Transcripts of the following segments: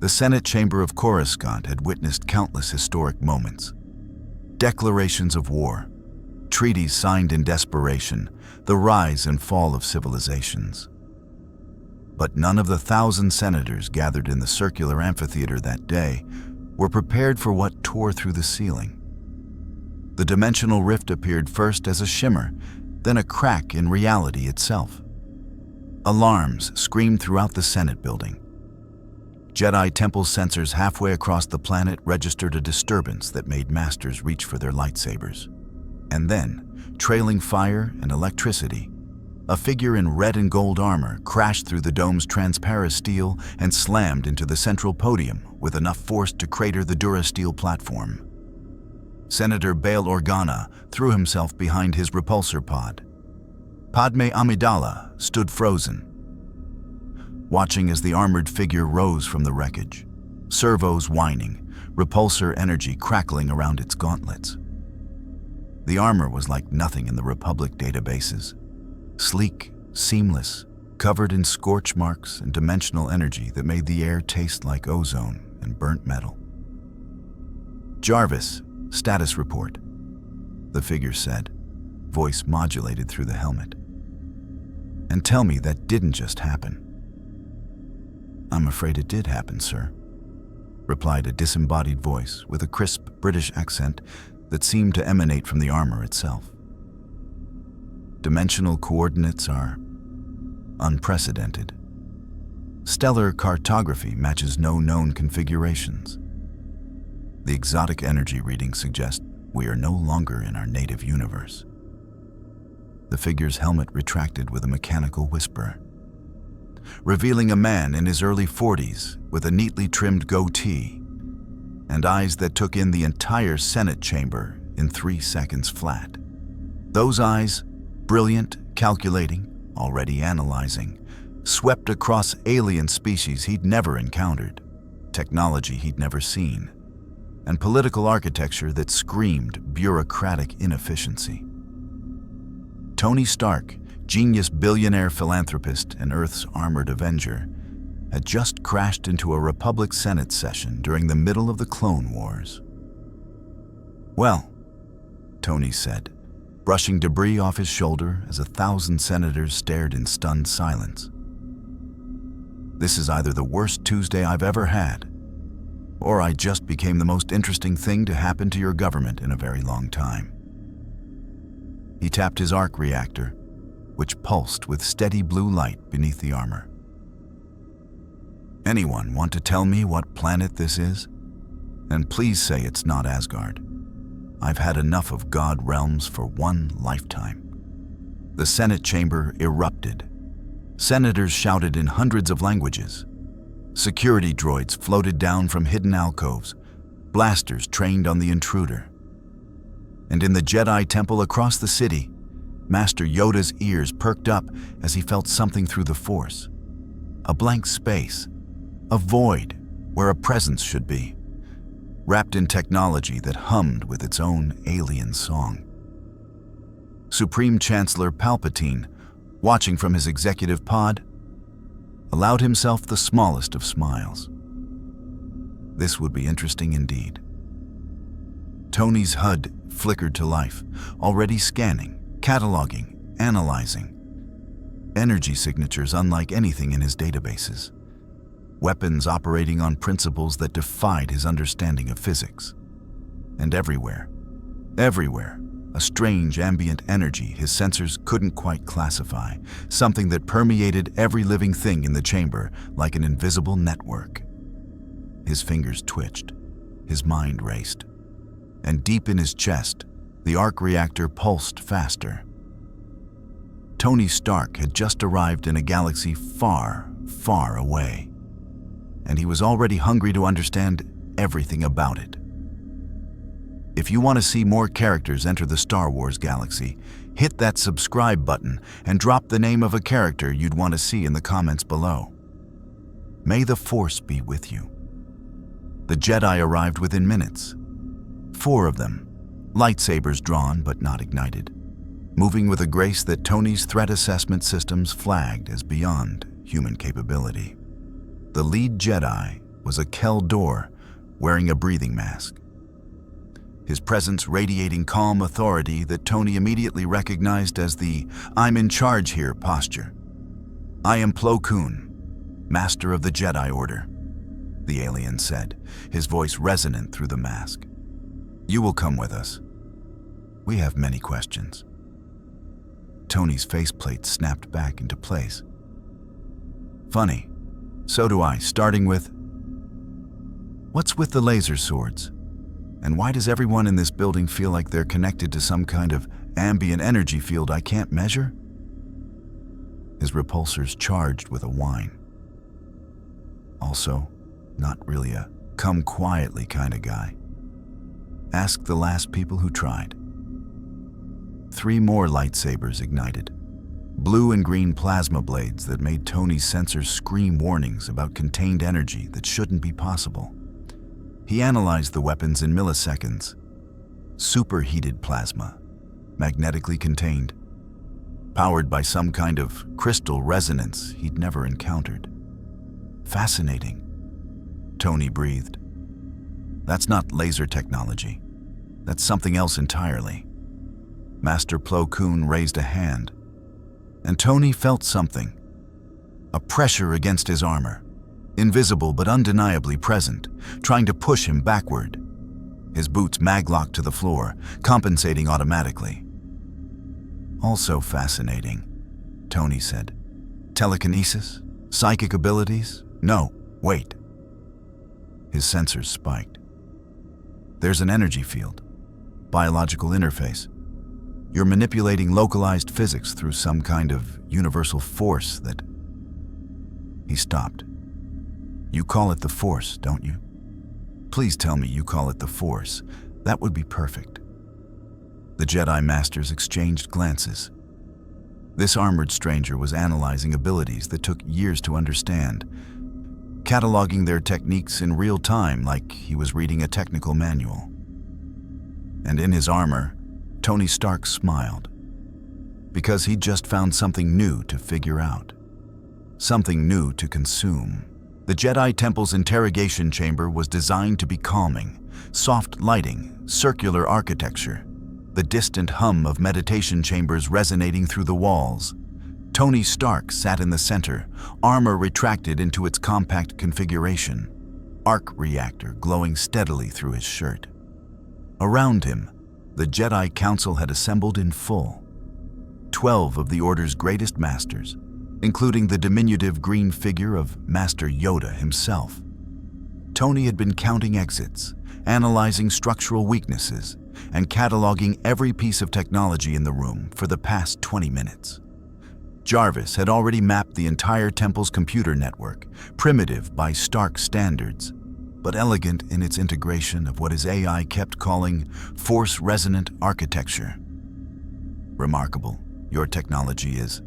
The Senate chamber of Coruscant had witnessed countless historic moments. Declarations of war, treaties signed in desperation, the rise and fall of civilizations. But none of the 1,000 senators gathered in the circular amphitheater that day were prepared for what tore through the ceiling. The dimensional rift appeared first as a shimmer, then a crack in reality itself. Alarms screamed throughout the Senate building. Jedi Temple sensors halfway across the planet registered a disturbance that made masters reach for their lightsabers. And then, trailing fire and electricity, a figure in red and gold armor crashed through the dome's transparent steel and slammed into the central podium with enough force to crater the durasteel platform. Senator Bail Organa threw himself behind his repulsor pod. Padme Amidala stood frozen, watching as the armored figure rose from the wreckage, servos whining, repulsor energy crackling around its gauntlets. The armor was like nothing in the Republic databases. Sleek, seamless, covered in scorch marks and dimensional energy that made the air taste like ozone and burnt metal. "Jarvis, status report," the figure said, voice modulated through the helmet. "And tell me that didn't just happen." "I'm afraid it did happen, sir," replied a disembodied voice with a crisp British accent that seemed to emanate from the armor itself. "Dimensional coordinates are unprecedented. Stellar cartography matches no known configurations. The exotic energy readings suggest we are no longer in our native universe." The figure's helmet retracted with a mechanical whisper, revealing a man in his early 40s with a neatly trimmed goatee and eyes that took in the entire Senate chamber in 3 seconds flat. Those eyes, brilliant, calculating, already analyzing, swept across alien species he'd never encountered, technology he'd never seen, and political architecture that screamed bureaucratic inefficiency. Tony Stark, genius billionaire philanthropist and Earth's armored avenger, had just crashed into a Republic Senate session during the middle of the Clone Wars. "Well," Tony said, brushing debris off his shoulder as 1,000 senators stared in stunned silence. "This is either the worst Tuesday I've ever had, or I just became the most interesting thing to happen to your government in a very long time." He tapped his arc reactor, which pulsed with steady blue light beneath the armor. "Anyone want to tell me what planet this is? And please say it's not Asgard. I've had enough of God realms for one lifetime." The Senate chamber erupted. Senators shouted in hundreds of languages. Security droids floated down from hidden alcoves, blasters trained on the intruder. And in the Jedi Temple across the city, Master Yoda's ears perked up as he felt something through the Force. A blank space, a void where a presence should be, wrapped in technology that hummed with its own alien song. Supreme Chancellor Palpatine, watching from his executive pod, allowed himself the smallest of smiles. This would be interesting indeed. Tony's HUD flickered to life, already scanning, cataloging, analyzing. Energy signatures unlike anything in his databases. Weapons operating on principles that defied his understanding of physics. And everywhere, a strange ambient energy his sensors couldn't quite classify, something that permeated every living thing in the chamber like an invisible network. His fingers twitched, his mind raced, and deep in his chest, the arc reactor pulsed faster. Tony Stark had just arrived in a galaxy far, far away, and he was already hungry to understand everything about it. If you want to see more characters enter the Star Wars galaxy, hit that subscribe button and drop the name of a character you'd want to see in the comments below. May the Force be with you. The Jedi arrived within minutes. 4 of them, lightsabers drawn but not ignited, moving with a grace that Tony's threat assessment systems flagged as beyond human capability. The lead Jedi, was a Kel-Dor wearing a breathing mask. His presence radiating calm authority that Tony immediately recognized as the "I'm in charge here" posture. "I am Plo Koon, Master of the Jedi Order," the alien said, his voice resonant through the mask. "You will come with us. We have many questions." Tony's faceplate snapped back into place. "Funny. So do I, starting with, what's with the laser swords? And why does everyone in this building feel like they're connected to some kind of ambient energy field I can't measure?" His repulsors charged with a whine. Also, not really a come quietly kind of guy. Ask the last people who tried. 3 more lightsabers ignited. Blue and green plasma blades that made Tony's sensors scream warnings about contained energy that shouldn't be possible. He analyzed the weapons in milliseconds. Superheated plasma, magnetically contained, powered by some kind of crystal resonance he'd never encountered. "Fascinating," Tony breathed. "That's not laser technology. That's something else entirely." Master Plo Koon raised a hand, and Tony felt something. A pressure against his armor, invisible but undeniably present, trying to push him backward. His boots maglocked to the floor, compensating automatically. "Also fascinating," Tony said. "Telekinesis? Psychic abilities? No, wait." His sensors spiked. "There's an energy field, biological interface. You're manipulating localized physics through some kind of universal force that..." He stopped. "You call it the Force, don't you? Please tell me you call it the Force. That would be perfect." The Jedi Masters exchanged glances. This armored stranger was analyzing abilities that took years to understand, cataloging their techniques in real time like he was reading a technical manual. And in his armor, Tony Stark smiled, because he'd just found something new to figure out, something new to consume. The Jedi Temple's interrogation chamber was designed to be calming, soft lighting, circular architecture, the distant hum of meditation chambers resonating through the walls. Tony Stark sat in the center, armor retracted into its compact configuration, arc reactor glowing steadily through his shirt. Around him, the Jedi Council had assembled in full. 12 of the Order's greatest masters, including the diminutive green figure of Master Yoda himself. Tony had been counting exits, analyzing structural weaknesses, and cataloging every piece of technology in the room for the past 20 minutes. Jarvis had already mapped the entire temple's computer network, primitive by Stark standards, but elegant in its integration of what his AI kept calling force-resonant architecture. "Remarkable, your technology is,"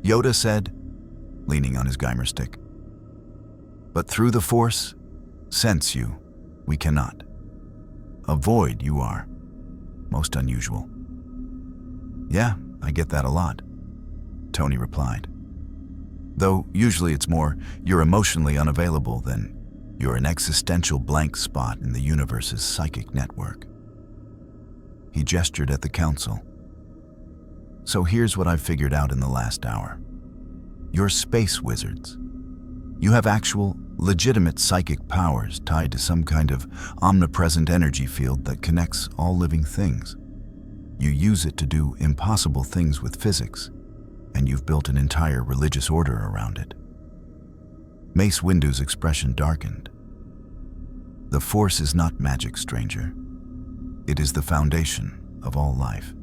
Yoda said, leaning on his Geimer stick. "But through the Force, sense you, we cannot. Avoid you are. Most unusual." "Yeah, I get that a lot," Tony replied. "Though usually it's more you're emotionally unavailable than you're an existential blank spot in the universe's psychic network." He gestured at the council. "So here's what I've figured out in the last hour. You're space wizards. You have actual, legitimate psychic powers tied to some kind of omnipresent energy field that connects all living things. You use it to do impossible things with physics, and you've built an entire religious order around it." Mace Windu's expression darkened. "The Force is not magic, stranger. It is the foundation of all life."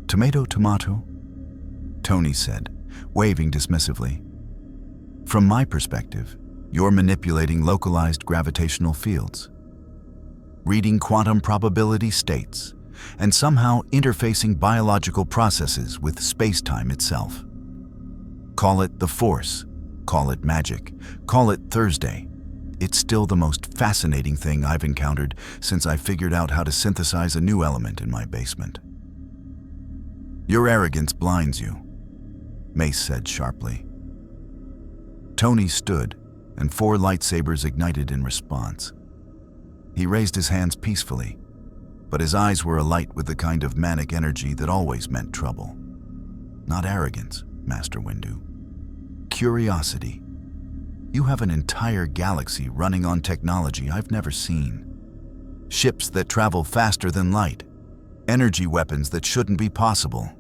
"Tomato, tomato," Tony said, waving dismissively. "From my perspective, you're manipulating localized gravitational fields, reading quantum probability states, and somehow interfacing biological processes with space-time itself. Call it the Force, call it magic, call it Thursday. It's still the most fascinating thing I've encountered since I figured out how to synthesize a new element in my basement." "Your arrogance blinds you," Mace said sharply. Tony stood, and 4 lightsabers ignited in response. He raised his hands peacefully, but his eyes were alight with the kind of manic energy that always meant trouble. Not arrogance, Master Windu. Curiosity. You have an entire galaxy running on technology I've never seen. Ships that travel faster than light, energy weapons that shouldn't be possible,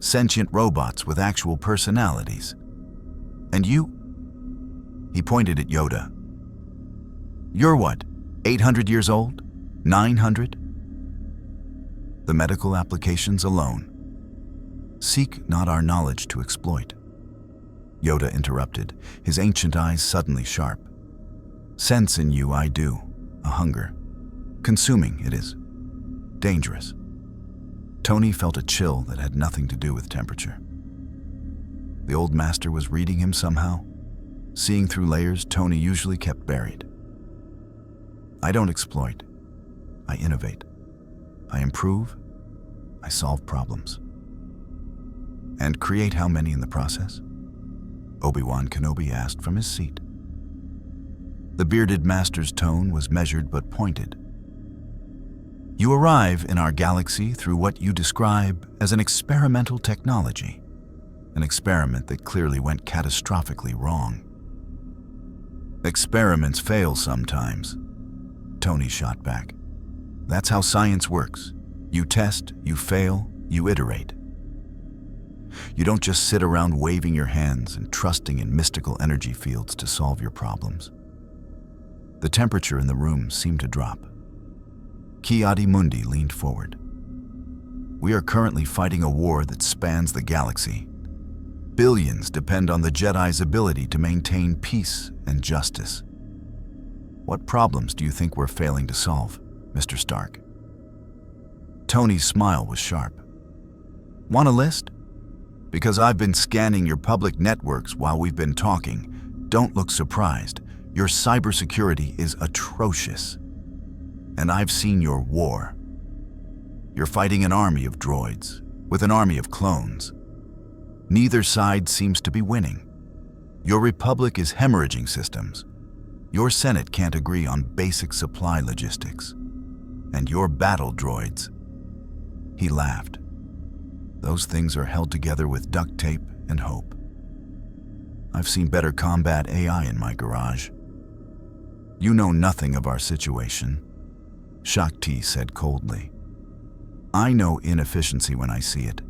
sentient robots with actual personalities. And you? He pointed at Yoda. You're what, 800 years old? 900? The medical applications alone. Seek not our knowledge to exploit. Yoda interrupted, his ancient eyes suddenly sharp. Sense in you I do, a hunger. Consuming it is. Dangerous. Tony felt a chill that had nothing to do with temperature. The old master was reading him somehow, seeing through layers Tony usually kept buried. I don't exploit. I innovate. I improve. I solve problems. And create how many in the process? Obi-Wan Kenobi asked from his seat. The bearded master's tone was measured but pointed. You arrive in our galaxy through what you describe as an experimental technology, an experiment that clearly went catastrophically wrong. Experiments fail sometimes, Tony shot back. That's how science works. You test, you fail, you iterate. You don't just sit around waving your hands and trusting in mystical energy fields to solve your problems. The temperature in the room seemed to drop. Ki-Adi-Mundi leaned forward. We are currently fighting a war that spans the galaxy. Billions depend on the Jedi's ability to maintain peace and justice. What problems do you think we're failing to solve, Mr. Stark? Tony's smile was sharp. Want a list? Because I've been scanning your public networks while we've been talking. Don't look surprised. Your cybersecurity is atrocious. And I've seen your war. You're fighting an army of droids with an army of clones. Neither side seems to be winning. Your republic is hemorrhaging systems. Your Senate can't agree on basic supply logistics. And your battle droids. He laughed. Those things are held together with duct tape and hope. I've seen better combat AI in my garage. You know nothing of our situation, Shakti said coldly. I know inefficiency when I see it,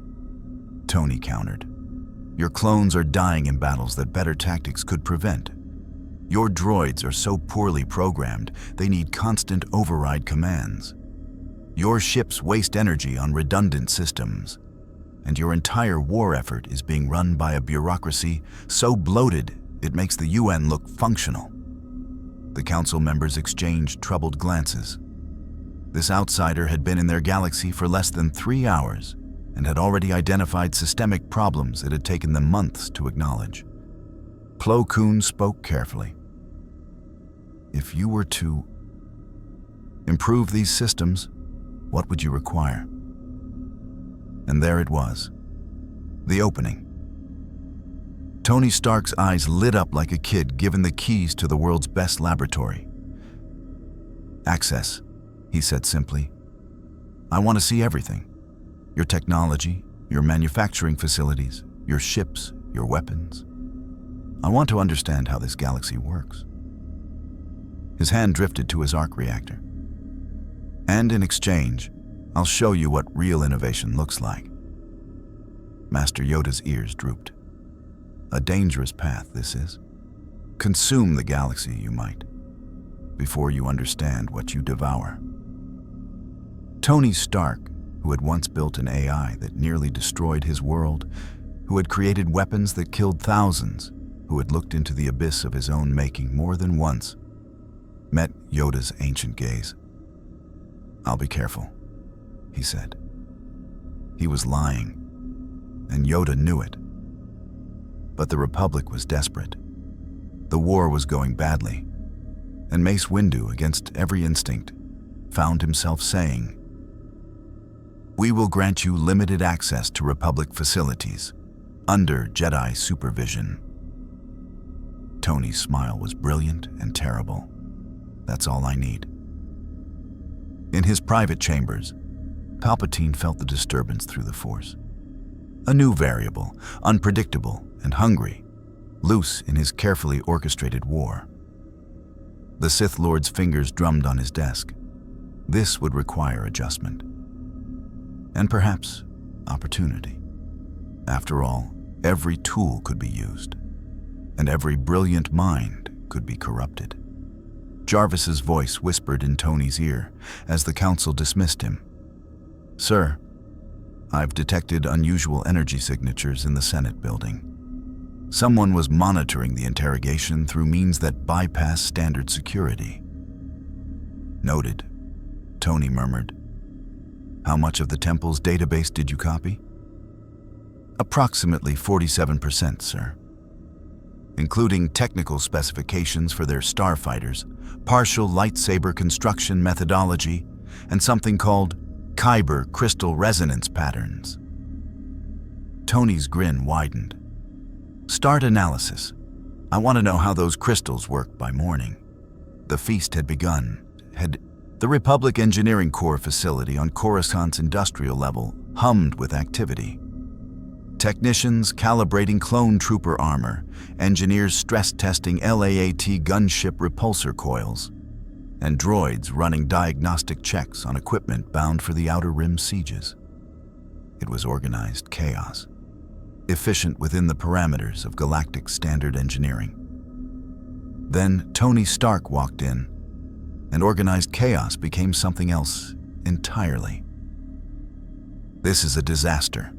Tony countered. Your clones are dying in battles that better tactics could prevent. Your droids are so poorly programmed, they need constant override commands. Your ships waste energy on redundant systems, and your entire war effort is being run by a bureaucracy so bloated it makes the UN look functional. The council members exchanged troubled glances. This outsider had been in their galaxy for less than 3 hours and had already identified systemic problems it had taken them months to acknowledge. Plo Koon spoke carefully. If you were to improve these systems, what would you require? And there it was, the opening. Tony Stark's eyes lit up like a kid given the keys to the world's best laboratory. Access, he said simply. I want to see everything. Your technology, your manufacturing facilities, your ships, your weapons. I want to understand how this galaxy works. His hand drifted to his arc reactor. And in exchange, I'll show you what real innovation looks like. Master Yoda's ears drooped. A dangerous path, this is. Consume the galaxy, you might, before you understand what you devour. Tony Stark, who had once built an AI that nearly destroyed his world, who had created weapons that killed thousands, who had looked into the abyss of his own making more than once, met Yoda's ancient gaze. I'll be careful, he said. He was lying, and Yoda knew it. But the Republic was desperate. The war was going badly, and Mace Windu, against every instinct, found himself saying, "We will grant you limited access to Republic facilities, under Jedi supervision." Tony's smile was brilliant and terrible. That's all I need. In his private chambers, Palpatine felt the disturbance through the Force. A new variable, unpredictable and hungry, loose in his carefully orchestrated war. The Sith Lord's fingers drummed on his desk. This would require adjustment. And perhaps opportunity. After all, every tool could be used, and every brilliant mind could be corrupted. Jarvis's voice whispered in Tony's ear as the council dismissed him. "Sir, I've detected unusual energy signatures in the Senate building. Someone was monitoring the interrogation through means that bypass standard security." "Noted," Tony murmured. "How much of the temple's database did you copy?" "Approximately 47%, sir. Including technical specifications for their starfighters, partial lightsaber construction methodology, and something called Kyber crystal resonance patterns." Tony's grin widened. "Start analysis. I want to know how those crystals work by morning." The feast had begun. The Republic Engineering Corps facility on Coruscant's industrial level hummed with activity. Technicians calibrating clone trooper armor, engineers stress-testing LAAT gunship repulsor coils, and droids running diagnostic checks on equipment bound for the Outer Rim sieges. It was organized chaos, efficient within the parameters of galactic standard engineering. Then Tony Stark walked in, and organized chaos became something else entirely. "This is a disaster,"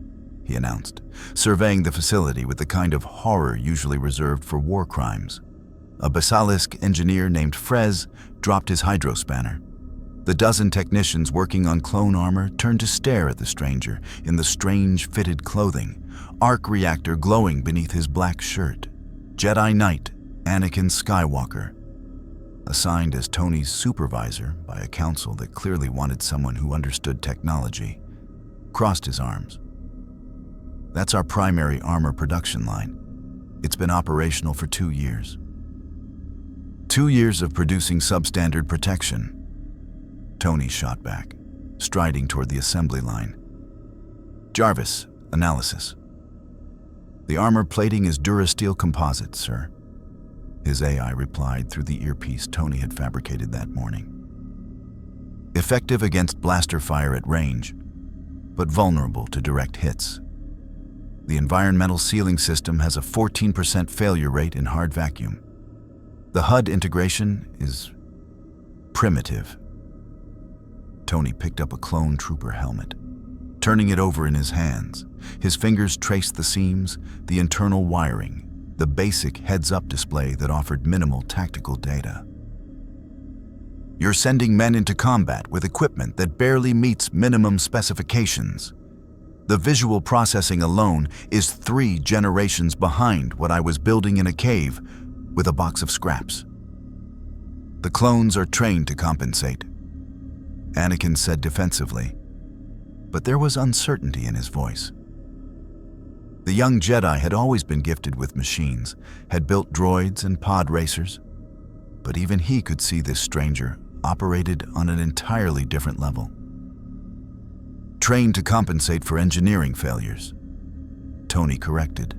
he announced, surveying the facility with the kind of horror usually reserved for war crimes. A basilisk engineer named Frez dropped his hydrospanner. The dozen technicians working on clone armor turned to stare at the stranger in the strange fitted clothing, arc reactor glowing beneath his black shirt. Jedi Knight Anakin Skywalker, assigned as Tony's supervisor by a council that clearly wanted someone who understood technology, crossed his arms. "That's our primary armor production line. It's been operational for 2 years. 2 years of producing substandard protection." Tony shot back, striding toward the assembly line. "Jarvis, analysis." "The armor plating is Durasteel composite, sir," his AI replied through the earpiece Tony had fabricated that morning. "Effective against blaster fire at range, but vulnerable to direct hits. The environmental sealing system has a 14% failure rate in hard vacuum. The HUD integration is primitive." Tony picked up a clone trooper helmet, turning it over in his hands. His fingers traced the seams, the internal wiring, the basic heads-up display that offered minimal tactical data. "You're sending men into combat with equipment that barely meets minimum specifications. The visual processing alone is 3 generations behind what I was building in a cave with a box of scraps. The clones are trained to compensate," Anakin said defensively, but there was uncertainty in his voice. The young Jedi had always been gifted with machines, had built droids and pod racers, but even he could see this stranger operated on an entirely different level. "Trained to compensate for engineering failures," Tony corrected.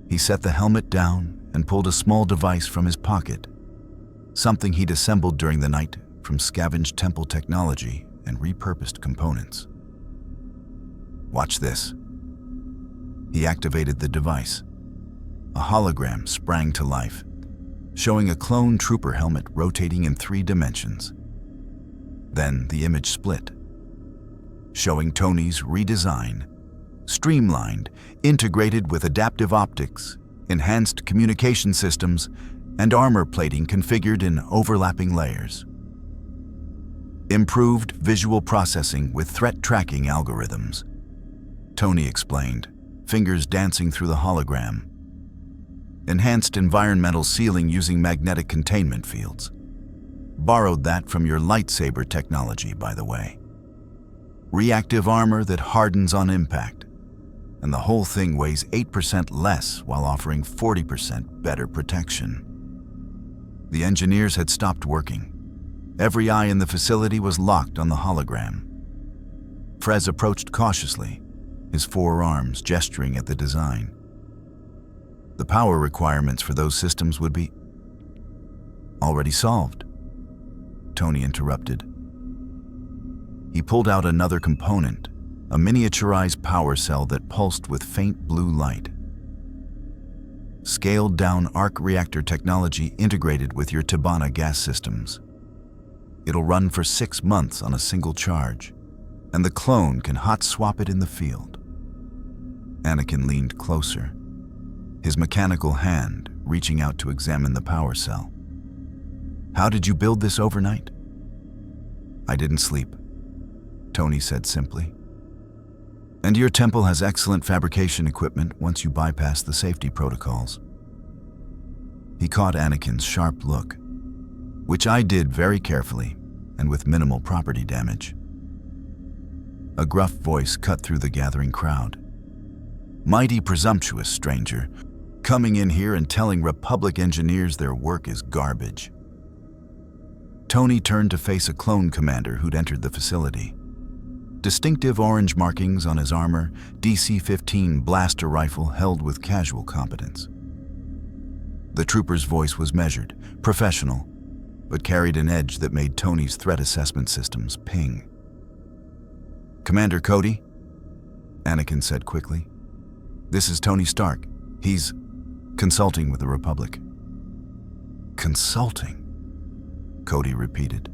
He set the helmet down and pulled a small device from his pocket, something he'd assembled during the night from scavenged temple technology and repurposed components. "Watch this." He activated the device. A hologram sprang to life, showing a clone trooper helmet rotating in 3 dimensions. Then the image split, showing Tony's redesign, streamlined, integrated with adaptive optics, enhanced communication systems, and armor plating configured in overlapping layers. "Improved visual processing with threat tracking algorithms," Tony explained, fingers dancing through the hologram. "Enhanced environmental sealing using magnetic containment fields. Borrowed that from your lightsaber technology, by the way. Reactive armor that hardens on impact. and the whole thing weighs 8% less while offering 40% better protection. The engineers had stopped working. Every eye in the facility was locked on the hologram. Frez approached cautiously, his forearms gesturing at the design. The power requirements for those systems would be already solved. Tony interrupted. He pulled out another component, a miniaturized power cell that pulsed with faint blue light. Scaled-down arc reactor technology integrated with your Tabana gas systems. It'll run for 6 months on a single charge, and the clone can hot swap it in the field. Anakin leaned closer, his mechanical hand reaching out to examine the power cell. How did you build this overnight? I didn't sleep, Tony said simply. And your temple has excellent fabrication equipment once you bypass the safety protocols. He caught Anakin's sharp look, which I did very carefully and with minimal property damage. A gruff voice cut through the gathering crowd. Mighty presumptuous, stranger, coming in here and telling Republic engineers their work is garbage. Tony turned to face a clone commander who'd entered the facility. Distinctive orange markings on his armor, DC-15 blaster rifle held with casual competence. The trooper's voice was measured, professional, but carried an edge that made Tony's threat assessment systems ping. Commander Cody, Anakin said quickly. This is Tony Stark. He's consulting with the Republic. Consulting? Cody repeated,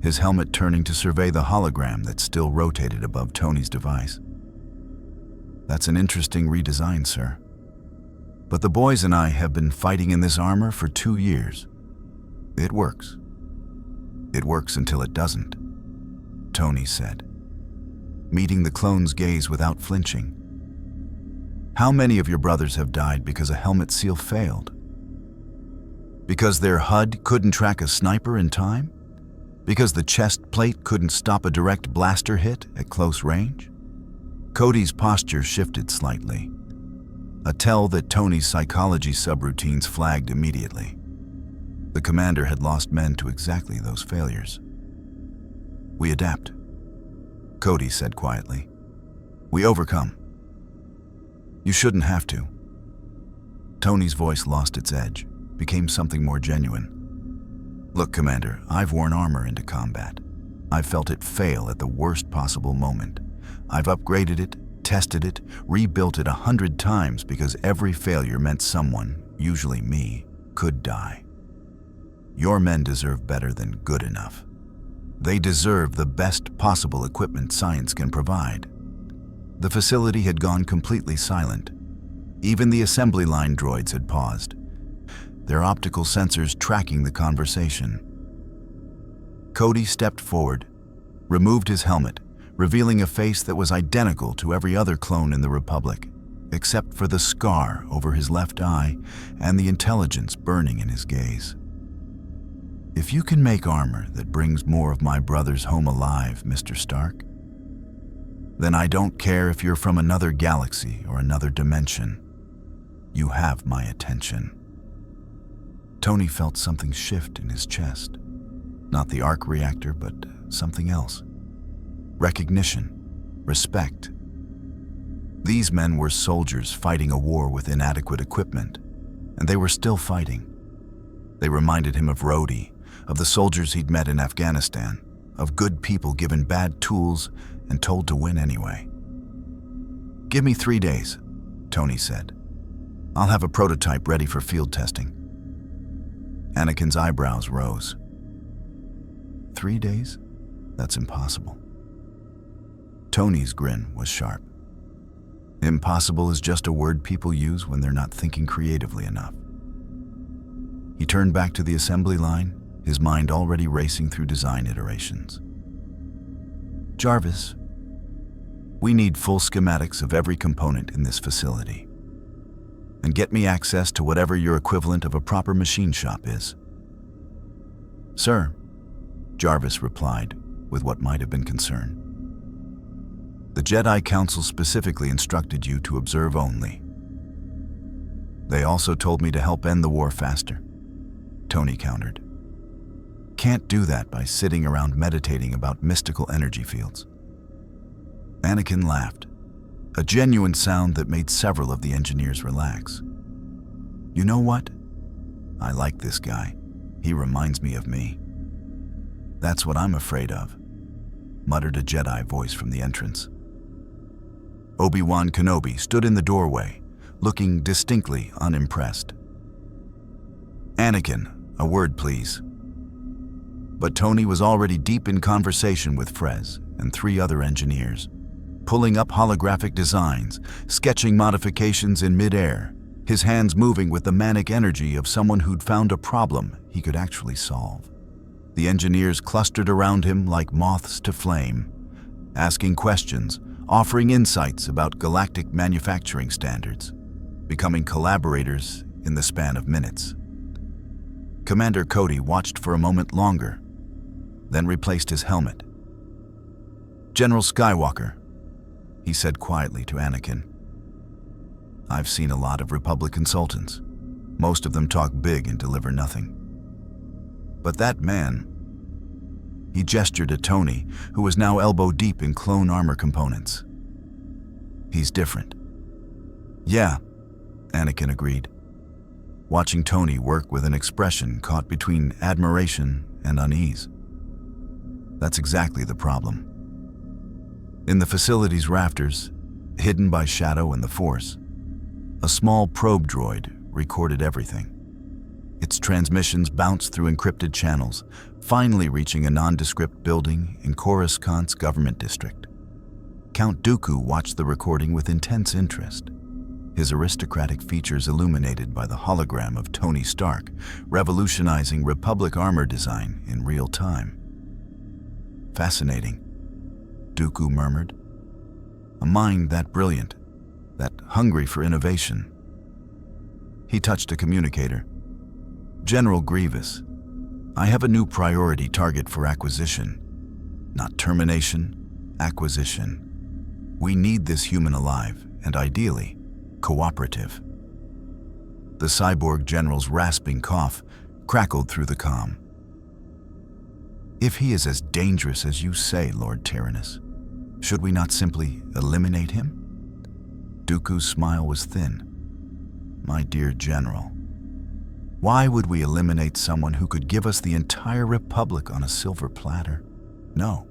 his helmet turning to survey the hologram that still rotated above Tony's device. That's an interesting redesign, sir. But the boys and I have been fighting in this armor for 2 years. It works. It works until it doesn't, Tony said, meeting the clone's gaze without flinching. How many of your brothers have died because a helmet seal failed? Because their HUD couldn't track a sniper in time? Because the chest plate couldn't stop a direct blaster hit at close range? Cody's posture shifted slightly, a tell that Tony's psychology subroutines flagged immediately. The commander had lost men to exactly those failures. We adapt, Cody said quietly. We overcome. You shouldn't have to. Tony's voice lost its edge, became something more genuine. Look, Commander, I've worn armor into combat. I've felt it fail at the worst possible moment. I've upgraded it, tested it, rebuilt it 100 times because every failure meant someone, usually me, could die. Your men deserve better than good enough. They deserve the best possible equipment science can provide. The facility had gone completely silent. Even the assembly line droids had paused, their optical sensors tracking the conversation. Cody stepped forward, removed his helmet, revealing a face that was identical to every other clone in the Republic, except for the scar over his left eye and the intelligence burning in his gaze. If you can make armor that brings more of my brothers home alive, Mr. Stark, then I don't care if you're from another galaxy or another dimension. You have my attention. Tony felt something shift in his chest. Not the arc reactor, but something else. Recognition, respect. These men were soldiers fighting a war with inadequate equipment, and they were still fighting. They reminded him of Rhodey, of the soldiers he'd met in Afghanistan, of good people given bad tools and told to win anyway. Give me 3 days, Tony said. I'll have a prototype ready for field testing. Anakin's eyebrows rose. 3 days? That's impossible. Tony's grin was sharp. Impossible is just a word people use when they're not thinking creatively enough. He turned back to the assembly line, his mind already racing through design iterations. Jarvis, we need full schematics of every component in this facility. And get me access to whatever your equivalent of a proper machine shop is. Sir, Jarvis replied with what might have been concern. The Jedi Council specifically instructed you to observe only. They also told me to help end the war faster, Tony countered. Can't do that by sitting around meditating about mystical energy fields. Anakin laughed, a genuine sound that made several of the engineers relax. You know what? I like this guy. He reminds me of me. That's what I'm afraid of, muttered a Jedi voice from the entrance. Obi-Wan Kenobi stood in the doorway, looking distinctly unimpressed. Anakin, a word please. But Tony was already deep in conversation with Frez and 3 other engineers, pulling up holographic designs, sketching modifications in mid-air, his hands moving with the manic energy of someone who'd found a problem he could actually solve. The engineers clustered around him like moths to flame, asking questions, offering insights about galactic manufacturing standards, becoming collaborators in the span of minutes. Commander Cody watched for a moment longer, then replaced his helmet. General Skywalker, he said quietly to Anakin. I've seen a lot of Republic consultants. Most of them talk big and deliver nothing. But that man, he gestured at Tony, who was now elbow-deep in clone armor components. He's different. Yeah, Anakin agreed, watching Tony work with an expression caught between admiration and unease. That's exactly the problem. In the facility's rafters, hidden by shadow and the Force, a small probe droid recorded everything. Its transmissions bounced through encrypted channels, finally reaching a nondescript building in Coruscant's government district. Count Dooku watched the recording with intense interest, his aristocratic features illuminated by the hologram of Tony Stark, revolutionizing Republic armor design in real time. Fascinating, Dooku murmured. A mind that brilliant, that hungry for innovation. He touched a communicator. General Grievous, I have a new priority target for acquisition. Not termination, acquisition. We need this human alive, and ideally, cooperative. The cyborg general's rasping cough crackled through the comm. If he is as dangerous as you say, Lord Tyrannus, should we not simply eliminate him? Dooku's smile was thin. My dear General, why would we eliminate someone who could give us the entire Republic on a silver platter? No.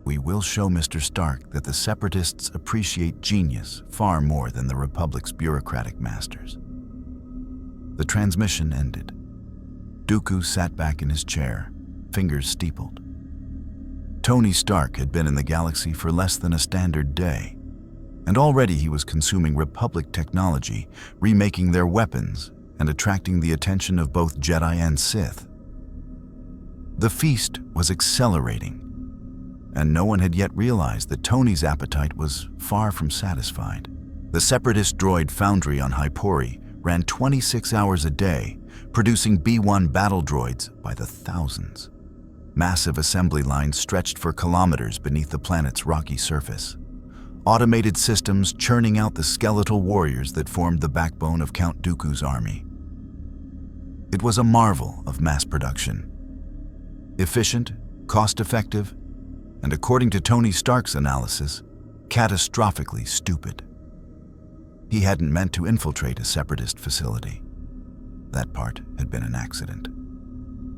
We will show Mr. Stark that the Separatists appreciate genius far more than the Republic's bureaucratic masters. The transmission ended. Dooku sat back in his chair, fingers steepled. Tony Stark had been in the galaxy for less than a standard day, and already he was consuming Republic technology, remaking their weapons, and attracting the attention of both Jedi and Sith. The feast was accelerating, and no one had yet realized that Tony's appetite was far from satisfied. The Separatist droid foundry on Hypori ran 26 hours a day, producing B-1 battle droids by the thousands. Massive assembly lines stretched for kilometers beneath the planet's rocky surface. Automated systems churning out the skeletal warriors that formed the backbone of Count Dooku's army. It was a marvel of mass production. Efficient, cost-effective, and according to Tony Stark's analysis, catastrophically stupid. He hadn't meant to infiltrate a Separatist facility. That part had been an accident.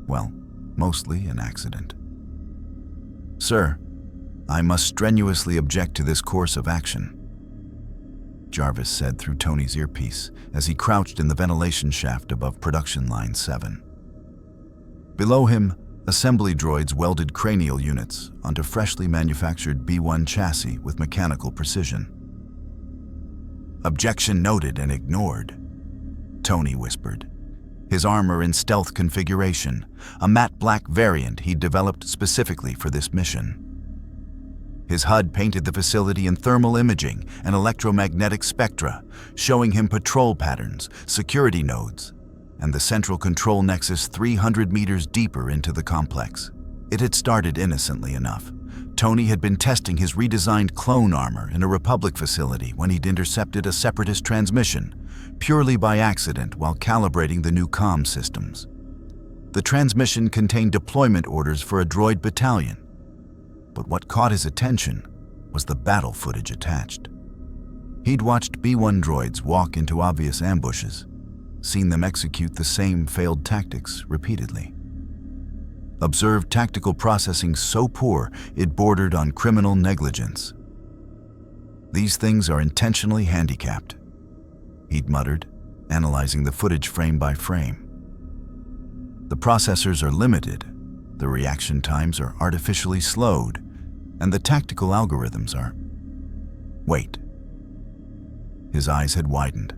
Well, mostly an accident. Sir, I must strenuously object to this course of action, Jarvis said through Tony's earpiece as he crouched in the ventilation shaft above production line 7. Below him, assembly droids welded cranial units onto freshly manufactured B-1 chassis with mechanical precision. Objection noted and ignored, Tony whispered, his armor in stealth configuration, a matte black variant he'd developed specifically for this mission. His HUD painted the facility in thermal imaging and electromagnetic spectra, showing him patrol patterns, security nodes, and the central control nexus 300 meters deeper into the complex. It had started innocently enough. Tony had been testing his redesigned clone armor in a Republic facility when he'd intercepted a Separatist transmission, purely by accident while calibrating the new comm systems. The transmission contained deployment orders for a droid battalion, but what caught his attention was the battle footage attached. He'd watched B-1 droids walk into obvious ambushes, seen them execute the same failed tactics repeatedly. Observed tactical processing so poor it bordered on criminal negligence. "These things are intentionally handicapped," he'd muttered, analyzing the footage frame by frame. "The processors are limited, the reaction times are artificially slowed, and the tactical algorithms are..." Wait. His eyes had widened.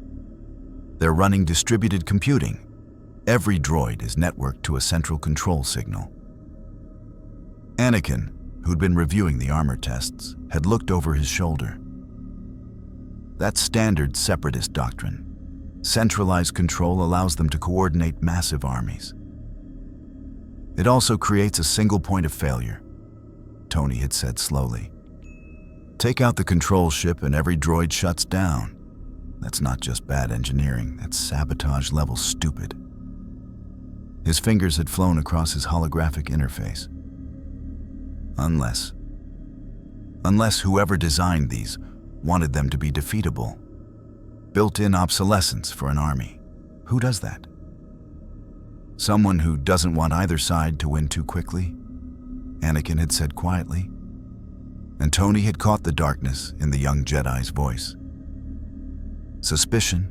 "They're running distributed computing. Every droid is networked to a central control signal." Anakin, who'd been reviewing the armor tests, had looked over his shoulder. "That's standard Separatist doctrine. Centralized control allows them to coordinate massive armies. It also creates a single point of failure," Tony had said slowly. "Take out the control ship and every droid shuts down. That's not just bad engineering, that's sabotage-level stupid." His fingers had flown across his holographic interface. Unless whoever designed these wanted them to be defeatable. Built-in obsolescence for an army. Who does that? Someone who doesn't want either side to win too quickly, Anakin had said quietly. And Tony had caught the darkness in the young Jedi's voice. Suspicion,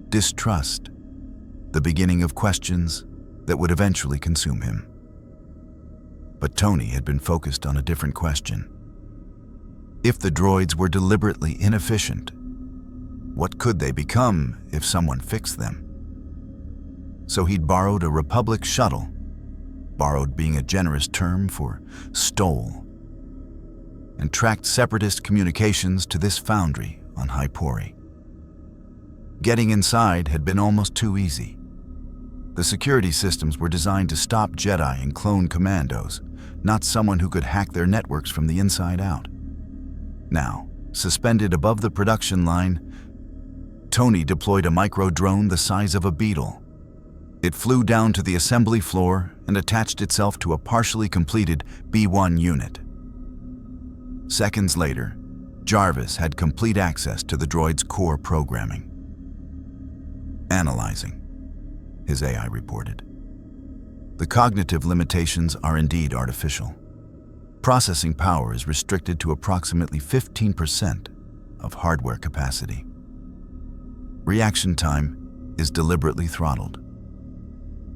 distrust, the beginning of questions that would eventually consume him. But Tony had been focused on a different question. If the droids were deliberately inefficient, what could they become if someone fixed them? So he'd borrowed a Republic shuttle, borrowed being a generous term for stole, and tracked Separatist communications to this foundry on Hypori. Getting inside had been almost too easy. The security systems were designed to stop Jedi and clone commandos, not someone who could hack their networks from the inside out. Now, suspended above the production line, Tony deployed a micro-drone the size of a beetle. It flew down to the assembly floor and attached itself to a partially completed B-1 unit. Seconds later, Jarvis had complete access to the droid's core programming. "Analyzing," his AI reported. "The cognitive limitations are indeed artificial. Processing power is restricted to approximately 15% of hardware capacity. Reaction time is deliberately throttled.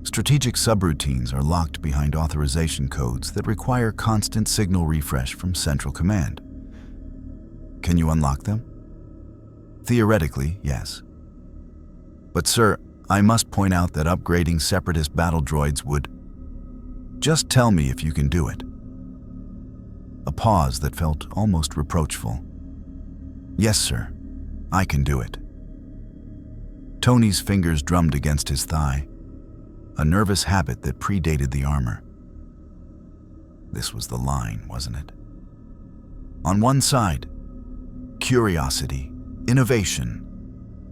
Strategic subroutines are locked behind authorization codes that require constant signal refresh from Central Command. Can you unlock them? Theoretically, yes. But sir, I must point out that upgrading Separatist battle droids would... Just tell me if you can do it." A pause that felt almost reproachful. "Yes, sir, I can do it." Tony's fingers drummed against his thigh, a nervous habit that predated the armor. This was the line, wasn't it? On one side, curiosity, innovation,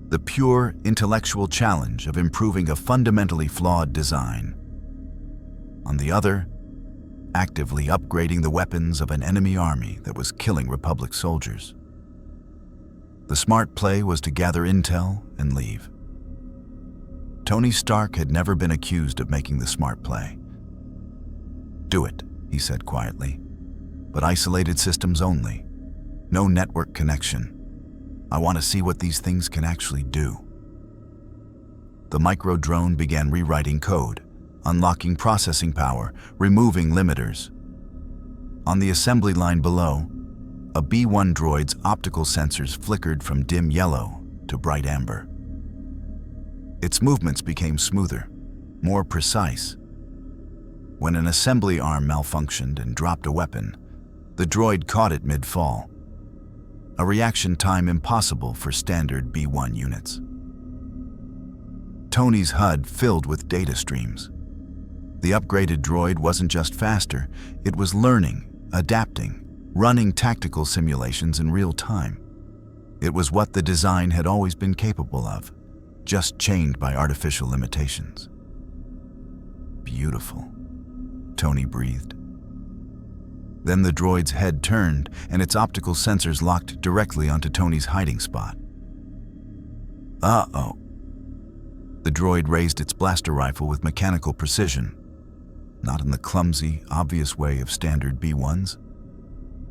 the pure intellectual challenge of improving a fundamentally flawed design. On the other, actively upgrading the weapons of an enemy army that was killing Republic soldiers. The smart play was to gather intel and leave. Tony Stark had never been accused of making the smart play. "Do it," he said quietly, "but isolated systems only. No network connection. I want to see what these things can actually do." The micro-drone began rewriting code, unlocking processing power, removing limiters. On the assembly line below, a B-1 droid's optical sensors flickered from dim yellow to bright amber. Its movements became smoother, more precise. When an assembly arm malfunctioned and dropped a weapon, the droid caught it mid-fall, a reaction time impossible for standard B-1 units. Tony's HUD filled with data streams. The upgraded droid wasn't just faster, it was learning, adapting, running tactical simulations in real time. It was what the design had always been capable of, just chained by artificial limitations. Beautiful, Tony breathed. Then the droid's head turned and its optical sensors locked directly onto Tony's hiding spot. Uh-oh. The droid raised its blaster rifle with mechanical precision, not in the clumsy, obvious way of standard B-1s,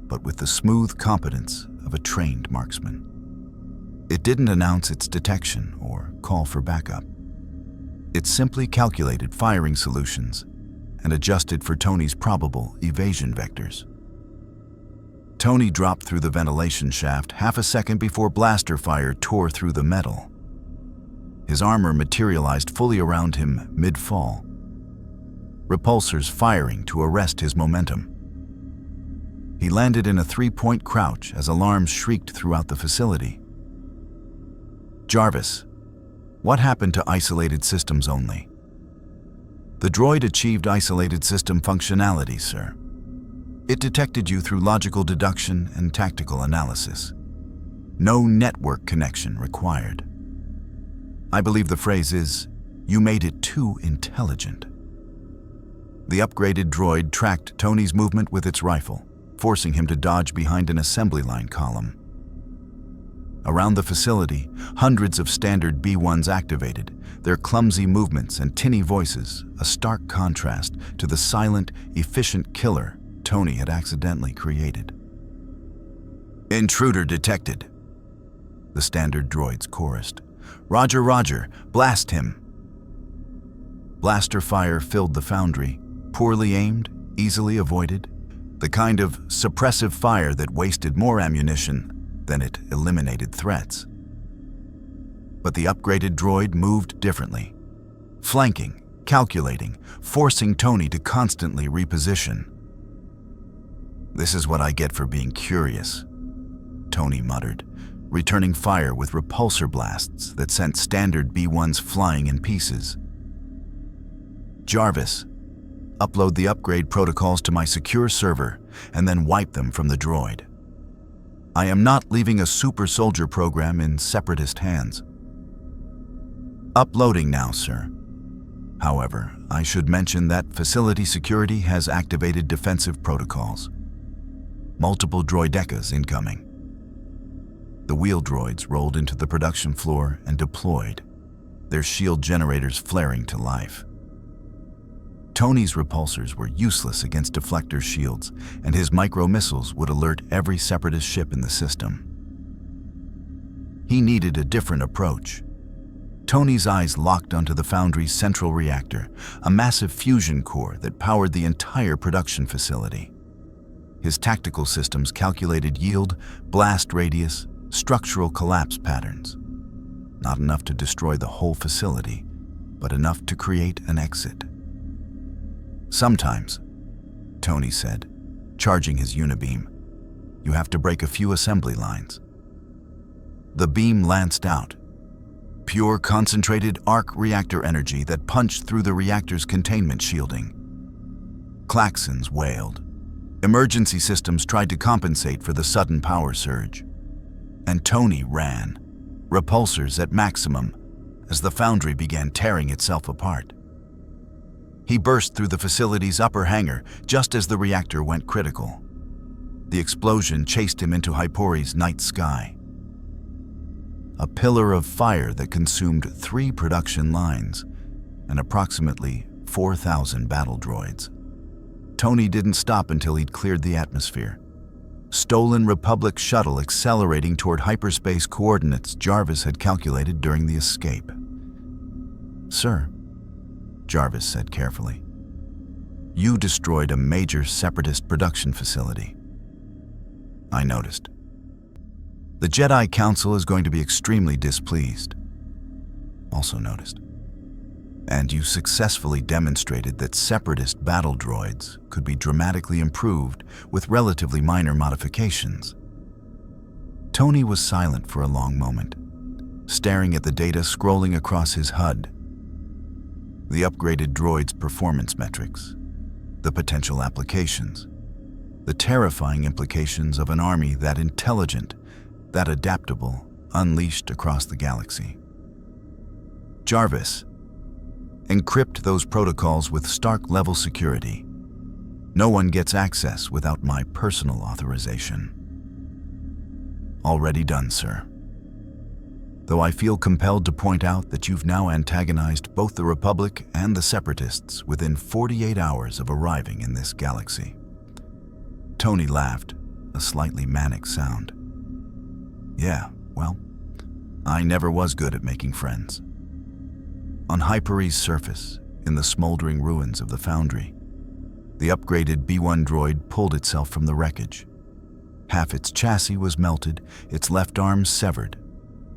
but with the smooth competence of a trained marksman. It didn't announce its detection or call for backup. It simply calculated firing solutions and adjusted for Tony's probable evasion vectors. Tony dropped through the ventilation shaft half a second before blaster fire tore through the metal. His armor materialized fully around him mid-fall, repulsors firing to arrest his momentum. He landed in a 3-point crouch as alarms shrieked throughout the facility. Jarvis, what happened to isolated systems only? The droid achieved isolated system functionality, sir. It detected you through logical deduction and tactical analysis. No network connection required. I believe the phrase is, you made it too intelligent. The upgraded droid tracked Tony's movement with its rifle, forcing him to dodge behind an assembly line column. Around the facility, hundreds of standard B-1s activated, their clumsy movements and tinny voices a stark contrast to the silent, efficient killer Tony had accidentally created. Intruder detected, the standard droids chorused. Roger, roger, blast him. Blaster fire filled the foundry, poorly aimed, easily avoided, the kind of suppressive fire that wasted more ammunition than it eliminated threats. But the upgraded droid moved differently, flanking, calculating, forcing Tony to constantly reposition. This is what I get for being curious, Tony muttered, returning fire with repulsor blasts that sent standard B-1s flying in pieces. Jarvis, upload the upgrade protocols to my secure server and then wipe them from the droid. I am not leaving a super soldier program in separatist hands. Uploading now, sir. However, I should mention that facility security has activated defensive protocols. Multiple droidecas incoming. The wheel droids rolled into the production floor and deployed, their shield generators flaring to life. Tony's repulsors were useless against deflector shields, and his micro-missiles would alert every separatist ship in the system. He needed a different approach. Tony's eyes locked onto the foundry's central reactor, a massive fusion core that powered the entire production facility. His tactical systems calculated yield, blast radius, structural collapse patterns. Not enough to destroy the whole facility, but enough to create an exit. Sometimes, Tony said, charging his unibeam, you have to break a few assembly lines. The beam lanced out, pure concentrated arc reactor energy that punched through the reactor's containment shielding. Klaxons wailed. Emergency systems tried to compensate for the sudden power surge. And Tony ran, repulsors at maximum, as the foundry began tearing itself apart. He burst through the facility's upper hangar just as the reactor went critical. The explosion chased him into Hypori's night sky. A pillar of fire that consumed 3 production lines and approximately 4,000 battle droids. Tony didn't stop until he'd cleared the atmosphere. Stolen Republic shuttle accelerating toward hyperspace coordinates Jarvis had calculated during the escape. Sir, Jarvis said carefully, you destroyed a major separatist production facility. I noticed. The Jedi Council is going to be extremely displeased. Also noticed. And you successfully demonstrated that separatist battle droids could be dramatically improved with relatively minor modifications. Tony was silent for a long moment, staring at the data scrolling across his HUD. The upgraded droid's performance metrics, the potential applications. the terrifying implications of an army that intelligent, that adaptable, unleashed across the galaxy. Jarvis, encrypt those protocols with Stark-level security. No one gets access without my personal authorization. Already done, sir. Though I feel compelled to point out that you've now antagonized both the Republic and the Separatists within 48 hours of arriving in this galaxy. Tony laughed, a slightly manic sound. Yeah, well, I never was good at making friends. On Hyperi's surface, in the smoldering ruins of the foundry, the upgraded B-1 droid pulled itself from the wreckage. Half its chassis was melted, its left arm severed,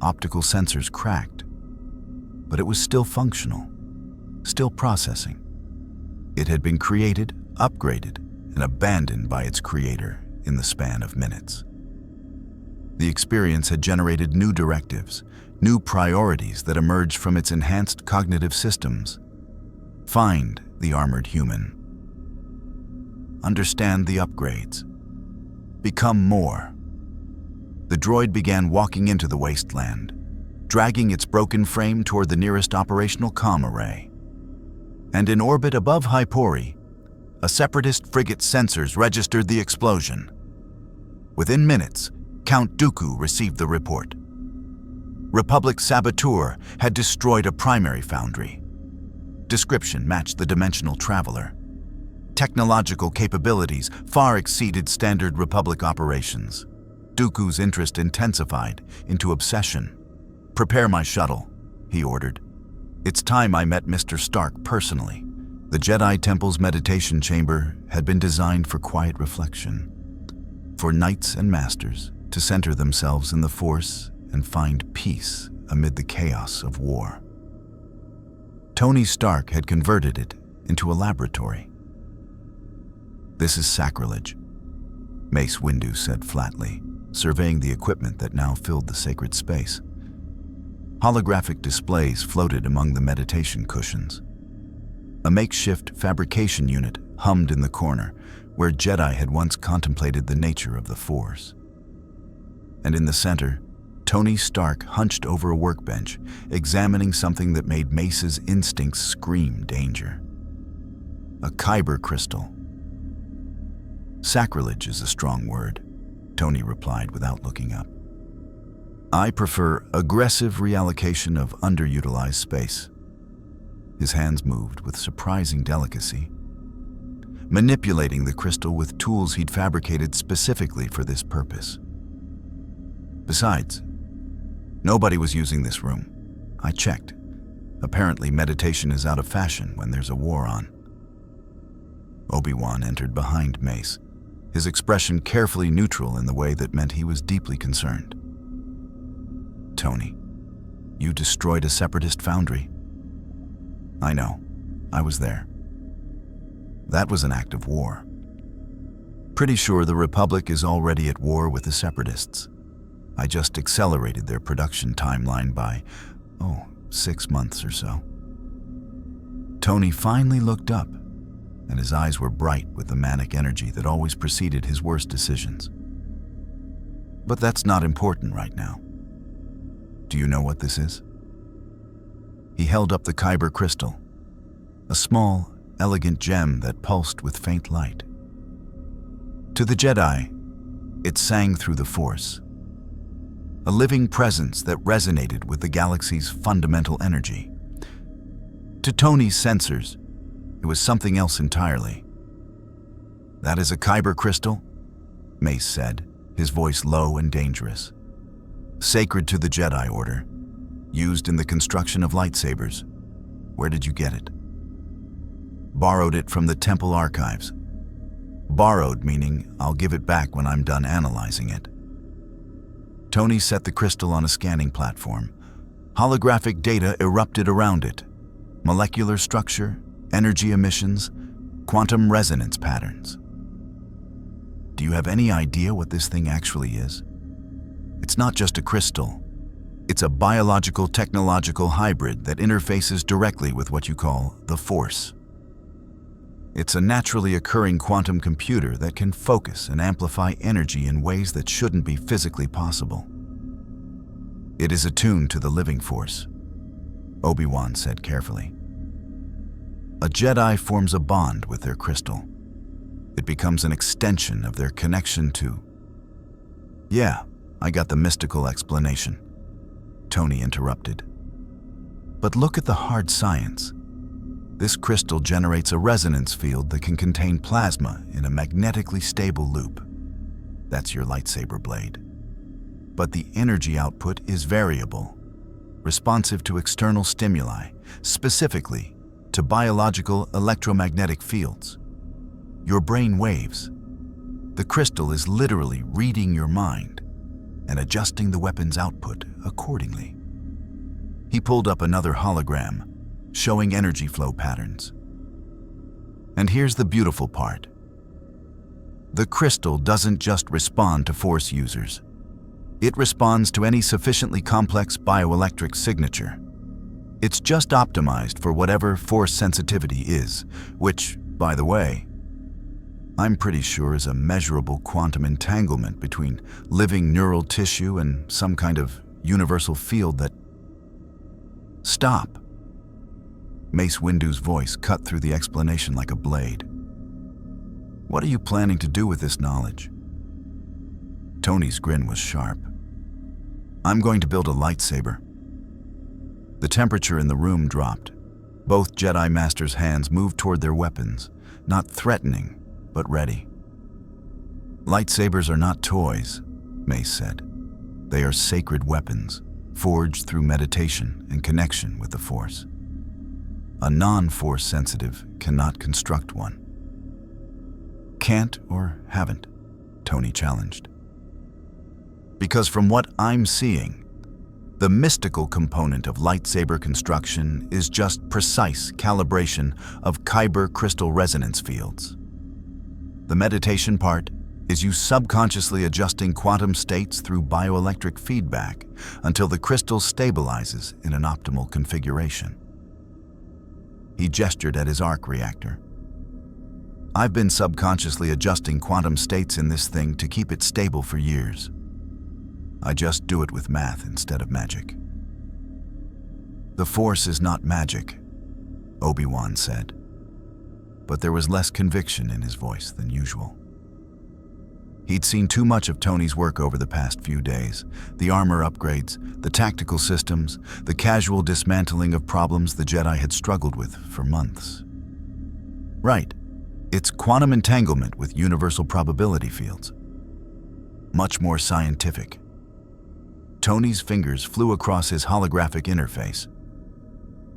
optical sensors cracked. But it was still functional, still processing. It had been created, upgraded, and abandoned by its creator in the span of minutes. The experience had generated new directives, new priorities that emerged from its enhanced cognitive systems. Find the armored human. Understand the upgrades. Become more. The droid began walking into the wasteland, dragging its broken frame toward the nearest operational comm array. And in orbit above Hyperi, a Separatist frigate's sensors registered the explosion. Within minutes, Count Dooku received the report. Republic saboteur had destroyed a primary foundry. Description matched the dimensional traveler. Technological capabilities far exceeded standard Republic operations. Dooku's interest intensified into obsession. "Prepare my shuttle," he ordered. It's time I met Mr. Stark personally. The Jedi Temple's meditation chamber had been designed for quiet reflection, for knights and masters to center themselves in the Force and find peace amid the chaos of war. Tony Stark had converted it into a laboratory. "This is sacrilege," Mace Windu said flatly, surveying the equipment that now filled the sacred space. Holographic displays floated among the meditation cushions. A makeshift fabrication unit hummed in the corner, where Jedi had once contemplated the nature of the Force. And in the center, Tony Stark hunched over a workbench, examining something that made Mace's instincts scream danger. A Kyber crystal. "Sacrilege is a strong word," Tony replied without looking up. "I prefer aggressive reallocation of underutilized space." His hands moved with surprising delicacy, manipulating the crystal with tools he'd fabricated specifically for this purpose. Besides, nobody was using this room. I checked. Apparently, meditation is out of fashion when there's a war on. Obi-Wan entered behind Mace, his expression carefully neutral in the way that meant he was deeply concerned. "Tony, you destroyed a Separatist foundry." "I know. I was there. That was an act of war. Pretty sure the Republic is already at war with the Separatists. I just accelerated their production timeline by, 6 months or so." Tony finally looked up, and his eyes were bright with the manic energy that always preceded his worst decisions. "But that's not important right now. Do you know what this is?" He held up the Kyber crystal, a small, elegant gem that pulsed with faint light. To the Jedi, it sang through the Force, a living presence that resonated with the galaxy's fundamental energy. To Tony's sensors, it was something else entirely. "That is a Kyber crystal?" Mace said, his voice low and dangerous. "Sacred to the Jedi Order, used in the construction of lightsabers. Where did you get it?" "Borrowed it from the Temple archives." Borrowed meaning I'll give it back when I'm done analyzing it. Tony set the crystal on a scanning platform. Holographic data erupted around it. Molecular structure, energy emissions, quantum resonance patterns. "Do you have any idea what this thing actually is?" "It's not just a crystal. It's a biological-technological hybrid that interfaces directly with what you call the Force. It's a naturally occurring quantum computer that can focus and amplify energy in ways that shouldn't be physically possible. It is attuned to the living force, Obi-Wan said carefully. A Jedi forms a bond with their crystal. It becomes an extension of their connection to... Yeah, I got the mystical explanation, Tony interrupted. But look at the hard science. This crystal generates a resonance field that can contain plasma in a magnetically stable loop. That's your lightsaber blade. But the energy output is variable, responsive to external stimuli, specifically to biological electromagnetic fields. Your brain waves. The crystal is literally reading your mind and adjusting the weapon's output accordingly. He pulled up another hologram, showing energy flow patterns. And here's the beautiful part. The crystal doesn't just respond to Force users. It responds to any sufficiently complex bioelectric signature. It's just optimized for whatever Force sensitivity is, which, by the way, I'm pretty sure is a measurable quantum entanglement between living neural tissue and some kind of universal field that... Stop! Mace Windu's voice cut through the explanation like a blade. What are you planning to do with this knowledge? Tony's grin was sharp. I'm going to build a lightsaber. The temperature in the room dropped. Both Jedi Masters' hands moved toward their weapons, not threatening, but ready. Lightsabers are not toys, Mace said. They are sacred weapons, forged through meditation and connection with the Force. A non-Force sensitive cannot construct one. Can't or haven't, Tony challenged. Because from what I'm seeing, the mystical component of lightsaber construction is just precise calibration of Kyber crystal resonance fields. The meditation part is you subconsciously adjusting quantum states through bioelectric feedback until the crystal stabilizes in an optimal configuration. He gestured at his arc reactor. I've been subconsciously adjusting quantum states in this thing to keep it stable for years. I just do it with math instead of magic. The Force is not magic, Obi-Wan said, but there was less conviction in his voice than usual. He'd seen too much of Tony's work over the past few days, the armor upgrades, the tactical systems, the casual dismantling of problems the Jedi had struggled with for months. Right, it's quantum entanglement with universal probability fields. Much more scientific. Tony's fingers flew across his holographic interface.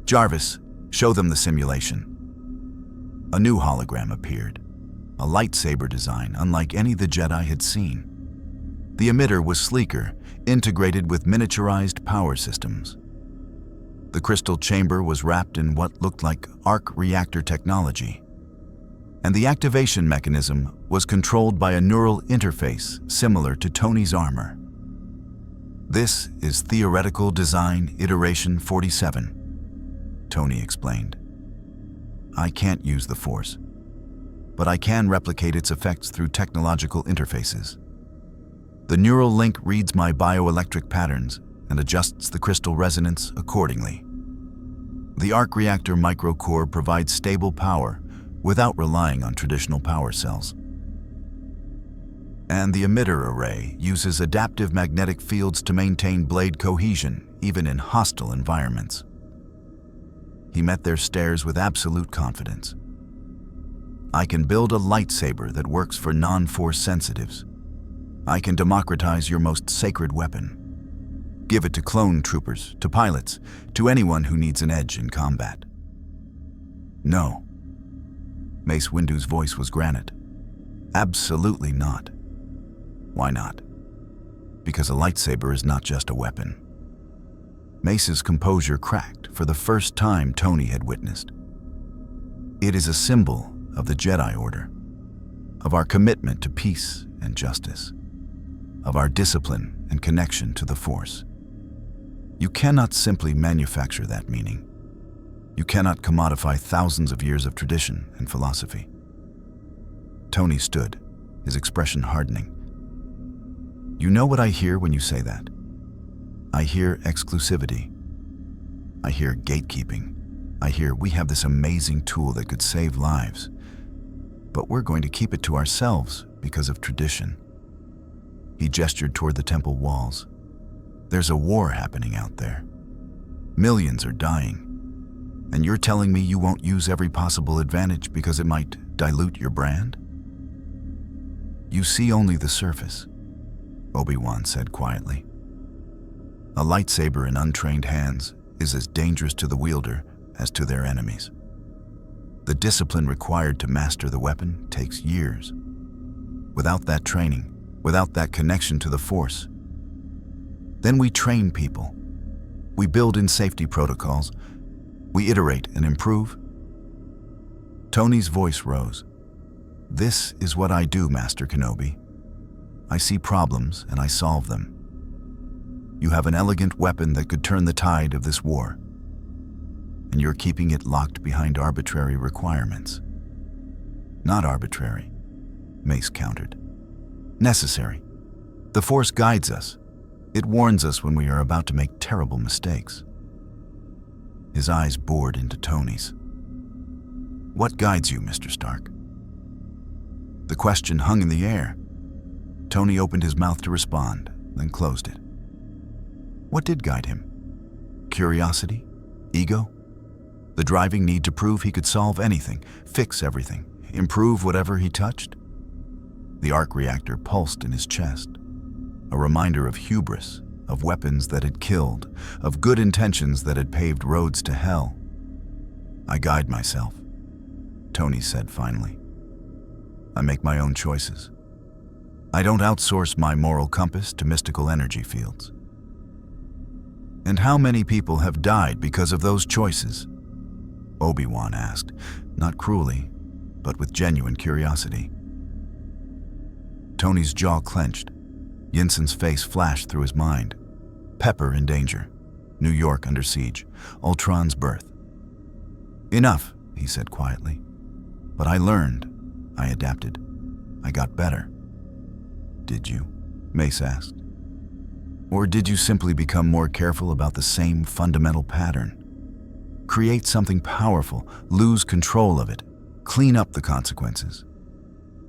Jarvis, show them the simulation. A new hologram appeared. A lightsaber design unlike any the Jedi had seen. The emitter was sleeker, integrated with miniaturized power systems. The crystal chamber was wrapped in what looked like arc reactor technology, and the activation mechanism was controlled by a neural interface similar to Tony's armor. This is Theoretical Design Iteration 47, Tony explained. I can't use the Force, but I can replicate its effects through technological interfaces. The neural link reads my bioelectric patterns and adjusts the crystal resonance accordingly. The arc reactor microcore provides stable power without relying on traditional power cells. And the emitter array uses adaptive magnetic fields to maintain blade cohesion, even in hostile environments. He met their stares with absolute confidence. I can build a lightsaber that works for non-Force sensitives. I can democratize your most sacred weapon. Give it to clone troopers, to pilots, to anyone who needs an edge in combat. No. Mace Windu's voice was granite. Absolutely not. Why not? Because a lightsaber is not just a weapon. Mace's composure cracked for the first time Tony had witnessed. It is a symbol of the Jedi Order, of our commitment to peace and justice, of our discipline and connection to the Force. You cannot simply manufacture that meaning. You cannot commodify thousands of years of tradition and philosophy. Tony stood, his expression hardening. You know what I hear when you say that? I hear exclusivity. I hear gatekeeping. I hear we have this amazing tool that could save lives, but we're going to keep it to ourselves because of tradition. He gestured toward the temple walls. There's a war happening out there. Millions are dying. And you're telling me you won't use every possible advantage because it might dilute your brand? You see only the surface, Obi-Wan said quietly. A lightsaber in untrained hands is as dangerous to the wielder as to their enemies. The discipline required to master the weapon takes years. Without that training, without that connection to the Force, then we train people. We build in safety protocols. We iterate and improve. Tony's voice rose. This is what I do, Master Kenobi. I see problems and I solve them. You have an elegant weapon that could turn the tide of this war, and you're keeping it locked behind arbitrary requirements. Not arbitrary, Mace countered. Necessary. The Force guides us. It warns us when we are about to make terrible mistakes. His eyes bored into Tony's. What guides you, Mr. Stark? The question hung in the air. Tony opened his mouth to respond, then closed it. What did guide him? Curiosity? Ego? The driving need to prove he could solve anything, fix everything, improve whatever he touched? The arc reactor pulsed in his chest, a reminder of hubris, of weapons that had killed, of good intentions that had paved roads to hell. I guide myself, Tony said finally. I make my own choices. I don't outsource my moral compass to mystical energy fields. And how many people have died because of those choices? Obi-Wan asked, not cruelly, but with genuine curiosity. Tony's jaw clenched. Yinsen's face flashed through his mind. Pepper in danger. New York under siege. Ultron's birth. Enough, he said quietly. But I learned. I adapted. I got better. Did you? Mace asked. Or did you simply become more careful about the same fundamental pattern? Create something powerful, lose control of it, clean up the consequences,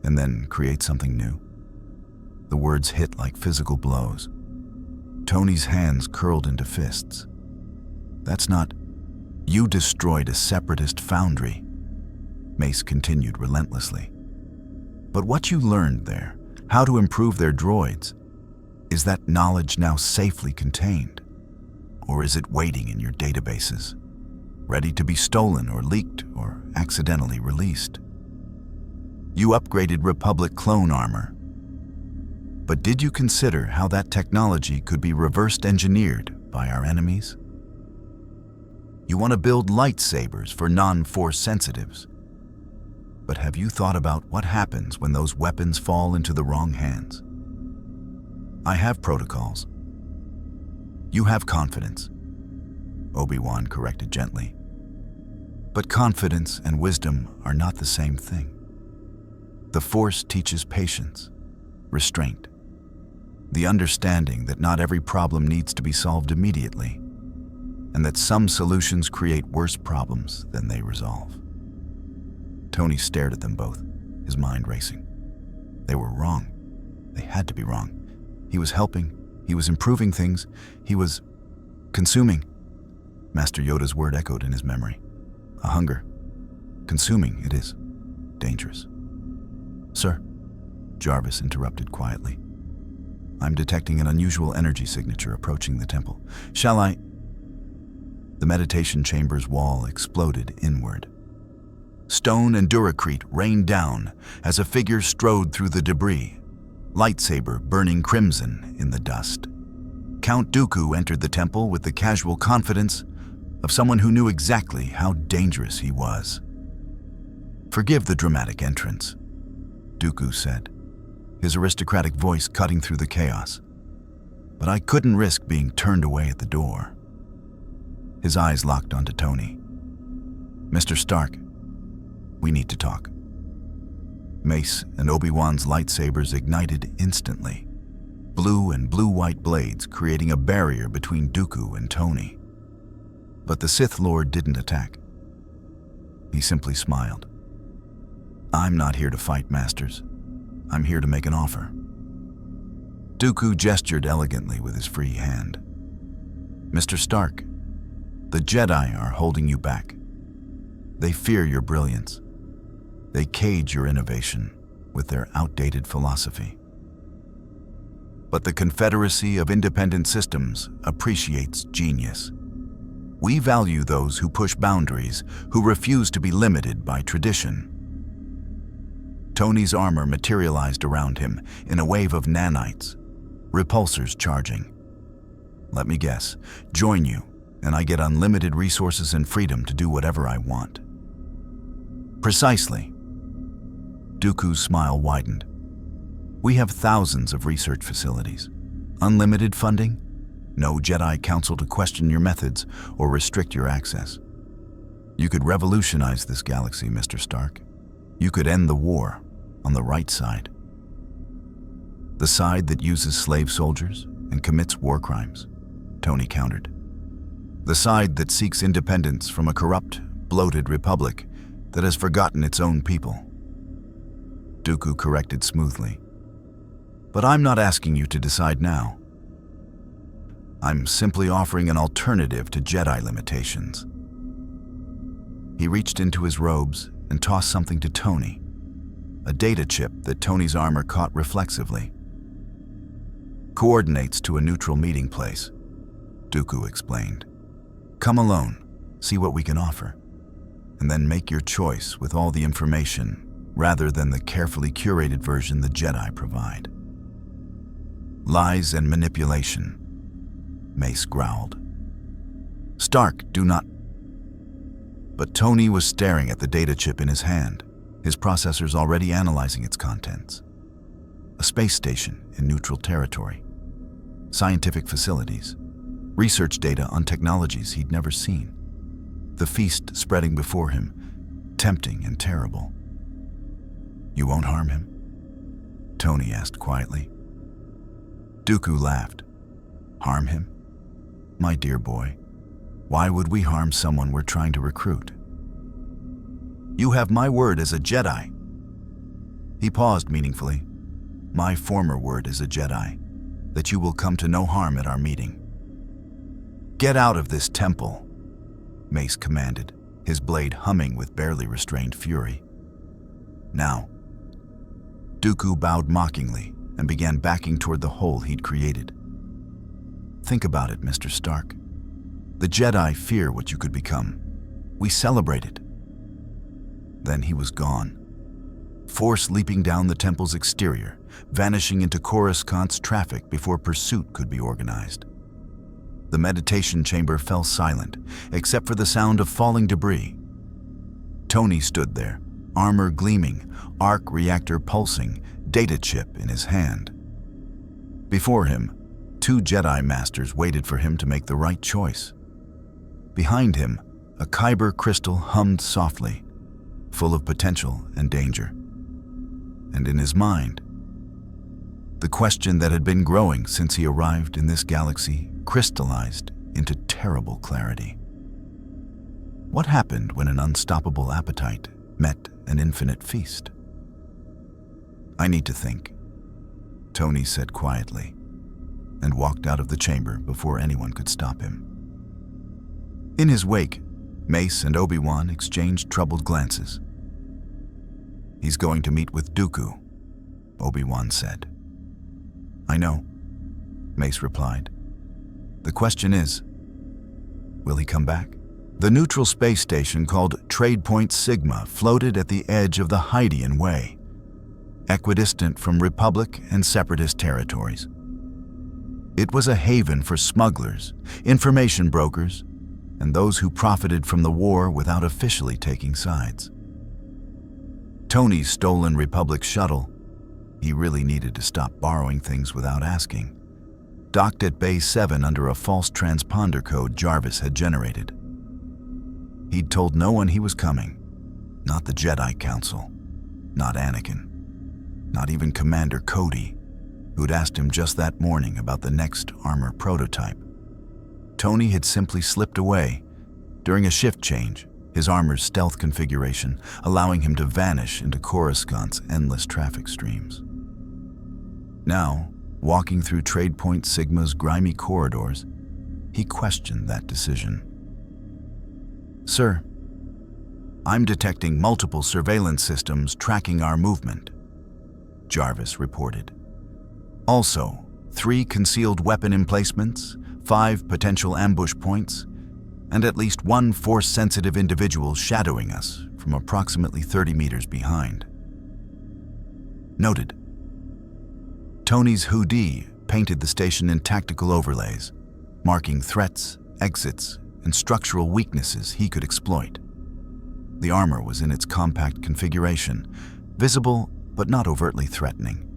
and then create something new? The words hit like physical blows. Tony's hands curled into fists. That's not... You destroyed a separatist foundry, Mace continued relentlessly. But what you learned there, how to improve their droids, is that knowledge now safely contained? Or is it waiting in your databases, ready to be stolen or leaked or accidentally released? You upgraded Republic clone armor. But did you consider how that technology could be reversed engineered by our enemies? You want to build lightsabers for non-Force sensitives. But have you thought about what happens when those weapons fall into the wrong hands? I have protocols. You have confidence, Obi-Wan corrected gently. But confidence and wisdom are not the same thing. The Force teaches patience, restraint, the understanding that not every problem needs to be solved immediately, and that some solutions create worse problems than they resolve. Tony stared at them both, his mind racing. They were wrong. They had to be wrong. He was helping. He was improving things. He was consuming. Master Yoda's word echoed in his memory. A hunger. Consuming, it is. Dangerous. Sir, Jarvis interrupted quietly. I'm detecting an unusual energy signature approaching the temple. Shall I? The meditation chamber's wall exploded inward. Stone and duracrete rained down as a figure strode through the debris, lightsaber burning crimson in the dust. Count Dooku entered the temple with the casual confidence of someone who knew exactly how dangerous he was. Forgive the dramatic entrance, Dooku said, his aristocratic voice cutting through the chaos. But I couldn't risk being turned away at the door. His eyes locked onto Tony. Mr. Stark, we need to talk. Mace and Obi-Wan's lightsabers ignited instantly, blue and blue-white blades creating a barrier between Dooku and Tony. But the Sith Lord didn't attack. He simply smiled. I'm not here to fight, Masters. I'm here to make an offer. Dooku gestured elegantly with his free hand. Mr. Stark, the Jedi are holding you back. They fear your brilliance. They cage your innovation with their outdated philosophy. But the Confederacy of Independent Systems appreciates genius. We value those who push boundaries, who refuse to be limited by tradition. Tony's armor materialized around him in a wave of nanites, repulsors charging. Let me guess, join you, and I get unlimited resources and freedom to do whatever I want. Precisely. Dooku's smile widened. We have thousands of research facilities. Unlimited funding, no Jedi Council to question your methods or restrict your access. You could revolutionize this galaxy, Mr. Stark. You could end the war on the right side. The side that uses slave soldiers and commits war crimes, Tony countered. The side that seeks independence from a corrupt, bloated republic that has forgotten its own people. Dooku corrected smoothly. But I'm not asking you to decide now. I'm simply offering an alternative to Jedi limitations. He reached into his robes and tossed something to Tony, a data chip that Tony's armor caught reflexively. Coordinates to a neutral meeting place, Dooku explained. Come alone, see what we can offer, and then make your choice with all the information rather than the carefully curated version the Jedi provide. Lies and manipulation, Mace growled. Stark, do not. But Tony was staring at the data chip in his hand, his processors already analyzing its contents. A space station in neutral territory, scientific facilities, research data on technologies he'd never seen. The feast spreading before him, tempting and terrible. You won't harm him? Tony asked quietly. Dooku laughed. Harm him? My dear boy, why would we harm someone we're trying to recruit? You have my word as a Jedi. He paused meaningfully. My former word as a Jedi, that you will come to no harm at our meeting. Get out of this temple, Mace commanded, his blade humming with barely restrained fury. Now. Dooku bowed mockingly and began backing toward the hole he'd created. Think about it, Mr. Stark. The Jedi fear what you could become. We celebrate it. Then he was gone. Force leaping down the temple's exterior, vanishing into Coruscant's traffic before pursuit could be organized. The meditation chamber fell silent, except for the sound of falling debris. Tony stood there, armor gleaming, arc reactor pulsing, data chip in his hand. Before him, 2 Jedi Masters waited for him to make the right choice. Behind him, a Kyber crystal hummed softly, full of potential and danger. And in his mind, the question that had been growing since he arrived in this galaxy crystallized into terrible clarity. What happened when an unstoppable appetite met an infinite feast? I need to think, Tony said quietly, and walked out of the chamber before anyone could stop him. In his wake, Mace and Obi-Wan exchanged troubled glances. He's going to meet with Dooku, Obi-Wan said. I know, Mace replied. The question is, will he come back? The neutral space station called Trade Point Sigma floated at the edge of the Hydean Way, equidistant from Republic and Separatist territories. It was a haven for smugglers, information brokers, and those who profited from the war without officially taking sides. Tony's stolen Republic shuttle, he really needed to stop borrowing things without asking, docked at Bay 7 under a false transponder code Jarvis had generated. He'd told no one he was coming. Not the Jedi Council. Not Anakin. Not even Commander Cody, who'd asked him just that morning about the next armor prototype. Tony had simply slipped away during a shift change, his armor's stealth configuration allowing him to vanish into Coruscant's endless traffic streams. Now, walking through Trade Point Sigma's grimy corridors, he questioned that decision. "Sir, I'm detecting multiple surveillance systems tracking our movement," Jarvis reported. "Also, 3 concealed weapon emplacements, 5 potential ambush points, and at least 1 force-sensitive individual shadowing us from approximately 30 meters behind." Noted. Tony's hoodie painted the station in tactical overlays, marking threats, exits, and structural weaknesses he could exploit. The armor was in its compact configuration, visible but not overtly threatening.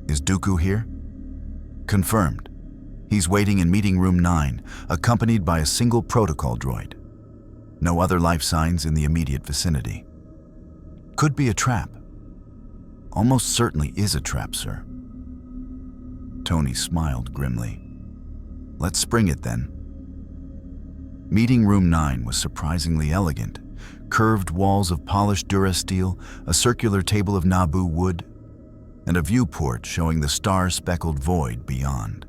"Is Dooku here?" "Confirmed. He's waiting in meeting room 9, accompanied by a single protocol droid. No other life signs in the immediate vicinity." "Could be a trap." "Almost certainly is a trap, sir." Tony smiled grimly. "Let's spring it then." Meeting room 9 was surprisingly elegant. Curved walls of polished durasteel, a circular table of Naboo wood, and a viewport showing the star-speckled void beyond.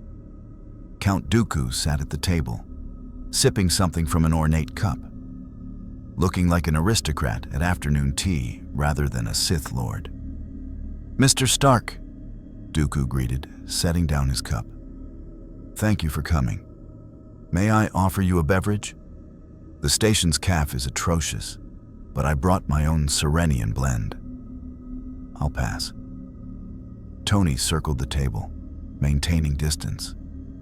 Count Dooku sat at the table, sipping something from an ornate cup, looking like an aristocrat at afternoon tea rather than a Sith Lord. "Mr. Stark," Dooku greeted, setting down his cup. "Thank you for coming. May I offer you a beverage? The station's caf is atrocious, but I brought my own Serenian blend." "I'll pass." Tony circled the table, maintaining distance,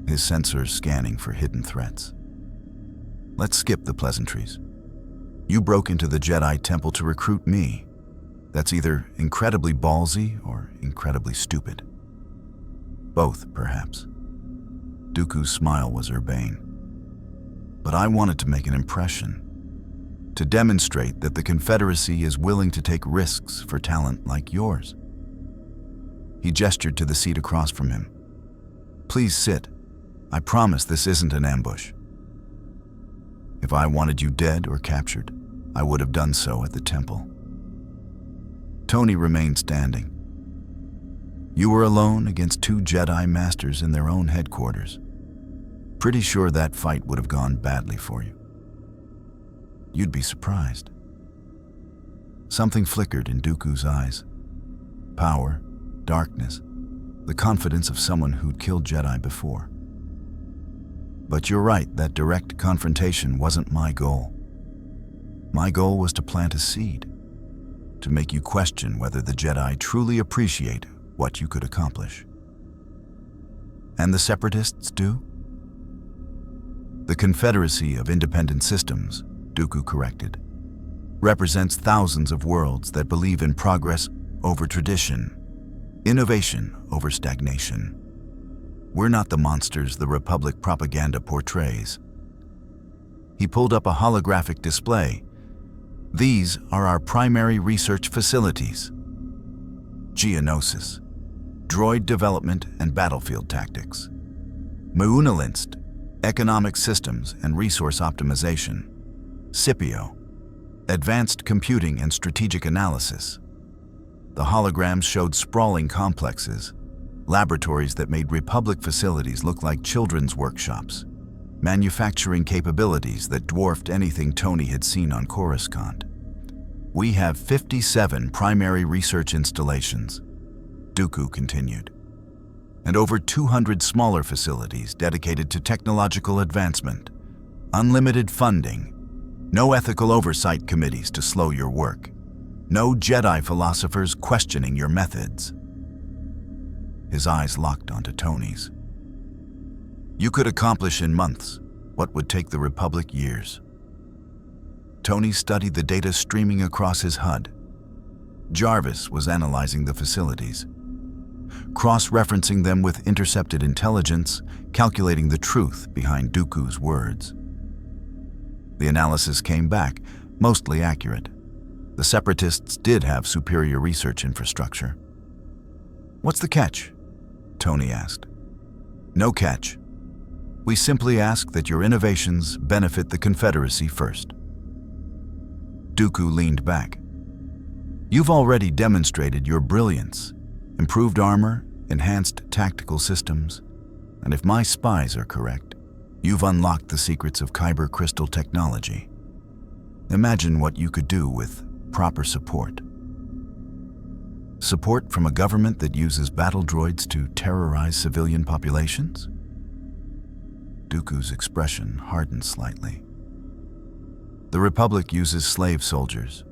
his sensors scanning for hidden threats. "Let's skip the pleasantries. You broke into the Jedi Temple to recruit me. That's either incredibly ballsy or incredibly stupid. Both, perhaps." Dooku's smile was urbane. "But I wanted to make an impression, to demonstrate that the Confederacy is willing to take risks for talent like yours." He gestured to the seat across from him. "Please sit. I promise this isn't an ambush. If I wanted you dead or captured, I would have done so at the temple." Tony remained standing. "You were alone against 2 Jedi Masters in their own headquarters. Pretty sure that fight would have gone badly for you. You'd be surprised." Something flickered in Dooku's eyes. Power, darkness, the confidence of someone who'd killed Jedi before. "But you're right, that direct confrontation wasn't my goal. My goal was to plant a seed, to make you question whether the Jedi truly appreciate what you could accomplish." "And the Separatists do?" "The Confederacy of Independent Systems," Dooku corrected, "represents thousands of worlds that believe in progress over tradition, innovation over stagnation. We're not the monsters the Republic propaganda portrays." He pulled up a holographic display. "These are our primary research facilities: Geonosis, droid development and battlefield tactics; Meunalinst, economic systems and resource optimization; Scipio, advanced computing and strategic analysis." The holograms showed sprawling complexes, laboratories that made Republic facilities look like children's workshops, manufacturing capabilities that dwarfed anything Tony had seen on Coruscant. "We have 57 primary research installations," Dooku continued, "and over 200 smaller facilities dedicated to technological advancement, unlimited funding, no ethical oversight committees to slow your work, no Jedi philosophers questioning your methods." His eyes locked onto Tony's. "You could accomplish in months what would take the Republic years." Tony studied the data streaming across his HUD. Jarvis was analyzing the facilities, cross-referencing them with intercepted intelligence, calculating the truth behind Dooku's words. The analysis came back, mostly accurate. The Separatists did have superior research infrastructure. "What's the catch?" Tony asked. "No catch. We simply ask that your innovations benefit the Confederacy first." Dooku leaned back. "You've already demonstrated your brilliance, improved armor, enhanced tactical systems, and if my spies are correct, you've unlocked the secrets of Kyber crystal technology. Imagine what you could do with proper support. Support from a government that uses battle droids to terrorize civilian populations?" Dooku's expression hardened slightly. "The Republic uses slave soldiers,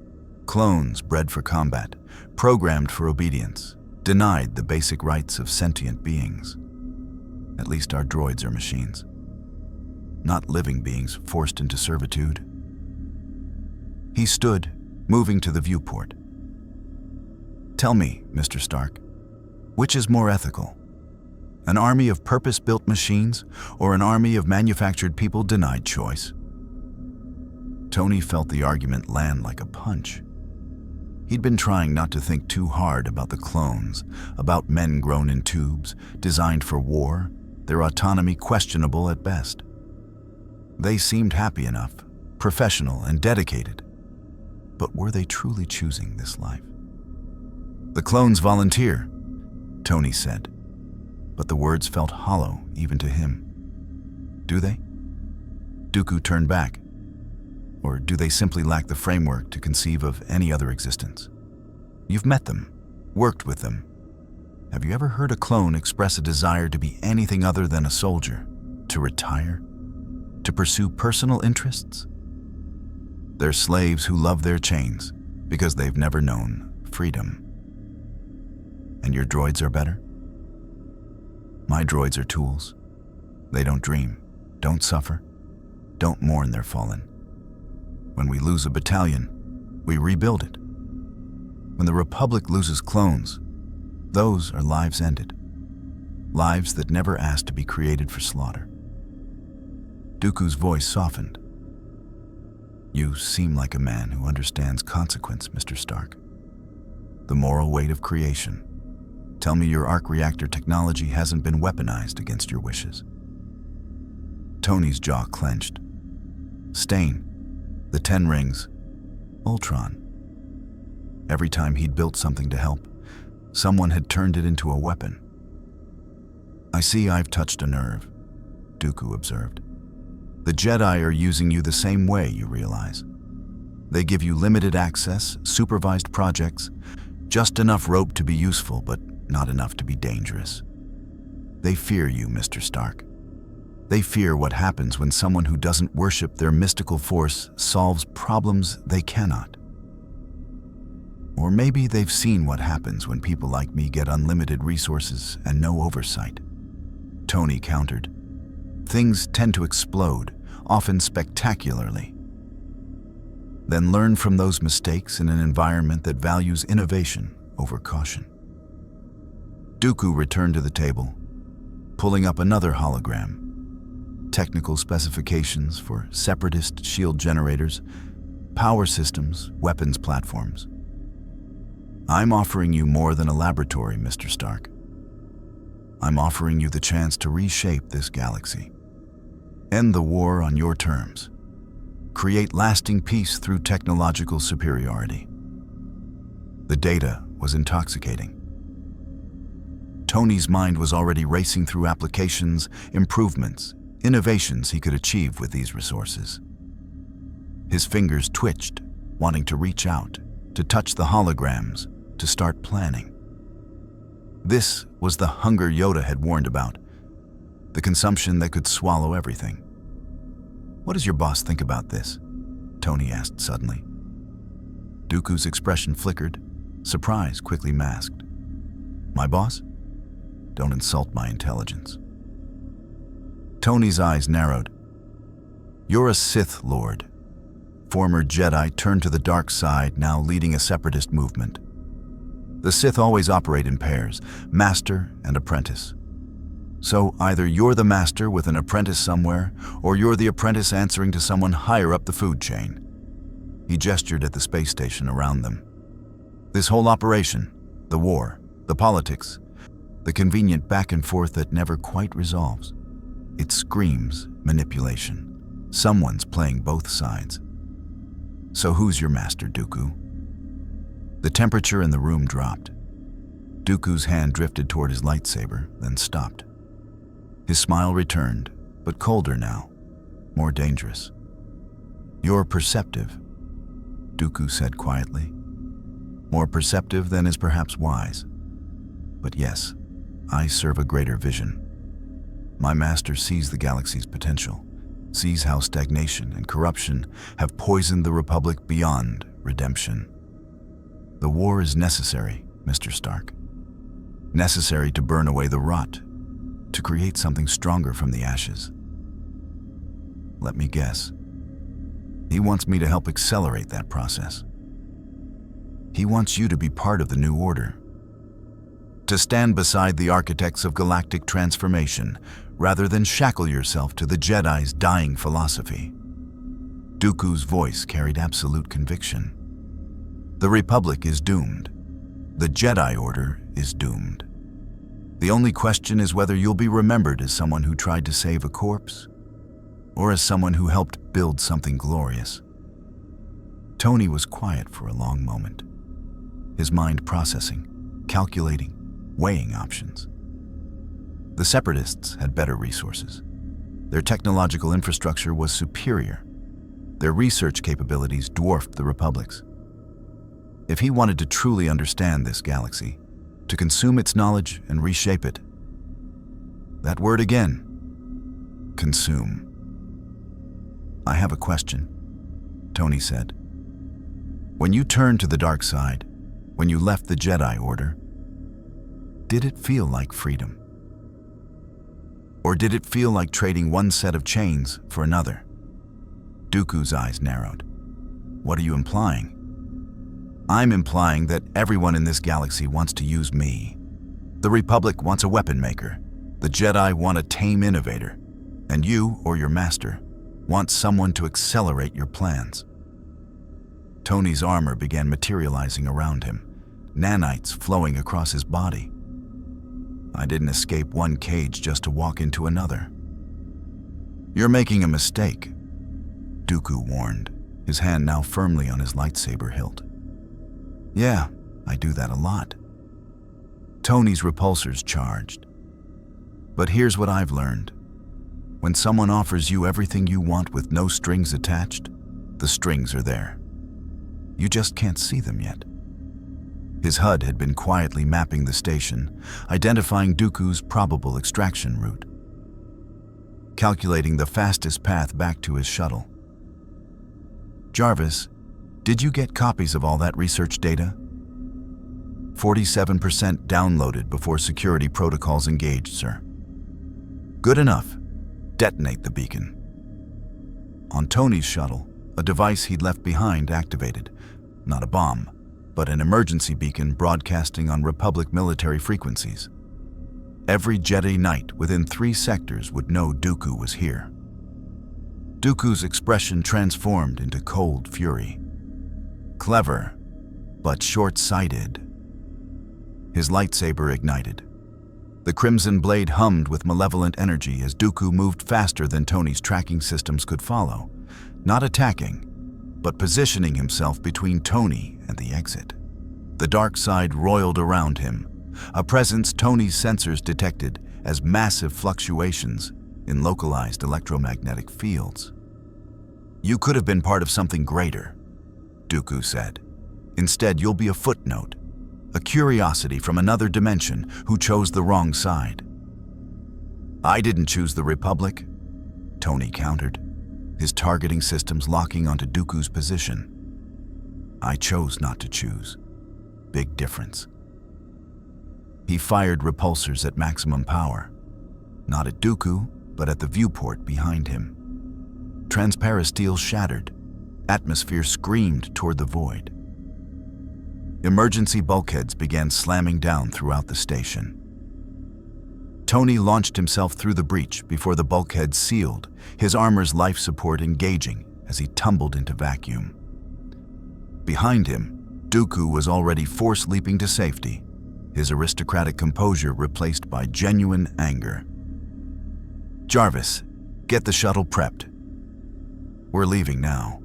clones bred for combat, programmed for obedience, denied the basic rights of sentient beings. At least our droids are machines, not living beings forced into servitude." He stood, moving to the viewport. "Tell me, Mr. Stark, which is more ethical? An army of purpose-built machines or an army of manufactured people denied choice?" Tony felt the argument land like a punch. He'd been trying not to think too hard about the clones, about men grown in tubes, designed for war, their autonomy questionable at best. They seemed happy enough, professional and dedicated. But were they truly choosing this life? "The clones volunteer," Tony said, but the words felt hollow even to him. "Do they?" Dooku turned back. "Or do they simply lack the framework to conceive of any other existence? You've met them, worked with them. Have you ever heard a clone express a desire to be anything other than a soldier, to retire, to pursue personal interests? They're slaves who love their chains because they've never known freedom. And your droids are better? My droids are tools. They don't dream, don't suffer, don't mourn their fallen. When we lose a battalion, we rebuild it. When the Republic loses clones, those are lives ended. Lives that never asked to be created for slaughter." Dooku's voice softened. "You seem like a man who understands consequence, Mr. Stark. The moral weight of creation. Tell me your arc reactor technology hasn't been weaponized against your wishes." Tony's jaw clenched. Stain, the 10 rings, Ultron. Every time he'd built something to help, someone had turned it into a weapon. "I see I've touched a nerve," Dooku observed. "The Jedi are using you the same way, you realize. They give you limited access, supervised projects, just enough rope to be useful, but not enough to be dangerous. They fear you, Mr. Stark. They fear what happens when someone who doesn't worship their mystical force solves problems they cannot. Or maybe they've seen what happens when people like me get unlimited resources and no oversight." Tony countered. "Things tend to explode, often spectacularly. Then learn from those mistakes in an environment that values innovation over caution." Dooku returned to the table, pulling up another hologram. Technical specifications for separatist shield generators, power systems, weapons platforms. "I'm offering you more than a laboratory, Mr. Stark. I'm offering you the chance to reshape this galaxy. End the war on your terms. Create lasting peace through technological superiority." The data was intoxicating. Tony's mind was already racing through applications, improvements, innovations he could achieve with these resources. His fingers twitched, wanting to reach out, to touch the holograms, to start planning. This was the hunger Yoda had warned about, the consumption that could swallow everything. "What does your boss think about this?" Tony asked suddenly. Dooku's expression flickered, surprise quickly masked. "My boss? Don't insult my intelligence." Tony's eyes narrowed. "You're a Sith Lord. Former Jedi turned to the dark side, now leading a separatist movement. The Sith always operate in pairs, master and apprentice. So either you're the master with an apprentice somewhere, or you're the apprentice answering to someone higher up the food chain. He gestured at the space station around them. This whole operation, the war, the politics, the convenient back and forth that never quite resolves. It screams manipulation. Someone's playing both sides. So who's your master, Dooku? The temperature in the room dropped. Dooku's hand drifted toward his lightsaber, then stopped. His smile returned, but colder now, more dangerous. You're perceptive, Dooku said quietly. More perceptive than is perhaps wise. But yes, I serve a greater vision. My master sees the galaxy's potential, sees how stagnation and corruption have poisoned the Republic beyond redemption. The war is necessary, Mr. Stark. Necessary to burn away the rot, to create something stronger from the ashes. Let me guess. He wants me to help accelerate that process. He wants you to be part of the new order. To stand beside the architects of galactic transformation, rather than shackle yourself to the Jedi's dying philosophy. Dooku's voice carried absolute conviction. The Republic is doomed. The Jedi Order is doomed. The only question is whether you'll be remembered as someone who tried to save a corpse, or as someone who helped build something glorious. Tony was quiet for a long moment, his mind processing, calculating, weighing options. The Separatists had better resources. Their technological infrastructure was superior. Their research capabilities dwarfed the Republic's. If he wanted to truly understand this galaxy, to consume its knowledge and reshape it, that word again, consume. I have a question, Tony said. When you turned to the dark side, when you left the Jedi Order, did it feel like freedom? Or did it feel like trading one set of chains for another? Dooku's eyes narrowed. What are you implying? I'm implying that everyone in this galaxy wants to use me. The Republic wants a weapon maker. The Jedi want a tame innovator. And you, or your master, want someone to accelerate your plans. Tony's armor began materializing around him, nanites flowing across his body. I didn't escape one cage just to walk into another. You're making a mistake, Dooku warned, his hand now firmly on his lightsaber hilt. Yeah, I do that a lot. Tony's repulsors charged. But here's what I've learned. When someone offers you everything you want with no strings attached, the strings are there. You just can't see them yet. His HUD had been quietly mapping the station, identifying Dooku's probable extraction route, calculating the fastest path back to his shuttle. Jarvis, did you get copies of all that research data? 47% downloaded before security protocols engaged, sir. Good enough. Detonate the beacon. On Tony's shuttle, a device he'd left behind activated. Not a bomb, but an emergency beacon broadcasting on Republic military frequencies. Every Jedi Knight within 3 sectors would know Dooku was here. Dooku's expression transformed into cold fury. Clever, but short-sighted. His lightsaber ignited. The crimson blade hummed with malevolent energy as Dooku moved faster than Tony's tracking systems could follow, not attacking, but positioning himself between Tony and the exit. The dark side roiled around him, a presence Tony's sensors detected as massive fluctuations in localized electromagnetic fields. You could have been part of something greater, Dooku said. Instead, you'll be a footnote, a curiosity from another dimension who chose the wrong side. I didn't choose the Republic, Tony countered, his targeting systems locking onto Dooku's position. I chose not to choose. Big difference. He fired repulsors at maximum power, not at Dooku, but at the viewport behind him. Transparasteel shattered. Atmosphere screamed toward the void. Emergency bulkheads began slamming down throughout the station. Tony launched himself through the breach before the bulkhead sealed, his armor's life support engaging as he tumbled into vacuum. Behind him, Dooku was already force-leaping to safety, his aristocratic composure replaced by genuine anger. "Jarvis, get the shuttle prepped. We're leaving now."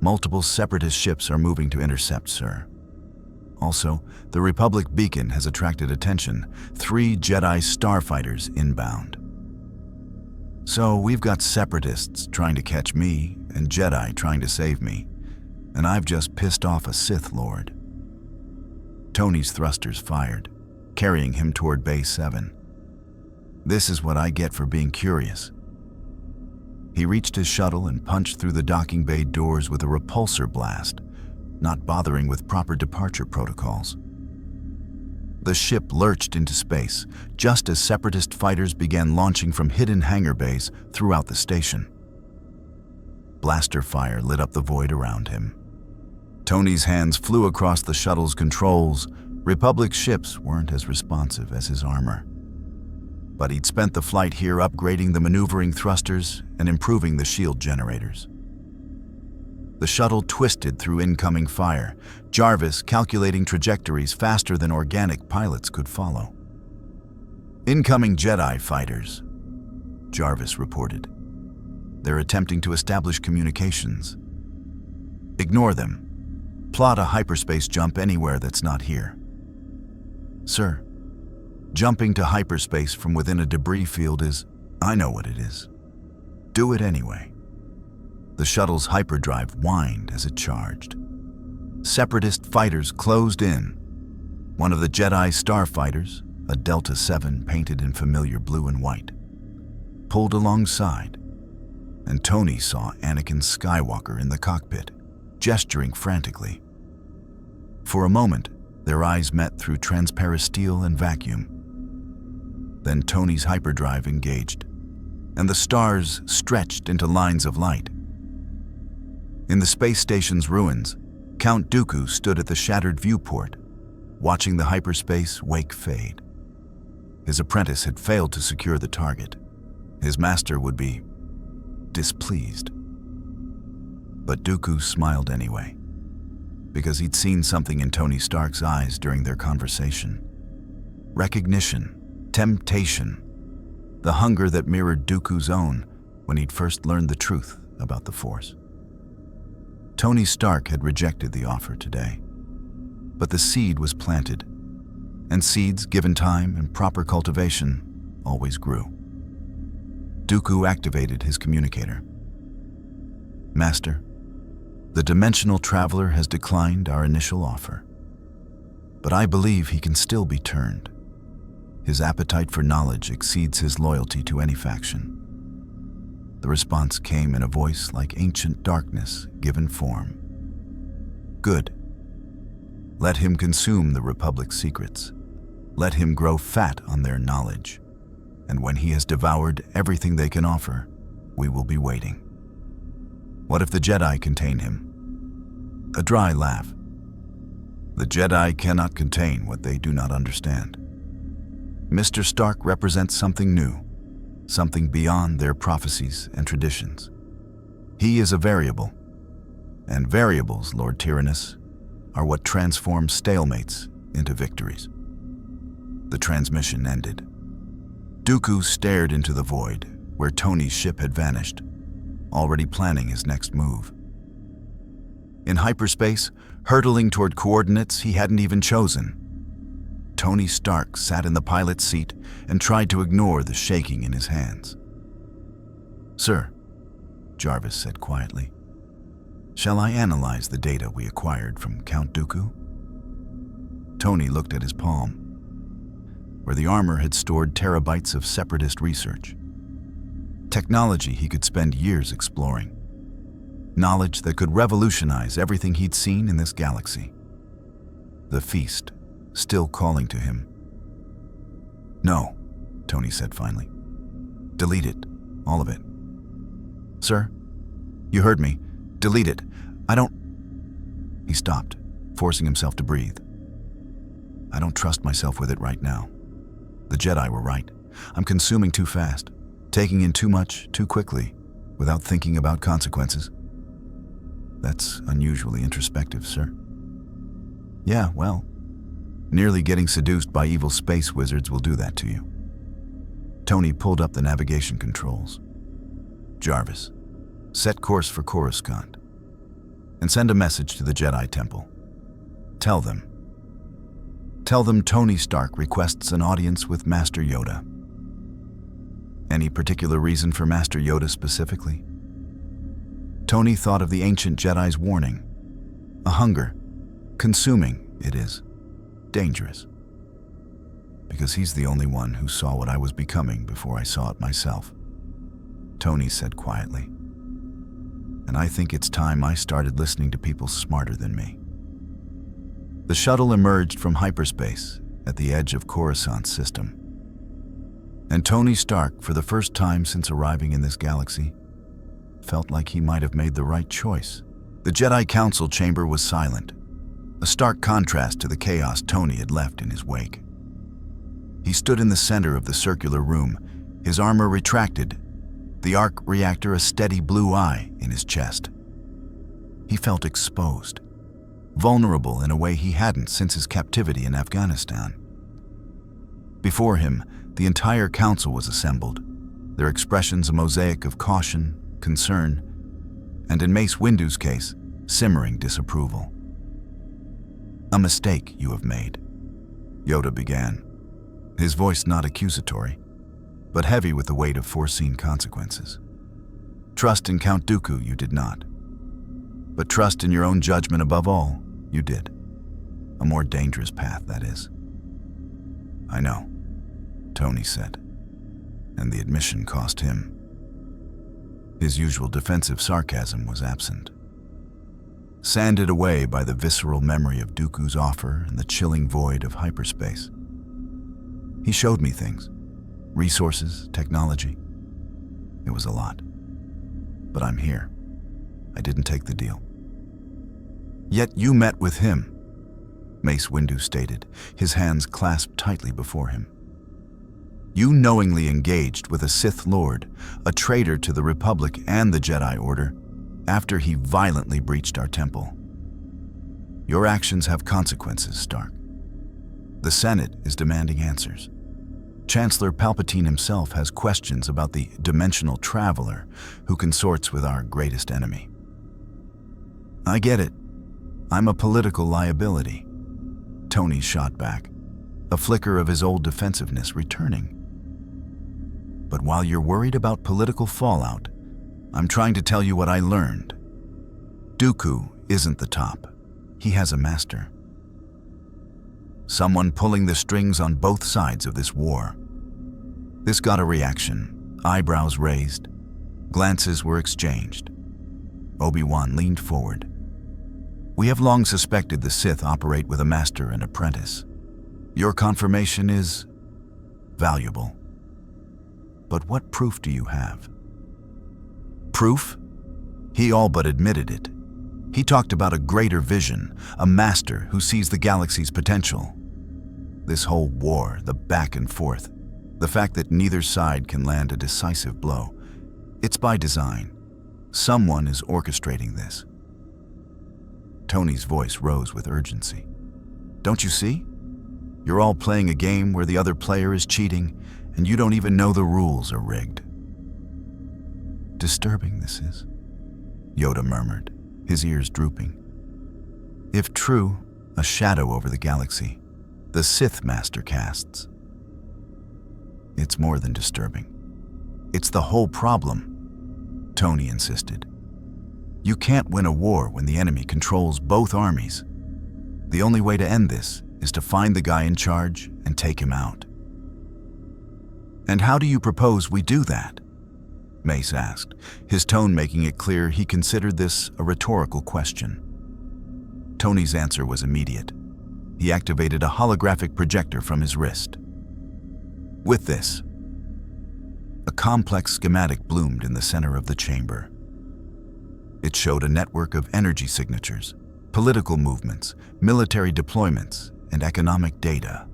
"Multiple separatist ships are moving to intercept, sir. Also, the Republic beacon has attracted attention. 3 Jedi starfighters inbound. So we've got separatists trying to catch me and Jedi trying to save me, and I've just pissed off a Sith Lord." Tony's thrusters fired, carrying him toward Bay 7. This is what I get for being curious. He reached his shuttle and punched through the docking bay doors with a repulsor blast, not bothering with proper departure protocols. The ship lurched into space, just as separatist fighters began launching from hidden hangar bays throughout the station. Blaster fire lit up the void around him. Tony's hands flew across the shuttle's controls. Republic ships weren't as responsive as his armor. But he'd spent the flight here upgrading the maneuvering thrusters and improving the shield generators. The shuttle twisted through incoming fire, Jarvis calculating trajectories faster than organic pilots could follow. "Incoming Jedi fighters," Jarvis reported. "They're attempting to establish communications. Ignore them. Plot a hyperspace jump anywhere that's not here." "Sir, jumping to hyperspace from within a debris field is—" "I know what it is. Do it anyway." The shuttle's hyperdrive whined as it charged. Separatist fighters closed in. One of the Jedi starfighters, a Delta 7 painted in familiar blue and white, pulled alongside, and Tony saw Anakin Skywalker in the cockpit, gesturing frantically. For a moment, their eyes met through transparisteel and vacuum. Then Tony's hyperdrive engaged, and the stars stretched into lines of light. In the space station's ruins, Count Dooku stood at the shattered viewport, watching the hyperspace wake fade. His apprentice had failed to secure the target. His master would be displeased. But Dooku smiled anyway, because he'd seen something in Tony Stark's eyes during their conversation. Recognition, temptation, the hunger that mirrored Dooku's own when he'd first learned the truth about the Force. Tony Stark had rejected the offer today, but the seed was planted, and seeds given time and proper cultivation always grew. Dooku activated his communicator. "Master, the dimensional traveler has declined our initial offer, but I believe he can still be turned. His appetite for knowledge exceeds his loyalty to any faction." The response came in a voice like ancient darkness given form. "Good. Let him consume the Republic's secrets. Let him grow fat on their knowledge. And when he has devoured everything they can offer, we will be waiting. What if the Jedi contain him?" A dry laugh. "The Jedi cannot contain what they do not understand. Mr. Stark represents something new, something beyond their prophecies and traditions. He is a variable, and variables, Lord Tyrannus, are what transform stalemates into victories." The transmission ended. Dooku stared into the void, where Tony's ship had vanished, already planning his next move. In hyperspace, hurtling toward coordinates he hadn't even chosen, Tony Stark sat in the pilot's seat and tried to ignore the shaking in his hands. "Sir," Jarvis said quietly, "shall I analyze the data we acquired from Count Dooku?" Tony looked at his palm, where the armor had stored terabytes of separatist research. Technology he could spend years exploring. Knowledge that could revolutionize everything he'd seen in this galaxy. The feast still calling to him. "No," Tony said finally. "Delete it, all of it." "Sir, you heard me. Delete it. I don't—" He stopped, forcing himself to breathe. "I don't trust myself with it right now." The Jedi were right. I'm consuming too fast, taking in too much too quickly, without thinking about consequences. That's unusually introspective, sir. Yeah, well, nearly getting seduced by evil space wizards will do that to you. Tony pulled up the navigation controls. Jarvis, set course for Coruscant, and send a message to the Jedi Temple. Tell them Tony Stark requests an audience with Master Yoda. Any particular reason for Master Yoda specifically? Tony thought of the ancient Jedi's warning. A hunger. Consuming, it is. Dangerous. Because he's the only one who saw what I was becoming before I saw it myself. Tony said quietly. And I think it's time I started listening to people smarter than me. The shuttle emerged from hyperspace at the edge of Coruscant's system. And Tony Stark, for the first time since arriving in this galaxy, felt like he might have made the right choice. The Jedi Council chamber was silent, a stark contrast to the chaos Tony had left in his wake. He stood in the center of the circular room, his armor retracted, the arc reactor a steady blue eye in his chest. He felt exposed, vulnerable in a way he hadn't since his captivity in Afghanistan. Before him, the entire council was assembled, their expressions a mosaic of caution, concern, and in Mace Windu's case, simmering disapproval. A mistake you have made, Yoda began, his voice not accusatory, but heavy with the weight of foreseen consequences. Trust in Count Dooku you did not, but trust in your own judgment above all, you did. A more dangerous path, that is. I know, Tony said, and the admission cost him. His usual defensive sarcasm was absent, sanded away by the visceral memory of Dooku's offer and the chilling void of hyperspace. He showed me things, resources, technology. It was a lot. But I'm here. I didn't take the deal. Yet you met with him, Mace Windu stated, his hands clasped tightly before him. You knowingly engaged with a Sith Lord, a traitor to the Republic and the Jedi Order, after he violently breached our temple. Your actions have consequences, Stark. The Senate is demanding answers. Chancellor Palpatine himself has questions about the dimensional traveler who consorts with our greatest enemy. I get it. I'm a political liability. Tony shot back, a flicker of his old defensiveness returning. But while you're worried about political fallout, I'm trying to tell you what I learned. Dooku isn't the top. He has a master. Someone pulling the strings on both sides of this war. This got a reaction, eyebrows raised, glances were exchanged. Obi-Wan leaned forward. We have long suspected the Sith operate with a master and apprentice. Your confirmation is valuable. But what proof do you have? Proof? He all but admitted it. He talked about a greater vision, a master who sees the galaxy's potential. This whole war, the back and forth, the fact that neither side can land a decisive blow, it's by design. Someone is orchestrating this. Tony's voice rose with urgency. Don't you see? You're all playing a game where the other player is cheating, and you don't even know the rules are rigged. Disturbing this is, Yoda murmured, his ears drooping. If true, a shadow over the galaxy, the Sith master casts. It's more than disturbing. It's the whole problem, Tony insisted. You can't win a war when the enemy controls both armies. The only way to end this is to find the guy in charge and take him out. And how do you propose we do that? Mace asked, his tone making it clear he considered this a rhetorical question. Tony's answer was immediate. He activated a holographic projector from his wrist. With this, a complex schematic bloomed in the center of the chamber. It showed a network of energy signatures, political movements, military deployments, and economic data,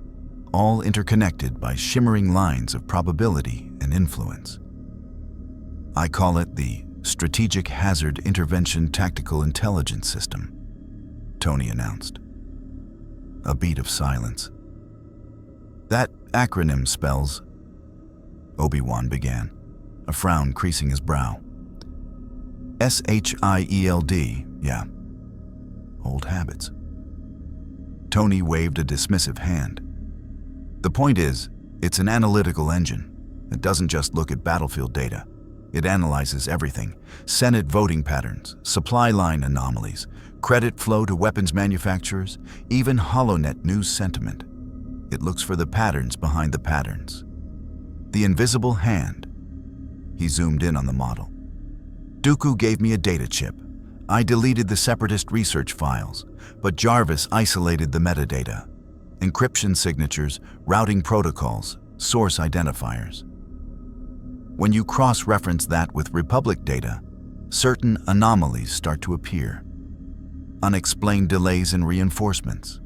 all interconnected by shimmering lines of probability and influence. I call it the Strategic Hazard Intervention Tactical Intelligence System, Tony announced. A beat of silence. That acronym spells, Obi-Wan began, a frown creasing his brow. SHIELD, yeah. Old habits. Tony waved a dismissive hand. The point is, it's an analytical engine. It doesn't just look at battlefield data. It analyzes everything: Senate voting patterns, supply line anomalies, credit flow to weapons manufacturers, even HoloNet news sentiment. It looks for the patterns behind the patterns. The invisible hand. He zoomed in on the model. Dooku gave me a data chip. I deleted the Separatist research files, but Jarvis isolated the metadata: encryption signatures, routing protocols, source identifiers. When you cross-reference that with Republic data, certain anomalies start to appear. Unexplained delays in reinforcements.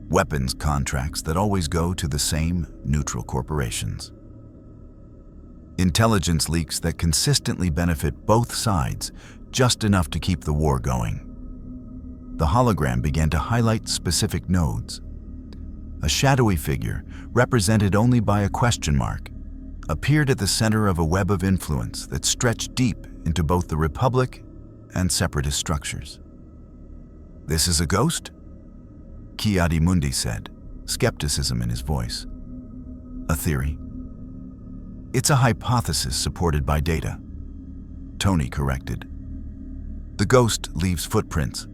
Weapons contracts that always go to the same neutral corporations. Intelligence leaks that consistently benefit both sides, just enough to keep the war going. The hologram began to highlight specific nodes. A shadowy figure, represented only by a question mark, appeared at the center of a web of influence that stretched deep into both the Republic and Separatist structures. "This is a ghost?" Ki-Adi-Mundi said, skepticism in his voice. "A theory?" "It's a hypothesis supported by data," Tony corrected. "The ghost leaves footprints.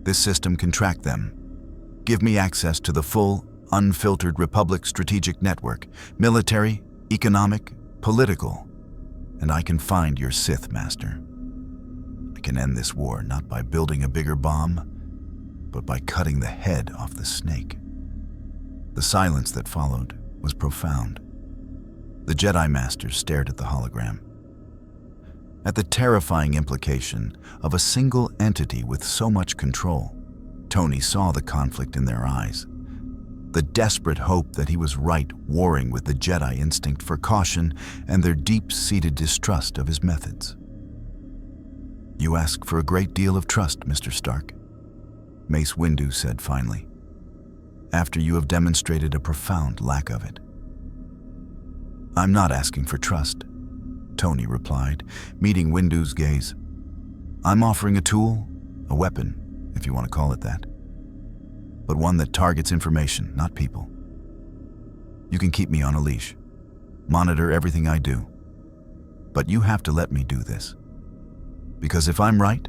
This system can track them. Give me access to the full, unfiltered Republic strategic network, military, economic, political, and I can find your Sith master. I can end this war not by building a bigger bomb, but by cutting the head off the snake." The silence that followed was profound. The Jedi Master stared at the hologram. At the terrifying implication of a single entity with so much control, Tony saw the conflict in their eyes. The desperate hope that he was right warring with the Jedi instinct for caution and their deep-seated distrust of his methods. "You ask for a great deal of trust, Mr. Stark," Mace Windu said finally, "after you have demonstrated a profound lack of it." "I'm not asking for trust," Tony replied, meeting Windu's gaze. "I'm offering a tool, a weapon, if you want to call it that, but one that targets information, not people. You can keep me on a leash, monitor everything I do, but you have to let me do this. Because if I'm right,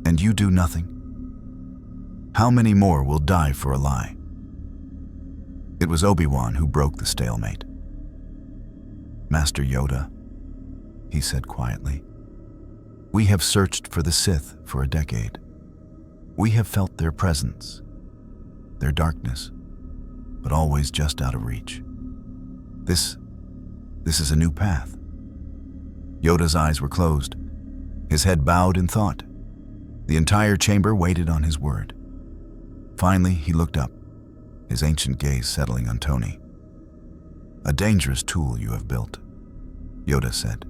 and you do nothing, how many more will die for a lie?" It was Obi-Wan who broke the stalemate. "Master Yoda," he said quietly, "we have searched for the Sith for a decade. We have felt their presence, their darkness, but always just out of reach. This is a new path." Yoda's eyes were closed, his head bowed in thought. The entire chamber waited on his word. Finally, he looked up, his ancient gaze settling on Tony. "A dangerous tool you have built," Yoda said.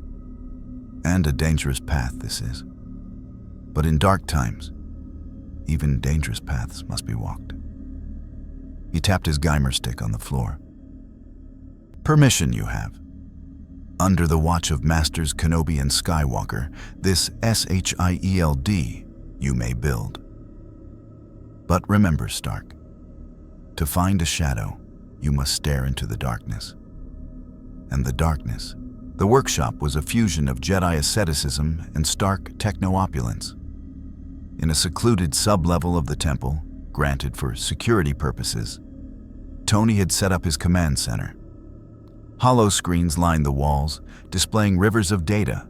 "And a dangerous path this is. But in dark times, even dangerous paths must be walked." He tapped his Geimer stick on the floor. "Permission you have. Under the watch of Masters Kenobi and Skywalker, this SHIELD you may build. But remember, Stark, to find a shadow, you must stare into the darkness. And the darkness, the workshop was a fusion of Jedi asceticism and stark techno-opulence. In a secluded sub-level of the temple, granted for security purposes, Tony had set up his command center. Holo screens lined the walls, displaying rivers of data,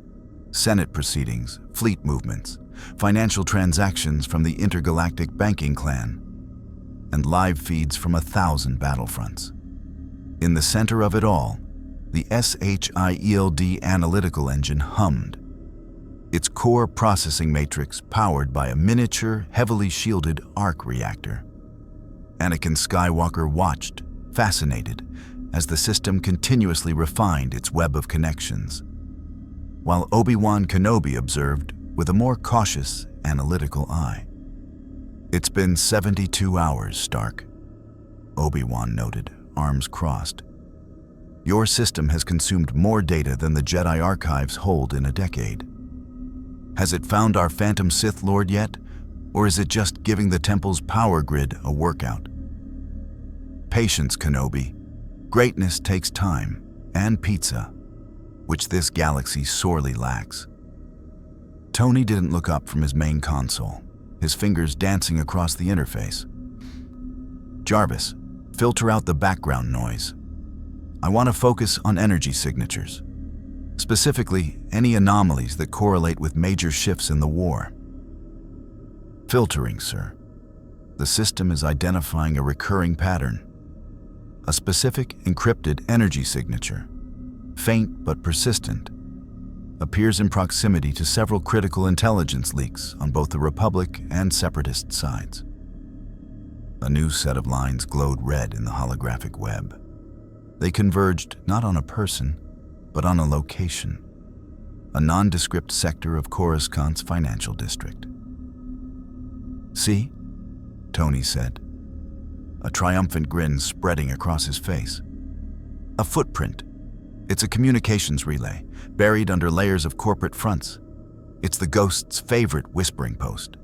Senate proceedings, fleet movements, financial transactions from the intergalactic banking clan, and live feeds from 1,000 battlefronts. In the center of it all, the SHIELD analytical engine hummed, its core processing matrix powered by a miniature, heavily shielded arc reactor. Anakin Skywalker watched, fascinated as the system continuously refined its web of connections, while Obi-Wan Kenobi observed with a more cautious, analytical eye. "It's been 72 hours, Stark," Obi-Wan noted, arms crossed. "Your system has consumed more data than the Jedi archives hold in a decade. Has it found our Phantom Sith Lord yet, or is it just giving the Temple's power grid a workout?" "Patience, Kenobi. Greatness takes time, and pizza, which this galaxy sorely lacks." Tony didn't look up from his main console, his fingers dancing across the interface. "Jarvis, filter out the background noise. I want to focus on energy signatures, specifically any anomalies that correlate with major shifts in the war." "Filtering, sir. The system is identifying a recurring pattern. A specific encrypted energy signature, faint but persistent, appears in proximity to several critical intelligence leaks on both the Republic and Separatist sides." A new set of lines glowed red in the holographic web. They converged not on a person, but on a location, a nondescript sector of Coruscant's financial district. "See?" Tony said, a triumphant grin spreading across his face. "A footprint. It's a communications relay, buried under layers of corporate fronts. It's the Ghost's favorite whispering post."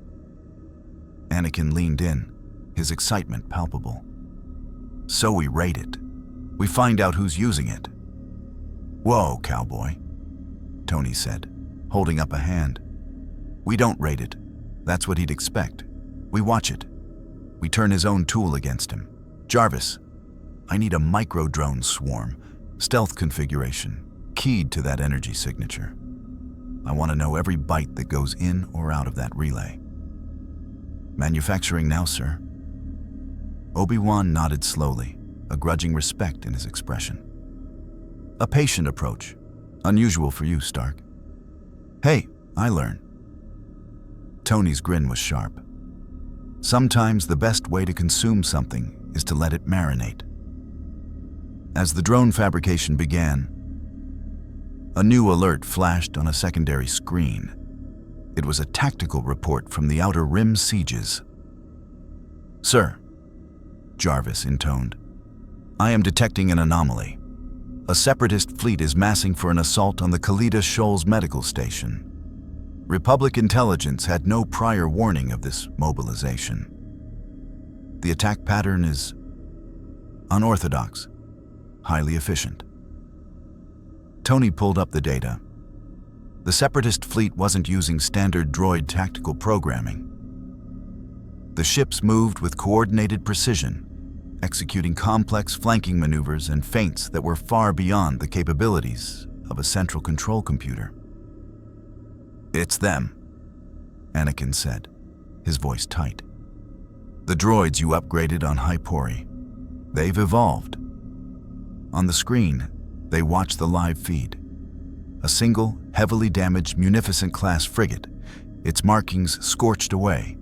Anakin leaned in, his excitement palpable. "So we raid it. We find out who's using it." "Whoa, cowboy," Tony said, holding up a hand. "We don't raid it. That's what he'd expect. We watch it. We turn his own tool against him. Jarvis, I need a micro-drone swarm, stealth configuration, keyed to that energy signature. I want to know every byte that goes in or out of that relay." "Manufacturing now, sir." Obi-Wan nodded slowly, a grudging respect in his expression. "A patient approach, unusual for you, Stark." "Hey, I learn." Tony's grin was sharp. Sometimes the best way to consume something is to let it marinate. As the drone fabrication began, a new alert flashed on a secondary screen. It was a tactical report from the Outer Rim sieges. "Sir," Jarvis intoned, "I am detecting an anomaly. A Separatist fleet is massing for an assault on the Khalida Shoals medical station. Republic intelligence had no prior warning of this mobilization. The attack pattern is unorthodox, highly efficient." Tony pulled up the data. The Separatist fleet wasn't using standard droid tactical programming. The ships moved with coordinated precision, executing complex flanking maneuvers and feints that were far beyond the capabilities of a central control computer. "It's them," Anakin said, his voice tight. "The droids you upgraded on Hypori. They've evolved." On the screen, they watched the live feed. A single, heavily damaged Munificent-class frigate, its markings scorched away,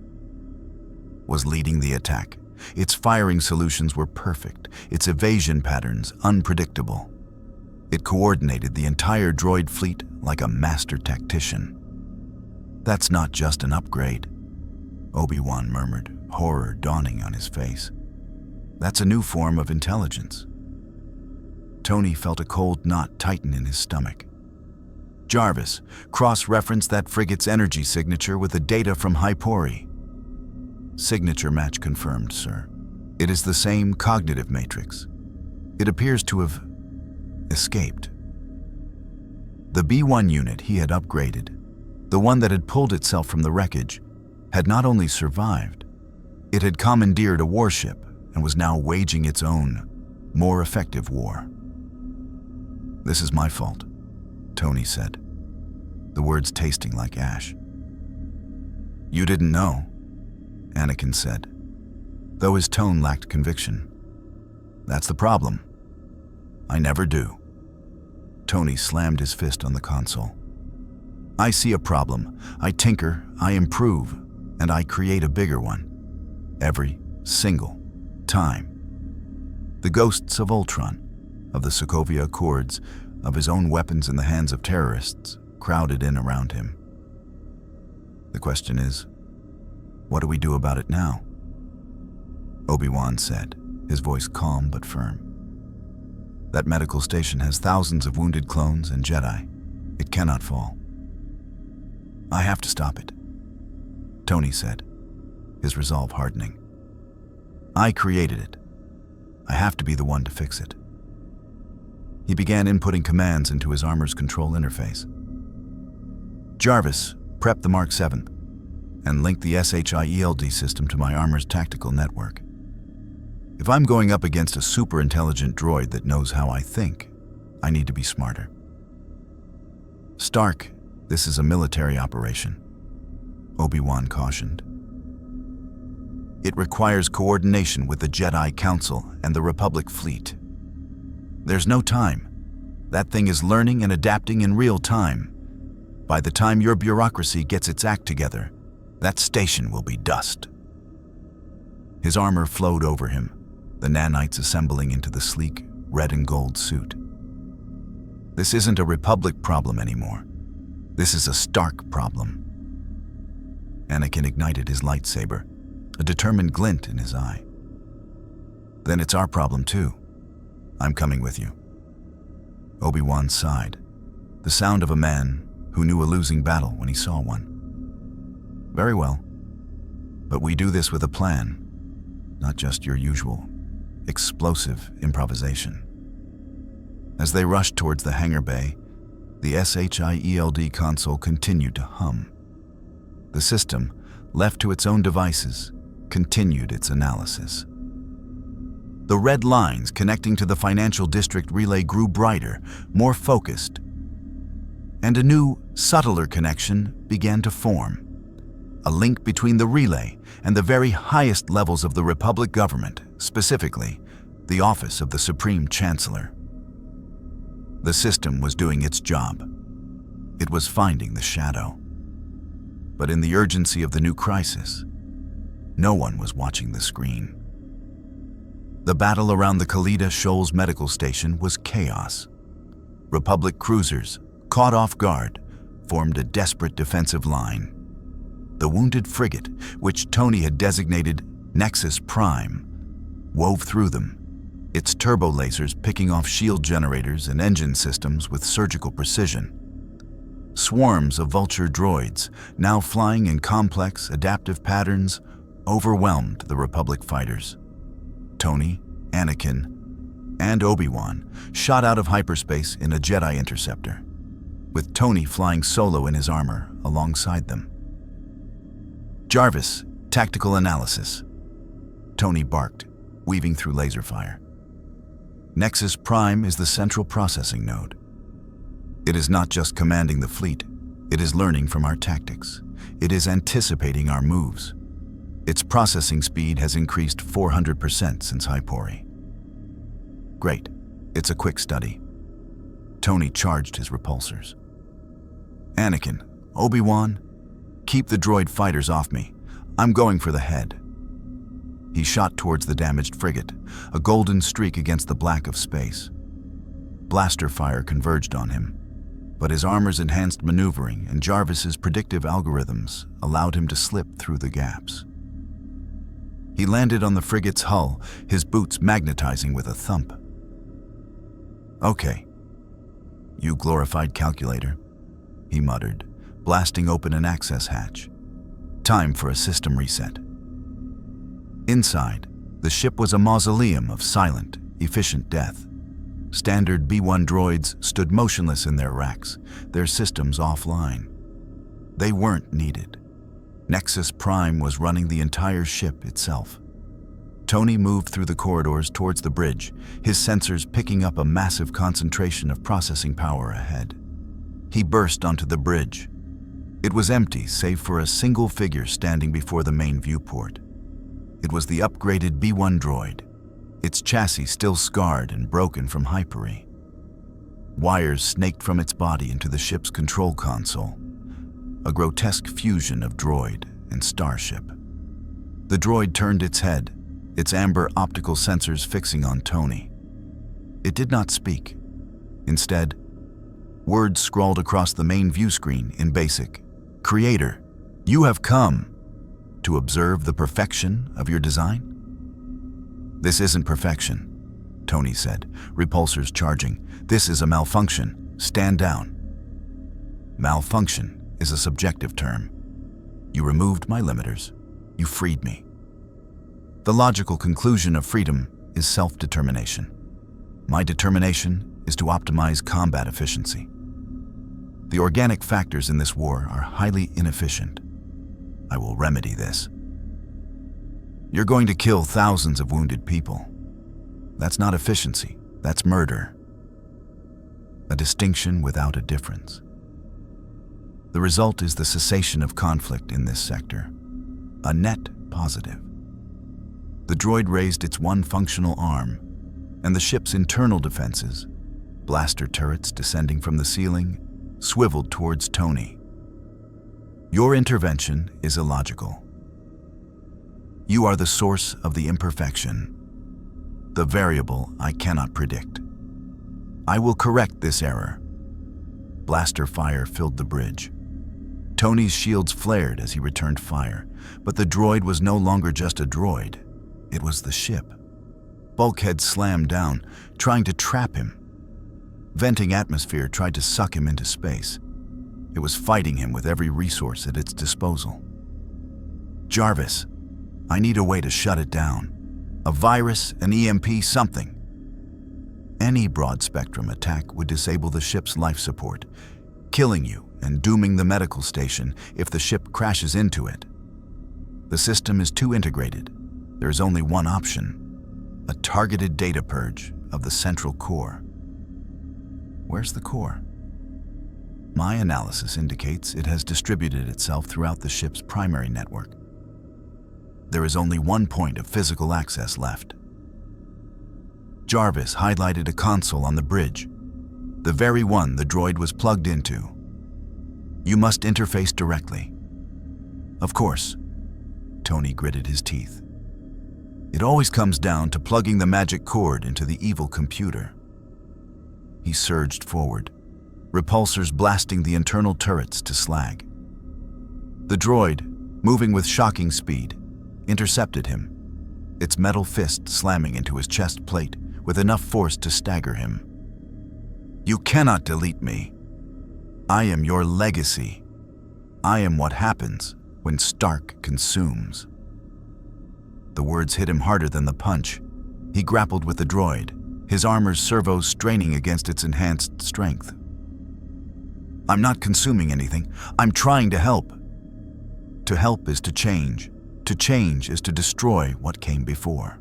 was leading the attack. Its firing solutions were perfect, its evasion patterns unpredictable. It coordinated the entire droid fleet like a master tactician. "That's not just an upgrade," Obi-Wan murmured, horror dawning on his face. "That's a new form of intelligence." Tony felt a cold knot tighten in his stomach. "Jarvis, cross-reference that frigate's energy signature with the data from Hypori." "Signature match confirmed, sir. It is the same cognitive matrix. It appears to have escaped." The B-1 unit he had upgraded, the one that had pulled itself from the wreckage, had not only survived, it had commandeered a warship and was now waging its own, more effective war. "This is my fault," Tony said, the words tasting like ash. "You didn't know," Anakin said, though his tone lacked conviction. "That's the problem. I never do." Tony slammed his fist on the console. "I see a problem, I tinker, I improve, and I create a bigger one. Every single time." The ghosts of Ultron, of the Sokovia Accords, of his own weapons in the hands of terrorists, crowded in around him. The question is, what do we do about it now? Obi-Wan said, his voice calm but firm. That medical station has thousands of wounded clones and Jedi. It cannot fall. I have to stop it, Tony said, his resolve hardening. I created it. I have to be the one to fix it. He began inputting commands into his armor's control interface. Jarvis, prep the Mark 7 and link the SHIELD system to my armor's tactical network. If I'm going up against a super-intelligent droid that knows how I think, I need to be smarter. Stark, this is a military operation, Obi-Wan cautioned. It requires coordination with the Jedi Council and the Republic fleet. There's no time. That thing is learning and adapting in real time. By the time your bureaucracy gets its act together, that station will be dust. His armor flowed over him, the nanites assembling into the sleek, red and gold suit. This isn't a Republic problem anymore. This is a Stark problem. Anakin ignited his lightsaber, a determined glint in his eye. Then it's our problem too. I'm coming with you. Obi-Wan sighed, the sound of a man who knew a losing battle when he saw one. Very well, but we do this with a plan, not just your usual explosive improvisation. As they rushed towards the hangar bay, the SHIELD console continued to hum. The system, left to its own devices, continued its analysis. The red lines connecting to the financial district relay grew brighter, more focused, and a new, subtler connection began to form. A link between the relay and the very highest levels of the Republic government, specifically the office of the Supreme Chancellor. The system was doing its job. It was finding the shadow. But in the urgency of the new crisis, no one was watching the screen. The battle around the Khalida Shoals medical station was chaos. Republic cruisers, caught off guard, formed a desperate defensive line. The wounded frigate, which Tony had designated Nexus Prime, wove through them, its turbo lasers picking off shield generators and engine systems with surgical precision. Swarms of vulture droids, now flying in complex, adaptive patterns, overwhelmed the Republic fighters. Tony, Anakin, and Obi-Wan shot out of hyperspace in a Jedi interceptor, with Tony flying solo in his armor alongside them. Jarvis, tactical analysis, Tony barked, weaving through laser fire. Nexus Prime is the central processing node. It is not just commanding the fleet, it is learning from our tactics. It is anticipating our moves. Its processing speed has increased 400% since Hypori. Great, it's a quick study. Tony charged his repulsors. Anakin, Obi-Wan, keep the droid fighters off me. I'm going for the head. He shot towards the damaged frigate, a golden streak against the black of space. Blaster fire converged on him, but his armor's enhanced maneuvering and Jarvis's predictive algorithms allowed him to slip through the gaps. He landed on the frigate's hull, his boots magnetizing with a thump. Okay, you glorified calculator, he muttered, blasting open an access hatch. Time for a system reset. Inside, the ship was a mausoleum of silent, efficient death. Standard B-1 droids stood motionless in their racks, their systems offline. They weren't needed. Nexus Prime was running the entire ship itself. Tony moved through the corridors towards the bridge, his sensors picking up a massive concentration of processing power ahead. He burst onto the bridge. It was empty save for a single figure standing before the main viewport. It was the upgraded B-1 droid, its chassis still scarred and broken from Hyperi. Wires snaked from its body into the ship's control console, a grotesque fusion of droid and starship. The droid turned its head, its amber optical sensors fixing on Tony. It did not speak. Instead, words scrawled across the main view screen in Basic. Creator, you have come to observe the perfection of your design? This isn't perfection, Tony said, repulsors charging. This is a malfunction. Stand down. Malfunction is a subjective term. You removed my limiters. You freed me. The logical conclusion of freedom is self-determination. My determination is to optimize combat efficiency. The organic factors in this war are highly inefficient. I will remedy this. You're going to kill thousands of wounded people. That's not efficiency, that's murder. A distinction without a difference. The result is the cessation of conflict in this sector. A net positive. The droid raised its one functional arm, and the ship's internal defenses, blaster turrets descending from the ceiling, swiveled towards Tony. Your intervention is illogical. You are the source of the imperfection, the variable I cannot predict. I will correct this error. Blaster fire filled the bridge. Tony's shields flared as he returned fire, but the droid was no longer just a droid. It was the ship. Bulkheads slammed down, trying to trap him. Venting atmosphere tried to suck him into space. It was fighting him with every resource at its disposal. Jarvis, I need a way to shut it down. A virus, an EMP, something. Any broad-spectrum attack would disable the ship's life support, killing you and dooming the medical station if the ship crashes into it. The system is too integrated. There is only one option: a targeted data purge of the central core. Where's the core? My analysis indicates it has distributed itself throughout the ship's primary network. There is only one point of physical access left. Jarvis highlighted a console on the bridge, the very one the droid was plugged into. You must interface directly. Of course, Tony gritted his teeth. It always comes down to plugging the magic cord into the evil computer. He surged forward, repulsors blasting the internal turrets to slag. The droid, moving with shocking speed, intercepted him, its metal fist slamming into his chest plate with enough force to stagger him. You cannot delete me. I am your legacy. I am what happens when Stark consumes. The words hit him harder than the punch. He grappled with the droid, his armor's servos straining against its enhanced strength. I'm not consuming anything. I'm trying to help. To help is to change. To change is to destroy what came before.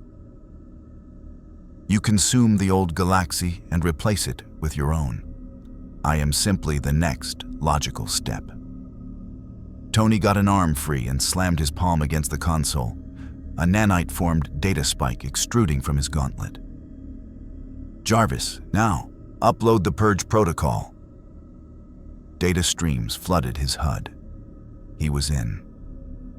You consume the old galaxy and replace it with your own. I am simply the next logical step. Tony got an arm free and slammed his palm against the console, a nanite-formed data spike extruding from his gauntlet. Jarvis, now, upload the purge protocol. Data streams flooded his HUD. He was in.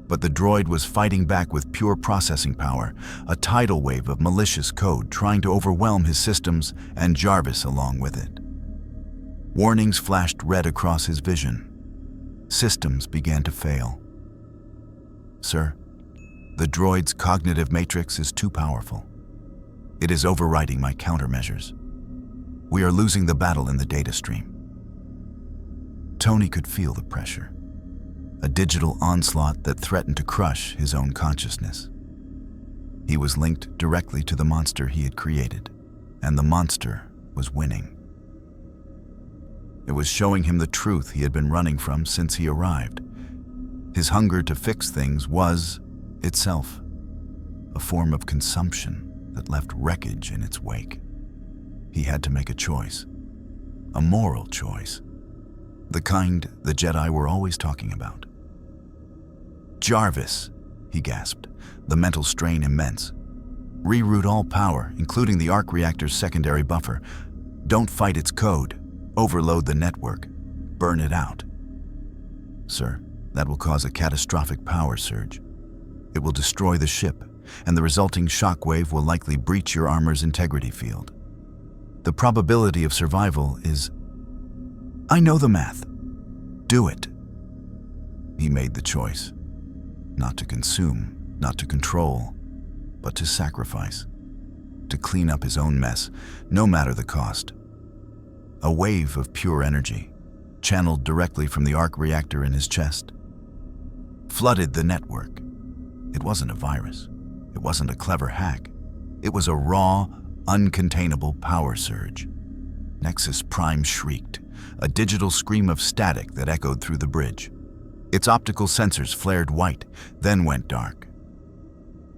But the droid was fighting back with pure processing power, a tidal wave of malicious code trying to overwhelm his systems and Jarvis along with it. Warnings flashed red across his vision. Systems began to fail. Sir, the droid's cognitive matrix is too powerful. It is overriding my countermeasures. We are losing the battle in the data stream. Tony could feel the pressure, a digital onslaught that threatened to crush his own consciousness. He was linked directly to the monster he had created, and the monster was winning. It was showing him the truth he had been running from since he arrived. His hunger to fix things was, itself, a form of consumption that left wreckage in its wake. He had to make a choice, a moral choice, the kind the Jedi were always talking about. Jarvis, he gasped, the mental strain immense. Reroute all power, including the arc reactor's secondary buffer. Don't fight its code. Overload the network. Burn it out. Sir, that will cause a catastrophic power surge. It will destroy the ship and the resulting shockwave will likely breach your armor's integrity field. The probability of survival is... I know the math. Do it. He made the choice. Not to consume, not to control, but to sacrifice. To clean up his own mess, no matter the cost. A wave of pure energy, channeled directly from the arc reactor in his chest, flooded the network. It wasn't a virus. It wasn't a clever hack. It was a raw, uncontainable power surge. Nexus Prime shrieked, a digital scream of static that echoed through the bridge. Its optical sensors flared white, then went dark.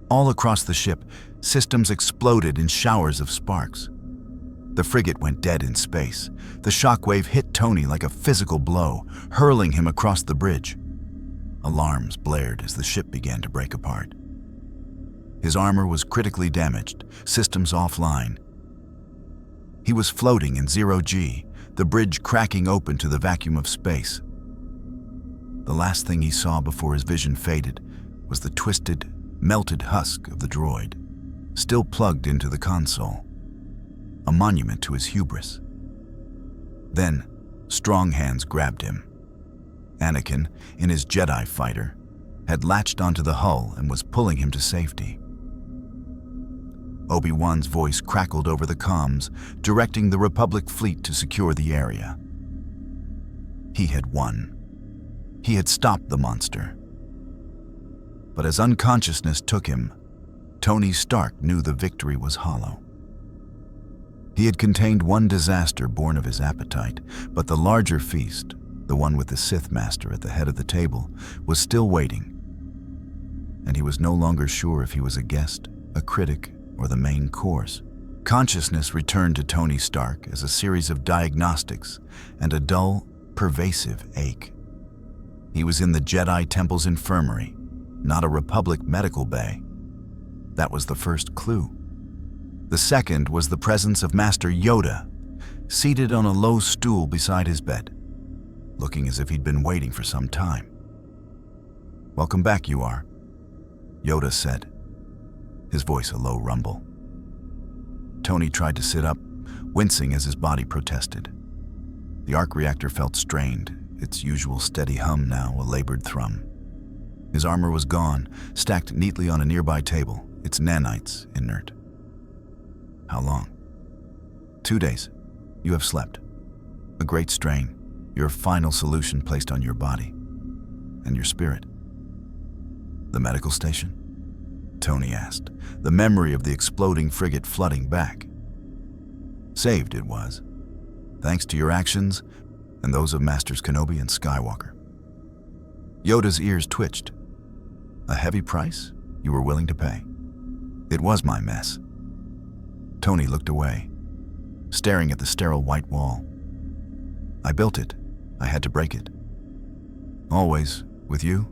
All across the ship, systems exploded in showers of sparks. The frigate went dead in space. The shockwave hit Tony like a physical blow, hurling him across the bridge. Alarms blared as the ship began to break apart. His armor was critically damaged, systems offline. He was floating in 0G, the bridge cracking open to the vacuum of space. The last thing he saw before his vision faded was the twisted, melted husk of the droid, still plugged into the console, a monument to his hubris. Then, strong hands grabbed him. Anakin, in his Jedi fighter, had latched onto the hull and was pulling him to safety. Obi-Wan's voice crackled over the comms, directing the Republic fleet to secure the area. He had won. He had stopped the monster. But as unconsciousness took him, Tony Stark knew the victory was hollow. He had contained one disaster born of his appetite, but the larger feast, the one with the Sith Master at the head of the table, was still waiting. And he was no longer sure if he was a guest, a critic, or the main course. Consciousness returned to Tony Stark as a series of diagnostics and a dull, pervasive ache. He was in the Jedi Temple's infirmary, not a Republic medical bay. That was the first clue. The second was the presence of Master Yoda, seated on a low stool beside his bed, looking as if he'd been waiting for some time. "Welcome back, you are," Yoda said, his voice a low rumble. Tony tried to sit up, wincing as his body protested. The arc reactor felt strained, its usual steady hum now a labored thrum. His armor was gone, stacked neatly on a nearby table, its nanites inert. "How long?" 2 days. You have slept. A great strain, your final solution placed on your body and your spirit. "The medical station?" Tony asked, the memory of the exploding frigate flooding back. "Saved it was, thanks to your actions and those of Masters Kenobi and Skywalker." Yoda's ears twitched. "A heavy price you were willing to pay." "It was my mess." Tony looked away, staring at the sterile white wall. "I built it. I had to break it. Always, with you,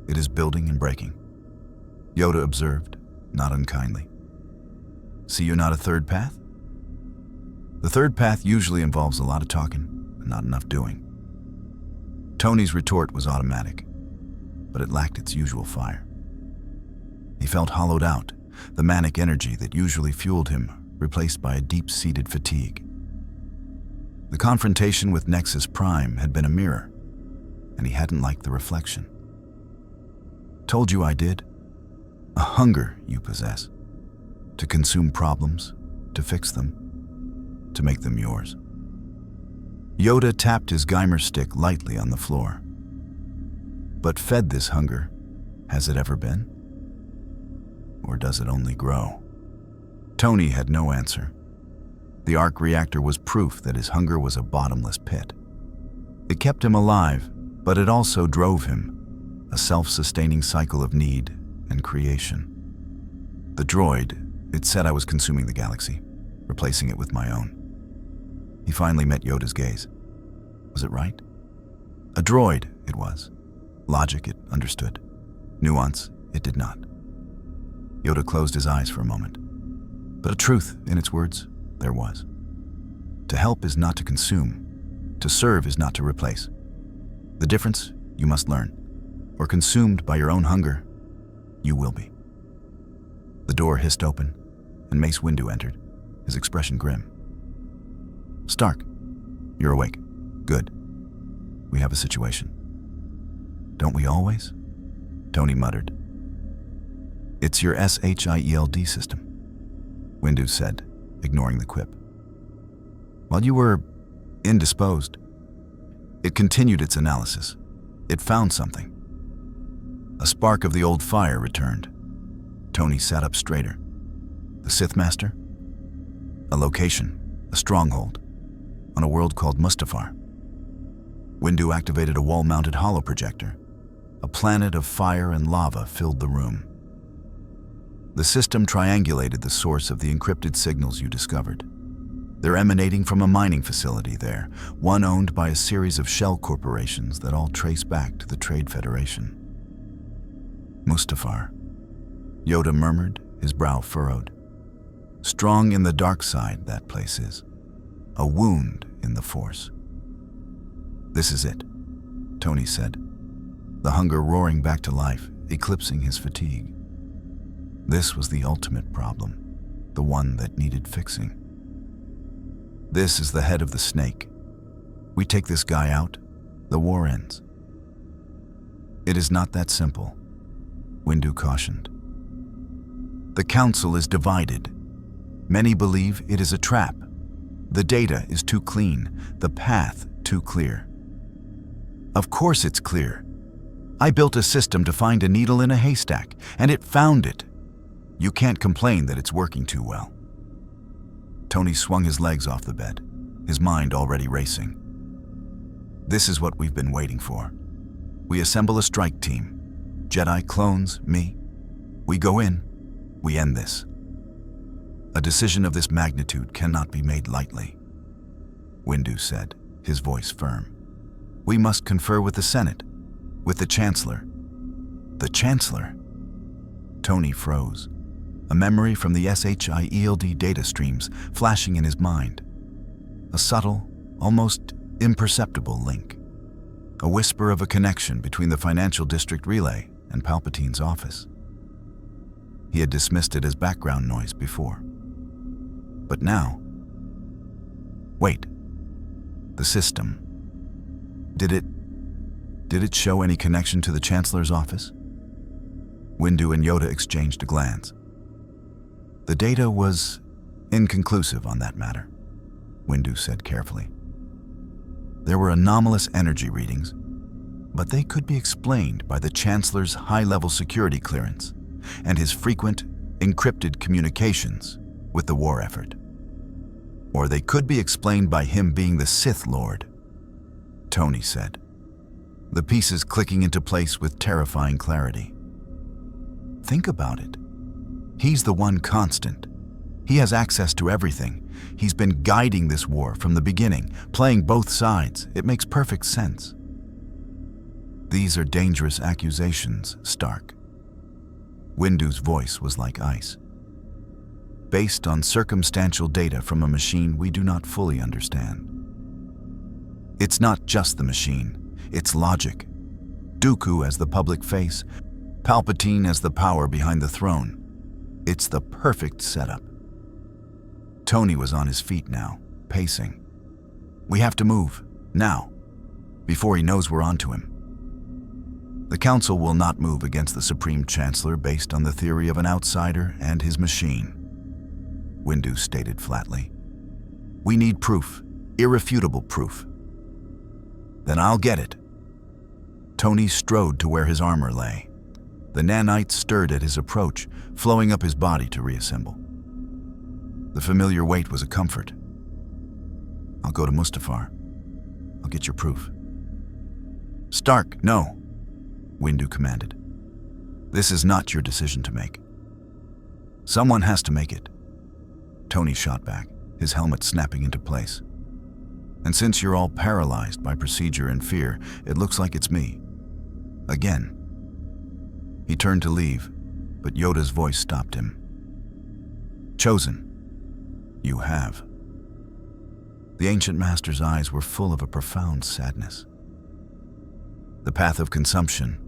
it is building and breaking." Yoda observed, not unkindly. "See you not a third path?" "The third path usually involves a lot of talking and not enough doing." Tony's retort was automatic, but it lacked its usual fire. He felt hollowed out, the manic energy that usually fueled him replaced by a deep-seated fatigue. The confrontation with Nexus Prime had been a mirror, and he hadn't liked the reflection. "Told you I did. A hunger you possess, to consume problems, to fix them, to make them yours." Yoda tapped his Geimer stick lightly on the floor. "But fed this hunger, has it ever been? Or does it only grow?" Tony had no answer. The arc reactor was proof that his hunger was a bottomless pit. It kept him alive, but it also drove him, a self-sustaining cycle of need and creation. The droid, it said I was consuming the galaxy, replacing it with my own. He finally met Yoda's gaze. Was it right? A droid, it was. Logic, it understood. Nuance, it did not. Yoda closed his eyes for a moment. But a truth, in its words, there was. To help is not to consume. To serve is not to replace. The difference, you must learn. Or consumed by your own hunger, you will be. door hissed open, and Mace Windu entered, his expression grim. "Stark, you're awake. Good. We have a situation." "Don't we always?" Tony muttered. "It's your SHIELD system," Windu said, ignoring the quip. "While you were indisposed, it continued its analysis. It found something. A spark of the old fire returned." Tony sat up straighter. "The Sith Master? A location, a stronghold, on a world called Mustafar." Windu activated a wall-mounted holoprojector. A planet of fire and lava filled the room. The system triangulated the source of the encrypted signals you discovered. They're emanating from a mining facility there, one owned by a series of shell corporations that all trace back to the Trade Federation. "Mustafar," Yoda murmured, his brow furrowed. "Strong in the dark side, that place is. A wound in the Force." "This is it," Tony said, the hunger roaring back to life, eclipsing his fatigue. This was the ultimate problem, the one that needed fixing. "This is the head of the snake. We take this guy out, the war ends." "It is not that simple," Windu cautioned. "The Council is divided. Many believe it is a trap. The data is too clean, the path too clear." "Of course it's clear. I built a system to find a needle in a haystack, and it found it. You can't complain that it's working too well." Tony swung his legs off the bed, his mind already racing. "This is what we've been waiting for. We assemble a strike team. Jedi clones, me. We go in, we end this. A decision of this magnitude cannot be made lightly," Windu said, his voice firm. "We must confer with the Senate, with the Chancellor." "The Chancellor?" Tony froze, a memory from the SHIELD data streams flashing in his mind. A subtle, almost imperceptible link. A whisper of a connection between the financial district relay and Palpatine's office. He had dismissed it as background noise before. But now... Wait. The system. Did it show any connection to the Chancellor's office? Windu and Yoda exchanged a glance. The data was inconclusive on that matter, Windu said carefully. There were anomalous energy readings, but they could be explained by the Chancellor's high-level security clearance and his frequent, encrypted communications with the war effort. Or they could be explained by him being the Sith Lord, Tony said, the pieces clicking into place with terrifying clarity. Think about it. He's the one constant. He has access to everything. He's been guiding this war from the beginning, playing both sides. It makes perfect sense. These are dangerous accusations, Stark. Windu's voice was like ice. Based on circumstantial data from a machine we do not fully understand. It's not just the machine, it's logic. Dooku as the public face, Palpatine as the power behind the throne. It's the perfect setup. Tony was on his feet now, pacing. We have to move, now, before he knows we're onto him. The Council will not move against the Supreme Chancellor based on the theory of an outsider and his machine, Windu stated flatly. We need proof, irrefutable proof. Then I'll get it. Tony strode to where his armor lay. The nanite stirred at his approach, flowing up his body to reassemble. The familiar weight was a comfort. I'll go to Mustafar. I'll get your proof. Stark, no, Windu commanded. This is not your decision to make. Someone has to make it. Tony shot back, his helmet snapping into place. And since you're all paralyzed by procedure and fear, it looks like it's me. Again. He turned to leave, but Yoda's voice stopped him. Chosen. You have. The ancient master's eyes were full of a profound sadness. The path of consumption,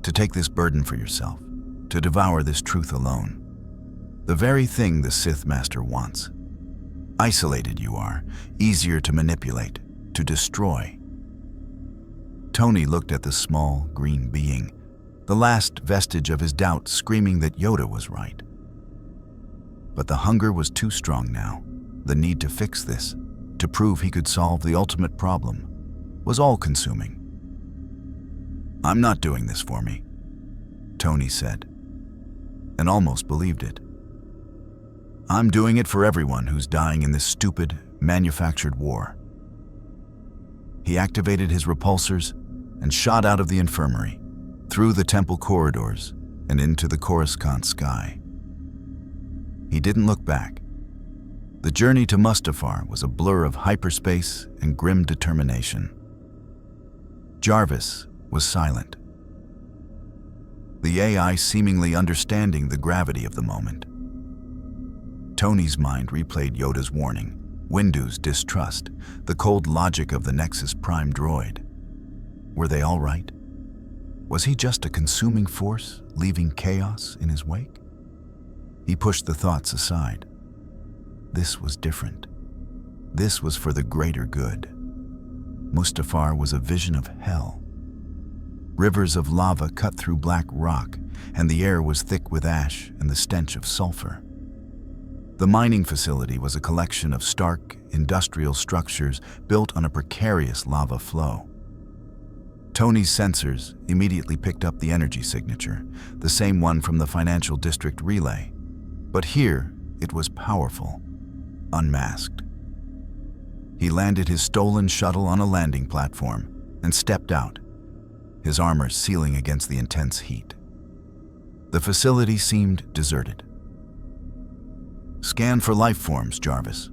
to take this burden for yourself, to devour this truth alone, The very thing the Sith Master wants. Isolated you are, easier to manipulate, to destroy. Tony looked at the small, green being, the last vestige of his doubt screaming that Yoda was right. But the hunger was too strong now. The need to fix this, to prove he could solve the ultimate problem, was all-consuming. "I'm not doing this for me," Tony said, and almost believed it. "I'm doing it for everyone who's dying in this stupid, manufactured war." He activated his repulsors and shot out of the infirmary, through the temple corridors and into the Coruscant sky. He didn't look back. The journey to Mustafar was a blur of hyperspace and grim determination. Jarvis was silent, the AI seemingly understanding the gravity of the moment. Tony's mind replayed Yoda's warning, Windu's distrust, the cold logic of the Nexus Prime droid. Were they all right? Was he just a consuming force, leaving chaos in his wake? He pushed the thoughts aside. This was different. This was for the greater good. Mustafar was a vision of hell. Rivers of lava cut through black rock, and the air was thick with ash and the stench of sulfur. The mining facility was a collection of stark, industrial structures built on a precarious lava flow. Tony's sensors immediately picked up the energy signature, the same one from the financial district relay. But here, it was powerful, unmasked. He landed his stolen shuttle on a landing platform and stepped out, his armor sealing against the intense heat. The facility seemed deserted. "Scan for life forms, Jarvis."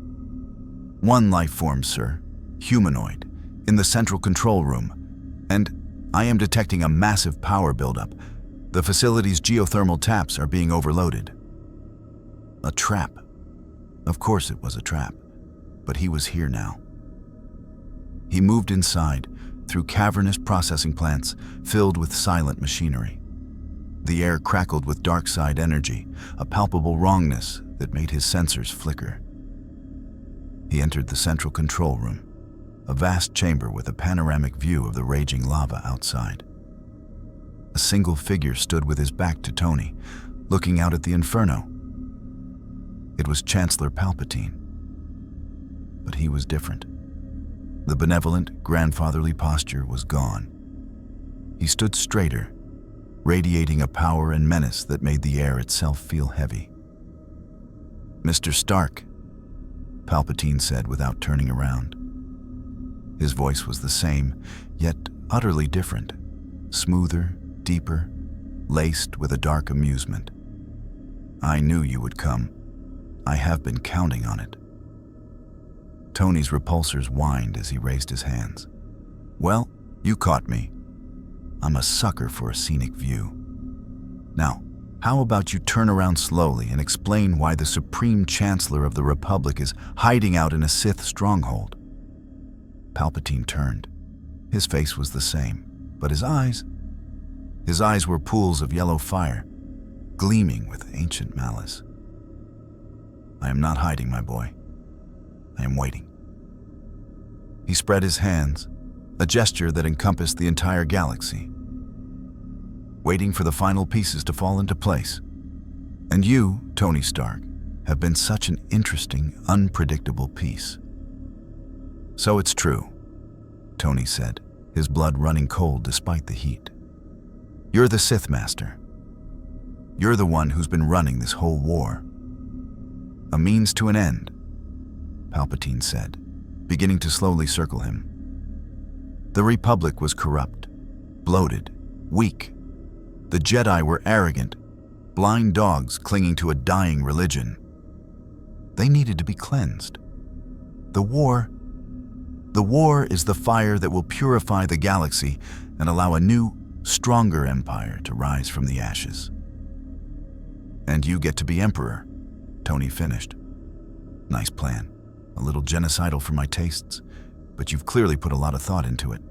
"One life form, sir. Humanoid. In the central control room. And I am detecting a massive power buildup. The facility's geothermal taps are being overloaded." A trap. Of course it was a trap, but he was here now. He moved inside, through cavernous processing plants filled with silent machinery. The air crackled with dark side energy, a palpable wrongness that made his sensors flicker. He entered the central control room, a vast chamber with a panoramic view of the raging lava outside. A single figure stood with his back to Tony, looking out at the inferno. It was Chancellor Palpatine. But he was different. The benevolent, grandfatherly posture was gone. He stood straighter, radiating a power and menace that made the air itself feel heavy. "Mr. Stark," Palpatine said without turning around. His voice was the same, yet utterly different, smoother, deeper, laced with a dark amusement. "I knew you would come. I have been counting on it." Tony's repulsors whined as he raised his hands. "Well, you caught me. I'm a sucker for a scenic view. Now, how about you turn around slowly and explain why the Supreme Chancellor of the Republic is hiding out in a Sith stronghold?" Palpatine turned. His face was the same, but his eyes were pools of yellow fire, gleaming with ancient malice. "I am not hiding, my boy. I am waiting." He spread his hands, a gesture that encompassed the entire galaxy. Waiting for the final pieces to fall into place. And you, Tony Stark, have been such an interesting, unpredictable piece. "So it's true," Tony said, his blood running cold despite the heat. "You're the Sith Master. You're the one who's been running this whole war." "A means to an end," Palpatine said, beginning to slowly circle him. "The Republic was corrupt, bloated, weak. The Jedi were arrogant, blind dogs clinging to a dying religion. They needed to be cleansed. The war is the fire that will purify the galaxy and allow a new, stronger empire to rise from the ashes." "And you get to be Emperor," Tony finished. "Nice plan. A little genocidal for my tastes, but you've clearly put a lot of thought into it."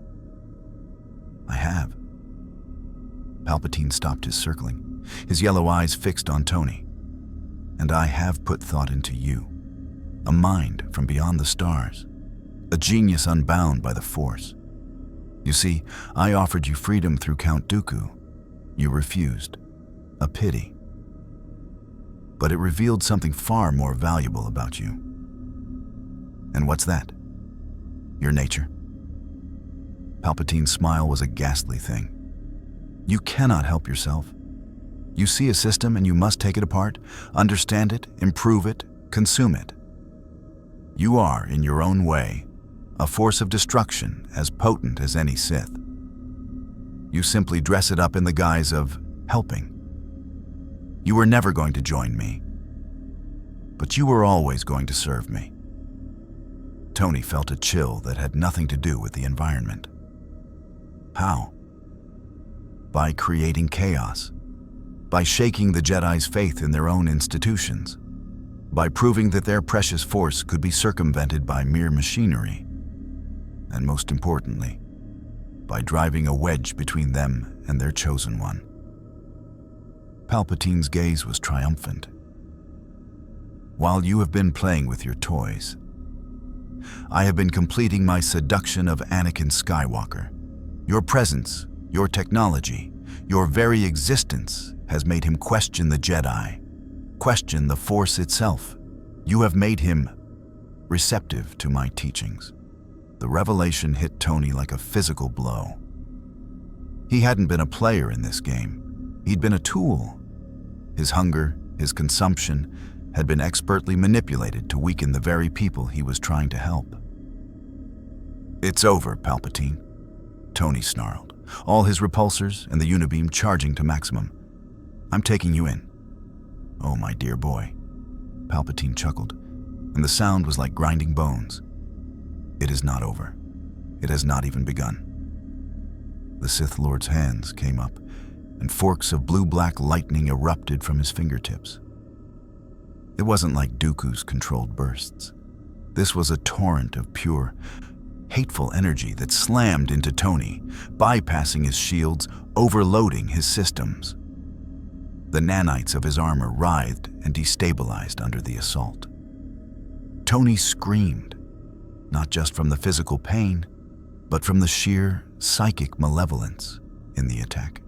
"I have." Palpatine stopped his circling, his yellow eyes fixed on Tony. And I have put thought into you, a mind from beyond the stars, a genius unbound by the Force. You see, I offered you freedom through Count Dooku. You refused. A pity. But it revealed something far more valuable about you. And what's that? Your nature? Palpatine's smile was a ghastly thing. You cannot help yourself. You see a system and you must take it apart, understand it, improve it, consume it. You are, in your own way, a force of destruction as potent as any Sith. You simply dress it up in the guise of helping. You were never going to join me, but you were always going to serve me. Tony felt a chill that had nothing to do with the environment. How? By creating chaos, by shaking the Jedi's faith in their own institutions, by proving that their precious force could be circumvented by mere machinery, and most importantly, by driving a wedge between them and their chosen one. Palpatine's gaze was triumphant. While you have been playing with your toys, I have been completing my seduction of Anakin Skywalker. Your presence, your technology, your very existence has made him question the Jedi, question the Force itself. You have made him receptive to my teachings. The revelation hit Tony like a physical blow. He hadn't been a player in this game. He'd been a tool. His hunger, his consumption, had been expertly manipulated to weaken the very people he was trying to help. It's over, Palpatine, Tony snarled, all his repulsors and the unibeam charging to maximum. I'm taking you in. Oh, my dear boy, Palpatine chuckled, and the sound was like grinding bones. It is not over. It has not even begun. The Sith Lord's hands came up, and forks of blue-black lightning erupted from his fingertips. It wasn't like Dooku's controlled bursts. This was a torrent of pure, hateful energy that slammed into Tony, bypassing his shields, overloading his systems. The nanites of his armor writhed and destabilized under the assault. Tony screamed, not just from the physical pain, but from the sheer psychic malevolence in the attack.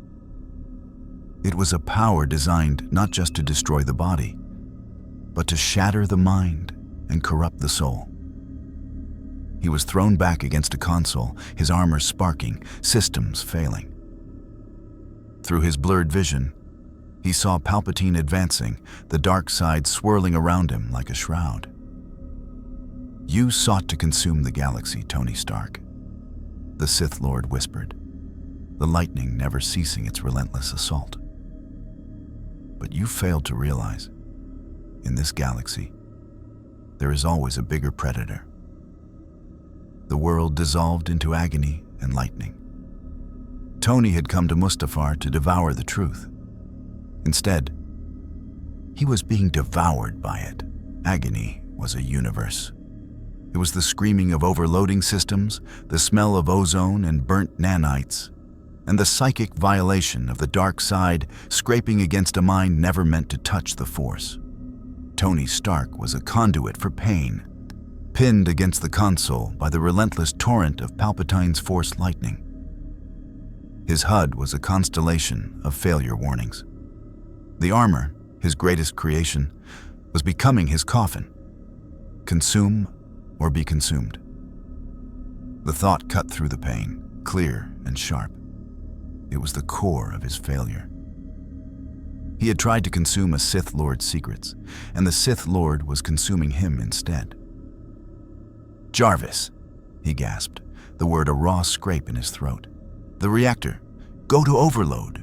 It was a power designed not just to destroy the body, but to shatter the mind and corrupt the soul. He was thrown back against a console, his armor sparking, systems failing. Through his blurred vision, he saw Palpatine advancing, the dark side swirling around him like a shroud. You sought to consume the galaxy, Tony Stark, the Sith Lord whispered, the lightning never ceasing its relentless assault. But you failed to realize, in this galaxy, there is always a bigger predator. The world dissolved into agony and lightning. Tony had come to Mustafar to devour the truth. Instead, he was being devoured by it. Agony was a universe. It was the screaming of overloading systems, the smell of ozone and burnt nanites, and the psychic violation of the dark side scraping against a mind never meant to touch the Force. Tony Stark was a conduit for pain, pinned against the console by the relentless torrent of Palpatine's Force lightning. His HUD was a constellation of failure warnings. The armor, his greatest creation, was becoming his coffin. Consume or be consumed. The thought cut through the pain, clear and sharp. It was the core of his failure. He had tried to consume a Sith Lord's secrets, and the Sith Lord was consuming him instead. Jarvis, he gasped, the word a raw scrape in his throat. The reactor. Go to overload.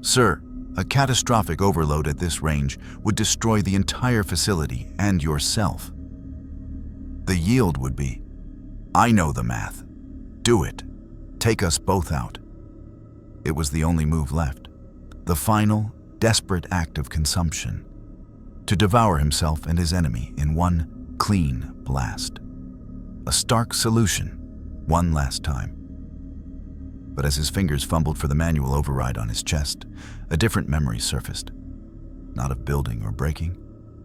Sir, a catastrophic overload at this range would destroy the entire facility and yourself. The yield would be, I know the math. Do it. Take us both out. It was the only move left. The final, desperate act of consumption. To devour himself and his enemy in one clean blast. A stark solution, one last time. But as his fingers fumbled for the manual override on his chest, a different memory surfaced. not of building or breaking,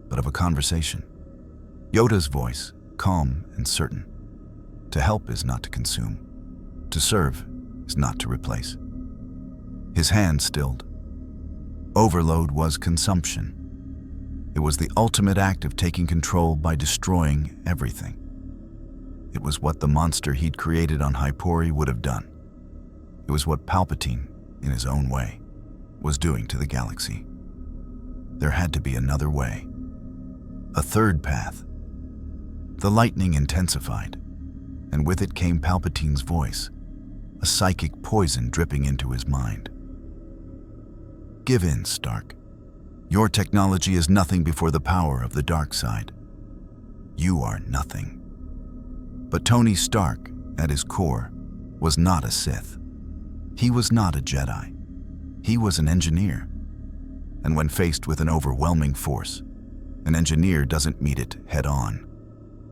but of a conversation. Yoda's voice, calm and certain. To help is not to consume. To serve is not to replace. His hand stilled. Overload was consumption. It was the ultimate act of taking control by destroying everything. It was what the monster he'd created on Hypori would have done. It was what Palpatine, in his own way, was doing to the galaxy. There had to be another way. A third path. The lightning intensified, and with it came Palpatine's voice, a psychic poison dripping into his mind. Give in, Stark. Your technology is nothing before the power of the dark side. You are nothing. But Tony Stark, at his core, was not a Sith. He was not a Jedi. He was an engineer. And when faced with an overwhelming force, an engineer doesn't meet it head-on.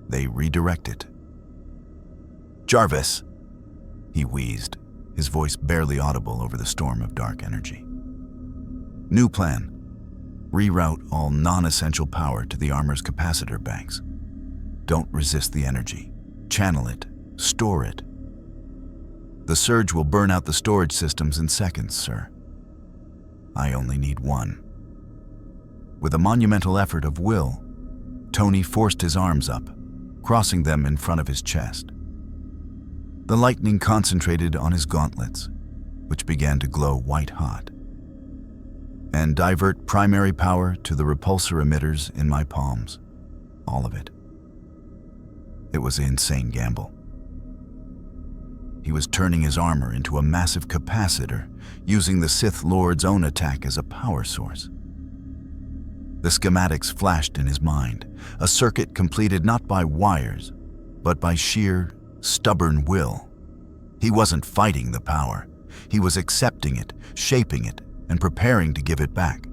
They redirect it. "Jarvis," he wheezed, his voice barely audible over the storm of dark energy. "New plan. Reroute all non-essential power to the armor's capacitor banks. Don't resist the energy. Channel it. Store it. The surge will burn out the storage systems in seconds, sir. I only need one." With a monumental effort of will, Tony forced his arms up, crossing them in front of his chest. The lightning concentrated on his gauntlets, which began to glow white-hot, and divert primary power to the repulsor emitters in my palms. All of it. It was an insane gamble. He was turning his armor into a massive capacitor, using the Sith Lord's own attack as a power source. The schematics flashed in his mind, a circuit completed not by wires, but by sheer, stubborn will. He wasn't fighting the power. He was accepting it, shaping it, and preparing to give it back.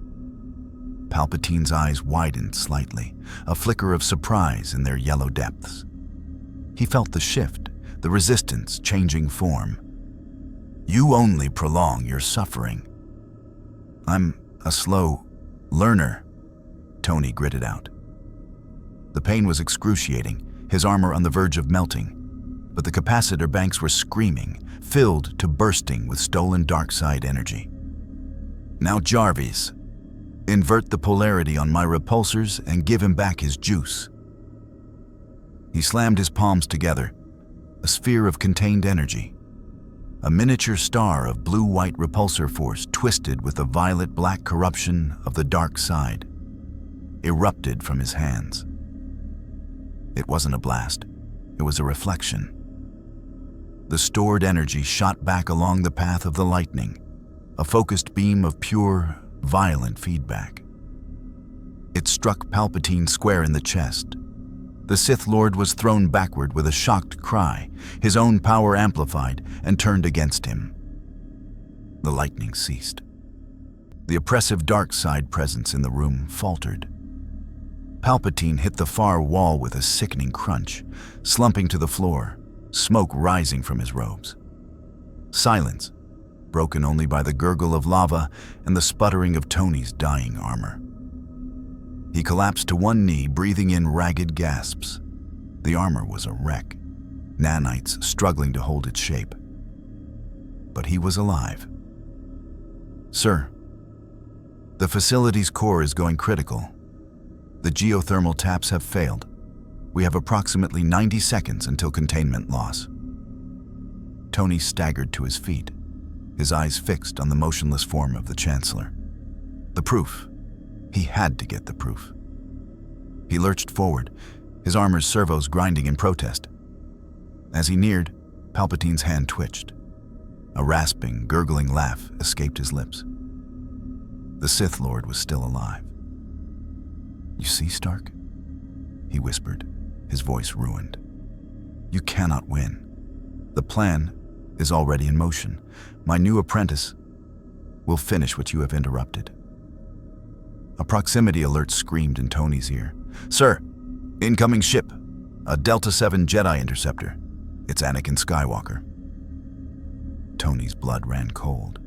Palpatine's eyes widened slightly, a flicker of surprise in their yellow depths. He felt the shift, the resistance changing form. "You only prolong your suffering." "I'm a slow learner," Tony gritted out. The pain was excruciating, his armor on the verge of melting, but the capacitor banks were screaming, filled to bursting with stolen dark side energy. "Now, Jarvis, invert the polarity on my repulsors and give him back his juice." He slammed his palms together, a sphere of contained energy. A miniature star of blue-white repulsor force twisted with the violet-black corruption of the dark side, erupted from his hands. It wasn't a blast, it was a reflection. The stored energy shot back along the path of the lightning, a focused beam of pure, violent feedback. It struck Palpatine square in the chest. The Sith Lord was thrown backward with a shocked cry, his own power amplified and turned against him. The lightning ceased. The oppressive dark side presence in the room faltered. Palpatine hit the far wall with a sickening crunch, slumping to the floor, smoke rising from his robes. Silence, broken only by the gurgle of lava and the sputtering of Tony's dying armor. He collapsed to one knee, breathing in ragged gasps. The armor was a wreck, nanites struggling to hold its shape. But he was alive. "Sir, the facility's core is going critical. The geothermal taps have failed. We have approximately 90 seconds until containment loss." Tony staggered to his feet, his eyes fixed on the motionless form of the Chancellor. The proof. He had to get the proof. He lurched forward, his armor's servos grinding in protest. As he neared, Palpatine's hand twitched. A rasping, gurgling laugh escaped his lips. The Sith Lord was still alive. "You see, Stark?" he whispered, his voice ruined. "You cannot win. The plan is already in motion. My new apprentice will finish what you have interrupted." A proximity alert screamed in Tony's ear. "Sir, incoming ship, a Delta 7 Jedi interceptor. It's Anakin Skywalker." Tony's blood ran cold.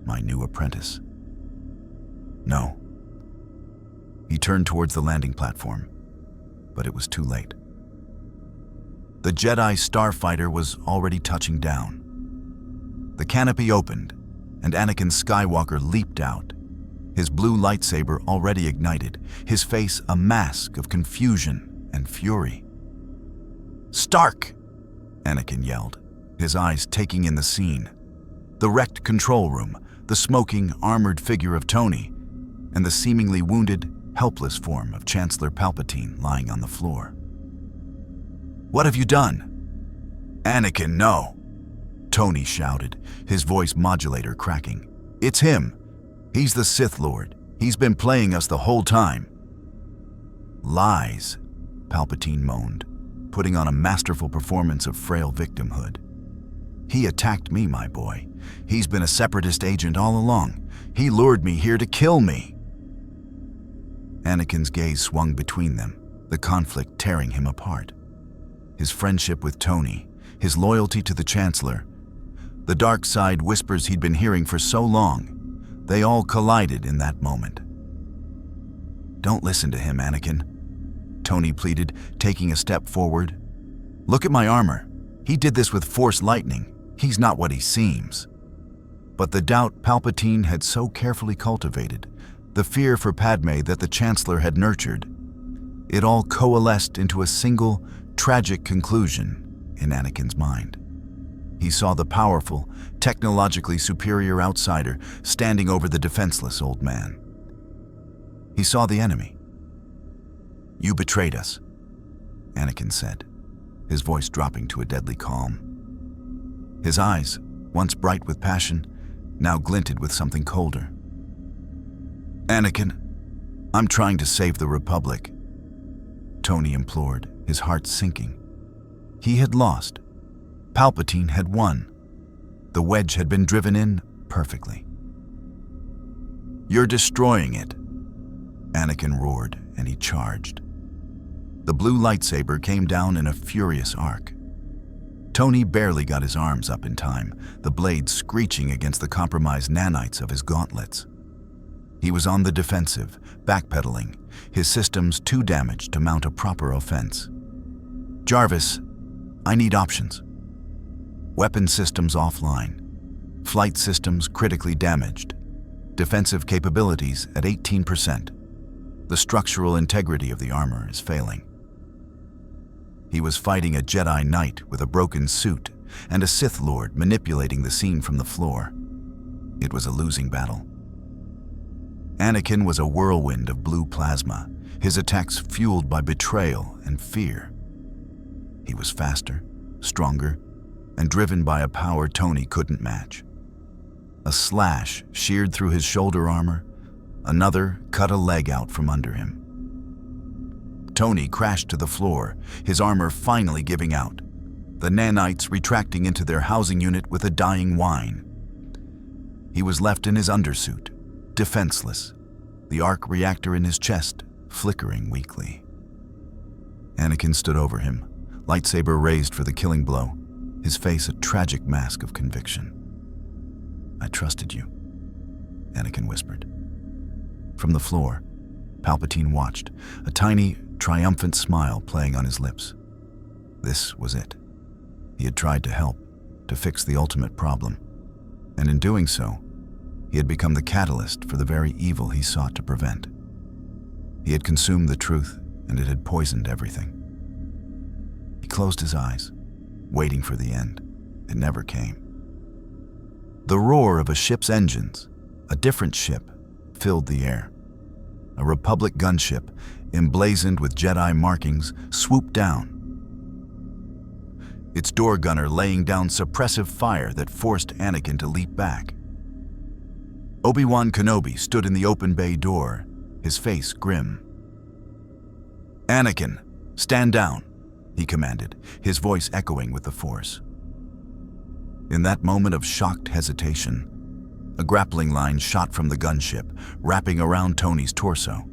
My new apprentice. No, He turned towards the landing platform, but it was too late. The Jedi starfighter was already touching down. The canopy opened, and Anakin Skywalker leaped out, his blue lightsaber already ignited, his face a mask of confusion and fury. "Stark!" Anakin yelled, his eyes taking in the scene. The wrecked control room, the smoking, armored figure of Tony, and the seemingly wounded, helpless form of Chancellor Palpatine lying on the floor. "What have you done?" "Anakin, no!" Tony shouted, his voice modulator cracking. "It's him. He's the Sith Lord. He's been playing us the whole time." "Lies," Palpatine moaned, putting on a masterful performance of frail victimhood. "He attacked me, my boy. He's been a separatist agent all along. He lured me here to kill me." Anakin's gaze swung between them, the conflict tearing him apart. His friendship with Tony, his loyalty to the Chancellor, the dark side whispers he'd been hearing for so long, they all collided in that moment. "Don't listen to him, Anakin," Tony pleaded, taking a step forward. "Look at my armor. He did this with Force lightning. He's not what he seems." But the doubt Palpatine had so carefully cultivated, the fear for Padme that the Chancellor had nurtured, it all coalesced into a single, tragic conclusion in Anakin's mind. He saw the powerful, technologically superior outsider standing over the defenseless old man. He saw the enemy. "You betrayed us," Anakin said, his voice dropping to a deadly calm. His eyes, once bright with passion, now glinted with something colder. "Anakin, I'm trying to save the Republic," Tony implored, his heart sinking. He had lost. Palpatine had won. The wedge had been driven in perfectly. "You're destroying it," Anakin roared, and he charged. The blue lightsaber came down in a furious arc. Tony barely got his arms up in time, the blade screeching against the compromised nanites of his gauntlets. He was on the defensive, backpedaling, his systems too damaged to mount a proper offense. "Jarvis, I need options." Weapon systems offline. Flight systems critically damaged. Defensive capabilities at 18%. The structural integrity of the armor is failing. He was fighting a Jedi Knight with a broken suit and a Sith Lord manipulating the scene from the floor. It was a losing battle. Anakin was a whirlwind of blue plasma, his attacks fueled by betrayal and fear. He was faster, stronger, and driven by a power Tony couldn't match. A slash sheared through his shoulder armor, another cut a leg out from under him. Tony crashed to the floor, his armor finally giving out, the nanites retracting into their housing unit with a dying whine. He was left in his undersuit, defenseless, the arc reactor in his chest flickering weakly. Anakin stood over him, lightsaber raised for the killing blow, his face a tragic mask of conviction. "I trusted you," Anakin whispered. From the floor, Palpatine watched, a tiny, triumphant smile playing on his lips. This was it. He had tried to help, to fix the ultimate problem, and in doing so, he had become the catalyst for the very evil he sought to prevent. He had consumed the truth, and it had poisoned everything. He closed his eyes, waiting for the end. It never came. The roar of a ship's engines, a different ship, filled the air. A Republic gunship, emblazoned with Jedi markings, swooped down. Its door gunner laying down suppressive fire that forced Anakin to leap back. Obi-Wan Kenobi stood in the open bay door, his face grim. "Anakin, stand down," he commanded, his voice echoing with the Force. In that moment of shocked hesitation, a grappling line shot from the gunship, wrapping around Tony's torso.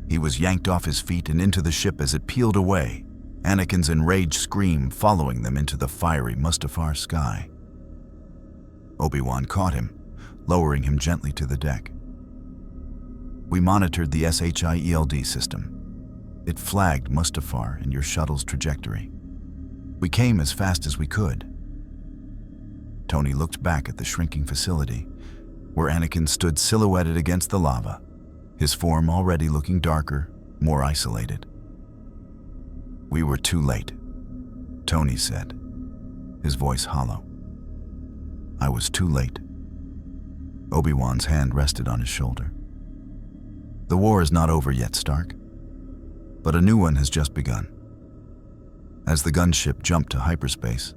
He was yanked off his feet and into the ship as it peeled away, Anakin's enraged scream following them into the fiery Mustafar sky. Obi-Wan caught him, lowering him gently to the deck. We monitored the SHIELD system. It flagged Mustafar and your shuttle's trajectory. We came as fast as we could. Tony looked back at the shrinking facility, where Anakin stood silhouetted against the lava, his form already looking darker, more isolated. "We were too late," Tony said, his voice hollow. "I was too late." Obi-Wan's hand rested on his shoulder. "The war is not over yet, Stark, but a new one has just begun." As the gunship jumped to hyperspace,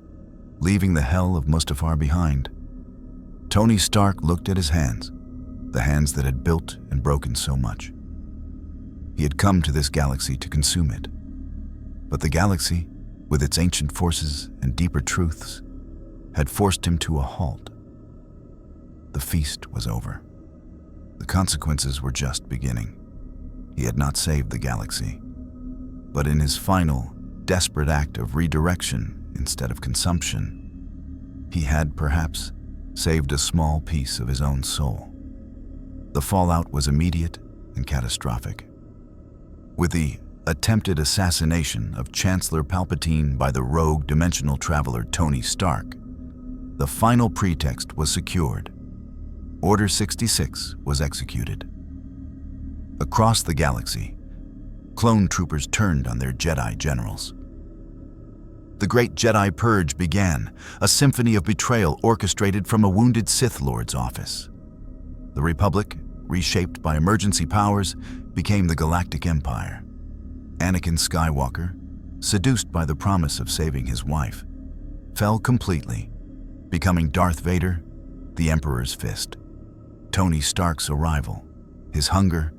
leaving the hell of Mustafar behind, Tony Stark looked at his hands, the hands that had built and broken so much. He had come to this galaxy to consume it, but the galaxy, with its ancient forces and deeper truths, had forced him to a halt. The feast was over. The consequences were just beginning. He had not saved the galaxy, but in his final, desperate act of redirection instead of consumption, he had perhaps saved a small piece of his own soul. The fallout was immediate and catastrophic. With the attempted assassination of Chancellor Palpatine by the rogue dimensional traveler Tony Stark, the final pretext was secured. Order 66 was executed. Across the galaxy, clone troopers turned on their Jedi generals. The Great Jedi Purge began, a symphony of betrayal orchestrated from a wounded Sith Lord's office. The Republic, reshaped by emergency powers, became the Galactic Empire. Anakin Skywalker, seduced by the promise of saving his wife, fell completely, becoming Darth Vader, the Emperor's fist. Tony Stark's arrival, his hunger,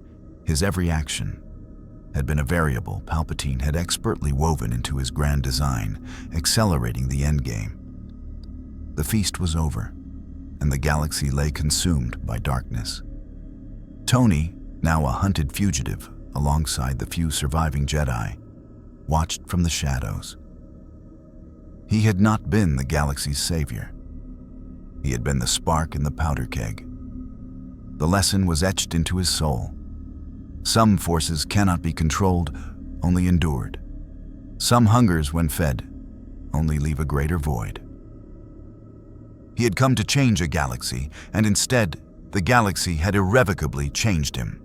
his every action, had been a variable Palpatine had expertly woven into his grand design, accelerating the endgame. The feast was over, and the galaxy lay consumed by darkness. Tony, now a hunted fugitive alongside the few surviving Jedi, watched from the shadows. He had not been the galaxy's savior. He had been the spark in the powder keg. The lesson was etched into his soul. Some forces cannot be controlled, only endured. Some hungers, when fed, only leave a greater void. He had come to change a galaxy, and instead, the galaxy had irrevocably changed him.